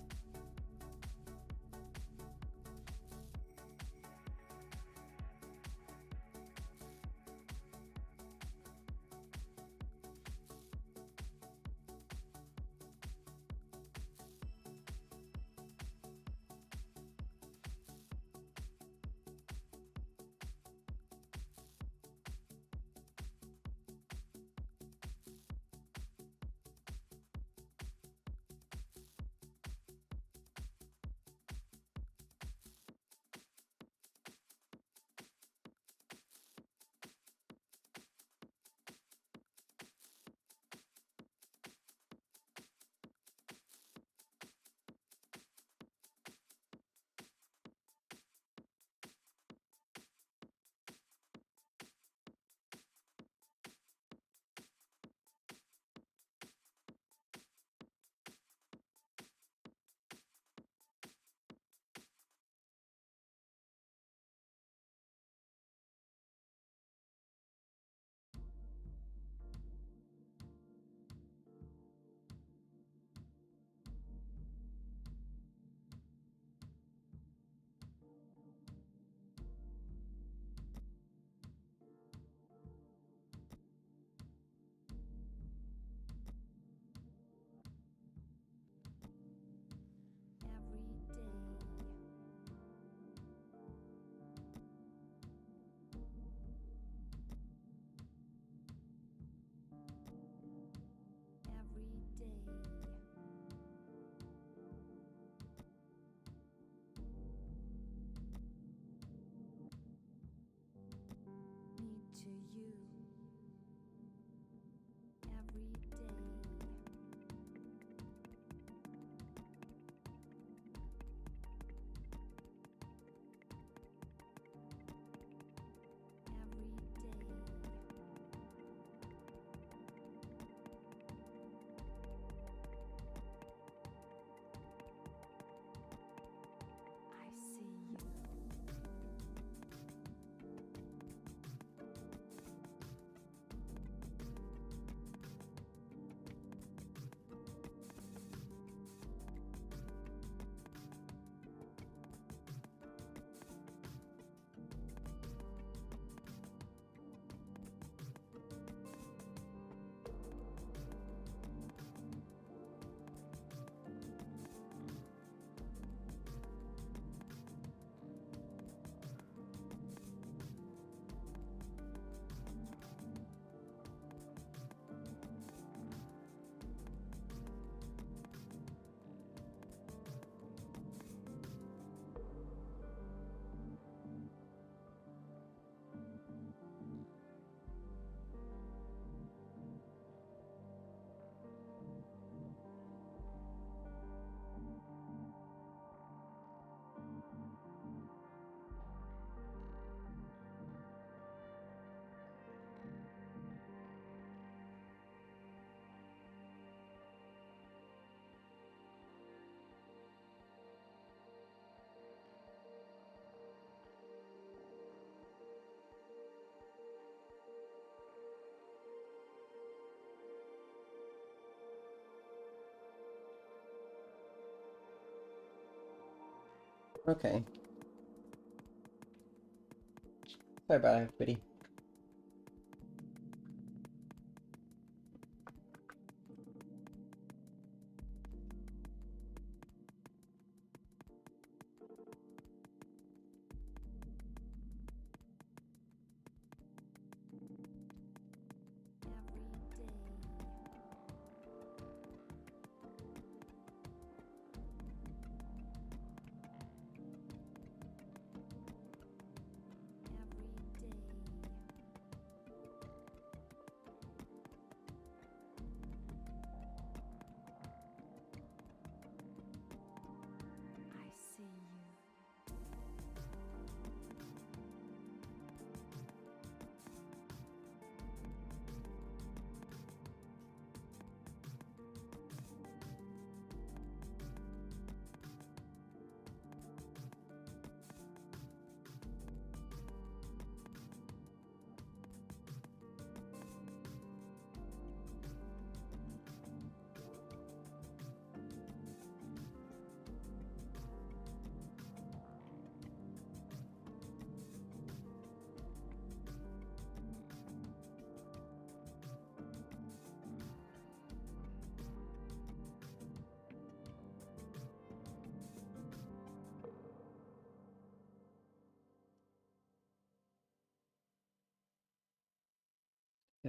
Okay. Sorry about everybody.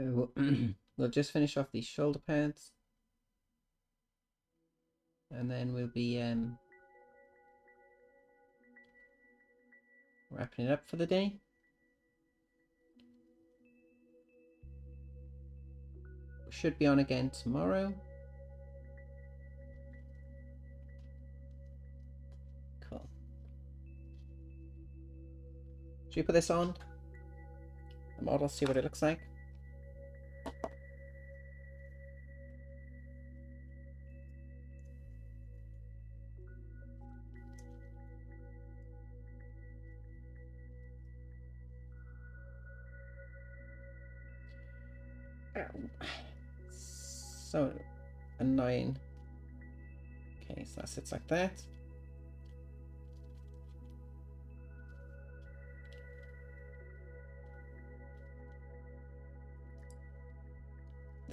So we'll just finish off these shoulder pads. And then we'll be wrapping it up for the day. We should be on again tomorrow. Cool. Should we put this on the model, see what it looks like? So annoying. Okay, so that sits like that.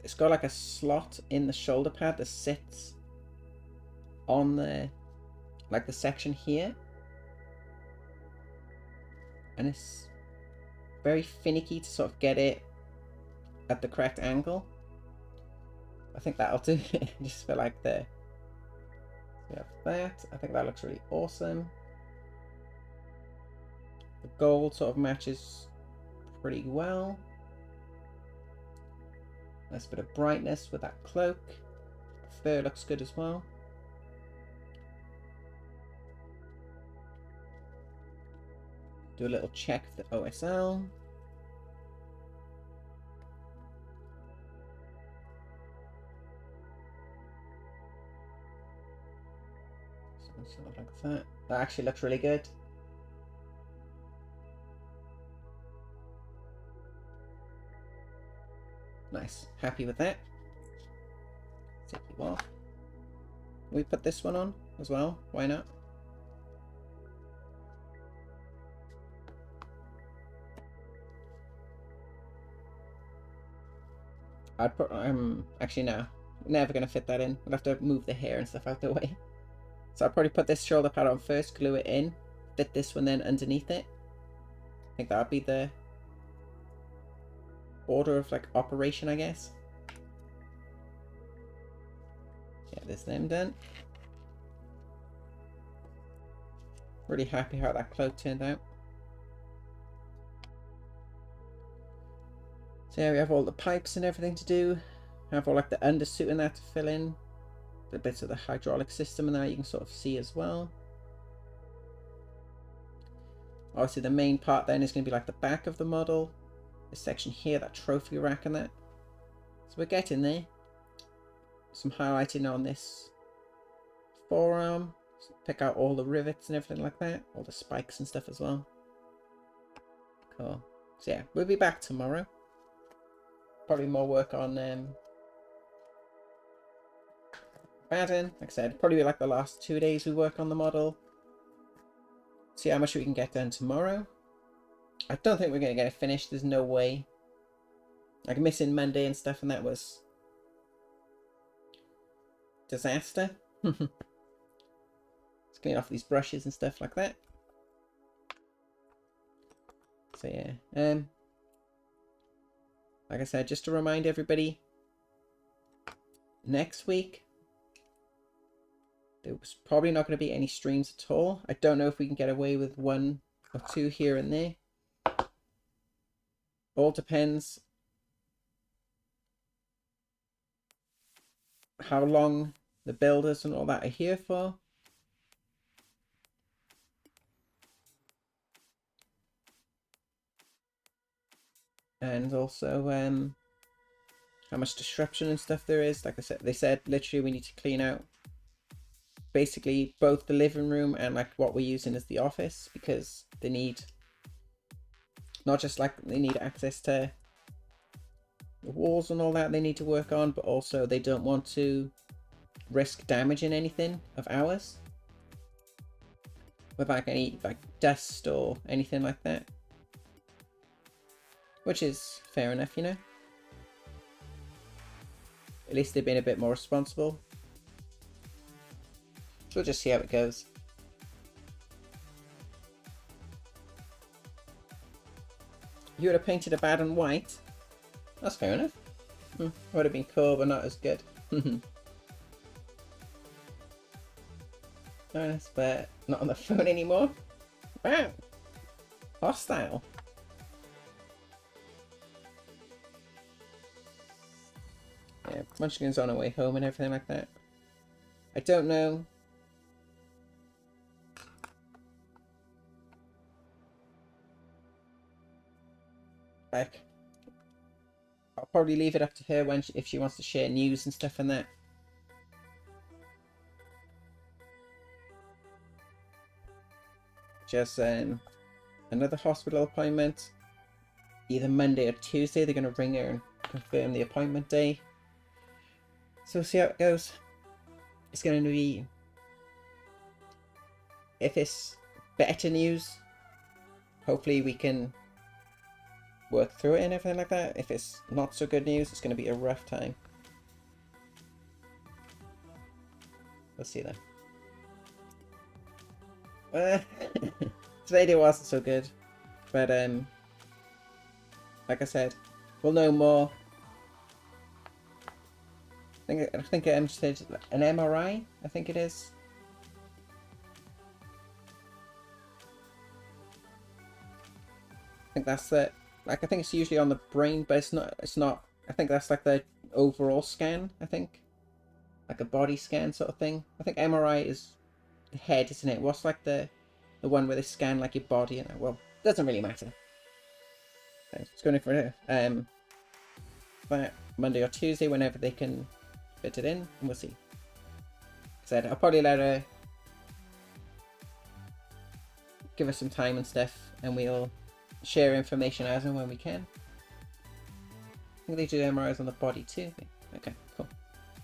It's got like a slot in the shoulder pad that sits on the, like the section here. And it's very finicky to sort of get it at the correct angle. I think that'll do. Just for like the, we have that. I think that looks really awesome. The gold sort of matches pretty well. Nice bit of brightness with that cloak. Fur looks good as well. Do a little check of the OSL. Sort of like that. That actually looks really good. Nice. Happy with that. Take you off. We put this one on as well. Why not? I'd put. Actually no. Never gonna fit that in. I'll have to move the hair and stuff out the way. So I'll probably put this shoulder pad on first, glue it in, fit this one then underneath it. I think that would be the order of like operation, I guess. Yeah, there's them done. Really happy how that cloak turned out. So yeah, we have all the pipes and everything to do. Have all like the undersuit and that to fill in. The bits of the hydraulic system and that you can sort of see as well. Obviously the main part then is going to be like the back of the model. This section here, that trophy rack and that. So we're getting there. Some highlighting on this forearm. So pick out all the rivets and everything like that. All the spikes and stuff as well. Cool. So yeah, we'll be back tomorrow. Probably more work on Abaddon. Like I said, probably like the last 2 days we work on the model. See how much we can get done tomorrow. I don't think we're going to get it finished. There's no way. Like missing Monday and stuff, and that was disaster. Let's clean off these brushes and stuff like that. So yeah, like I said, just to remind everybody, next week there's probably not going to be any streams at all. I don't know if we can get away with 1 or 2 here and there. All depends how long the builders and all that are here for. And also how much disruption and stuff there is. Like I said, they said literally we need to clean out basically both the living room and like what we're using as the office, because they need not just like they need access to the walls and all that they need to work on, but also they don't want to risk damaging anything of ours with like any like dust or anything like that, which is fair enough, you know. At least they've been a bit more responsible. So we'll just see how it goes. You would have painted Abaddon white. That's fair enough. Would have been cool, but not as good. Nice, but not on the phone anymore. Wow. Hostile. Yeah, Munchkin's on her way home and everything like that. I don't know. Like, I'll probably leave it up to her when if she wants to share news and stuff and that. Just another hospital appointment. Either Monday or Tuesday, they're going to ring her and confirm the appointment day. So we'll see how it goes. It's going to be... If it's better news, hopefully we can work through it and everything like that. If it's not so good news, it's going to be a rough time. We'll see then. Today wasn't so good, but like I said, we'll know more. I think she said an MRI. I think it is. I think that's the. Like, I think it's usually on the brain, but it's not. It's not. I think that's like the overall scan. I think, like a body scan sort of thing. I think MRI is the head, isn't it? What's like the one where they scan like your body and well, doesn't really matter. It's going for that Monday or Tuesday, whenever they can fit it in, and we'll see. Said I'll probably let her give us some time and stuff, and we'll share information as and when we can. I think they do MRIs on the body too. Okay, cool.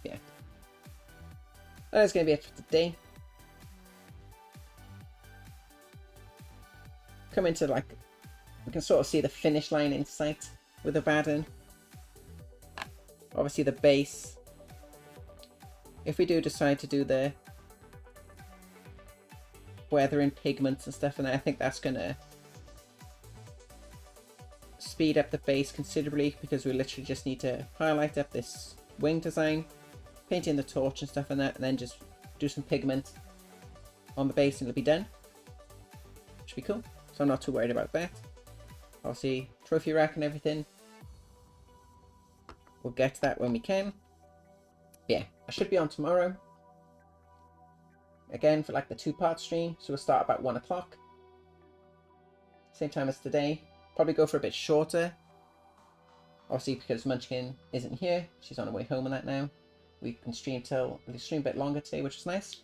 Yeah. That is going to be it for today. Come into like, we can sort of see the finish line in sight with Abaddon. Obviously the base. If we do decide to do the weathering pigments and stuff, and I think that's gonna speed up the base considerably, because we literally just need to highlight up this wing design, paint in the torch and stuff and that, and then just do some pigment on the base and it'll be done. Should be cool. So I'm not too worried about that. Obviously, trophy rack and everything. We'll get to that when we can. Yeah, I should be on tomorrow. Again, for like the 2-part stream. So we'll start about 1 o'clock. Same time as today. Probably go for a bit shorter. Obviously, because Munchkin isn't here. She's on her way home and that now. We can stream a bit longer today, which is nice.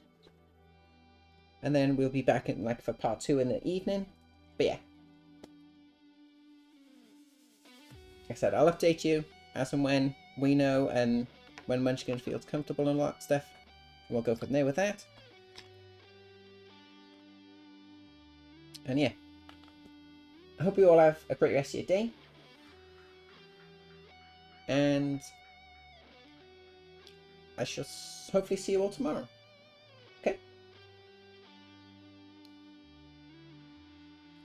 And then we'll be back in like for part 2 in the evening. But yeah. Like I said, I'll update you as and when we know, and when Munchkin feels comfortable and all that stuff. And we'll go from there with that. And yeah. I hope you all have a great rest of your day. And I shall hopefully see you all tomorrow. Okay?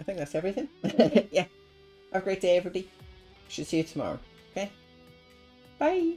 I think that's everything. Yeah. Have a great day, everybody. Should see you tomorrow. Okay? Bye!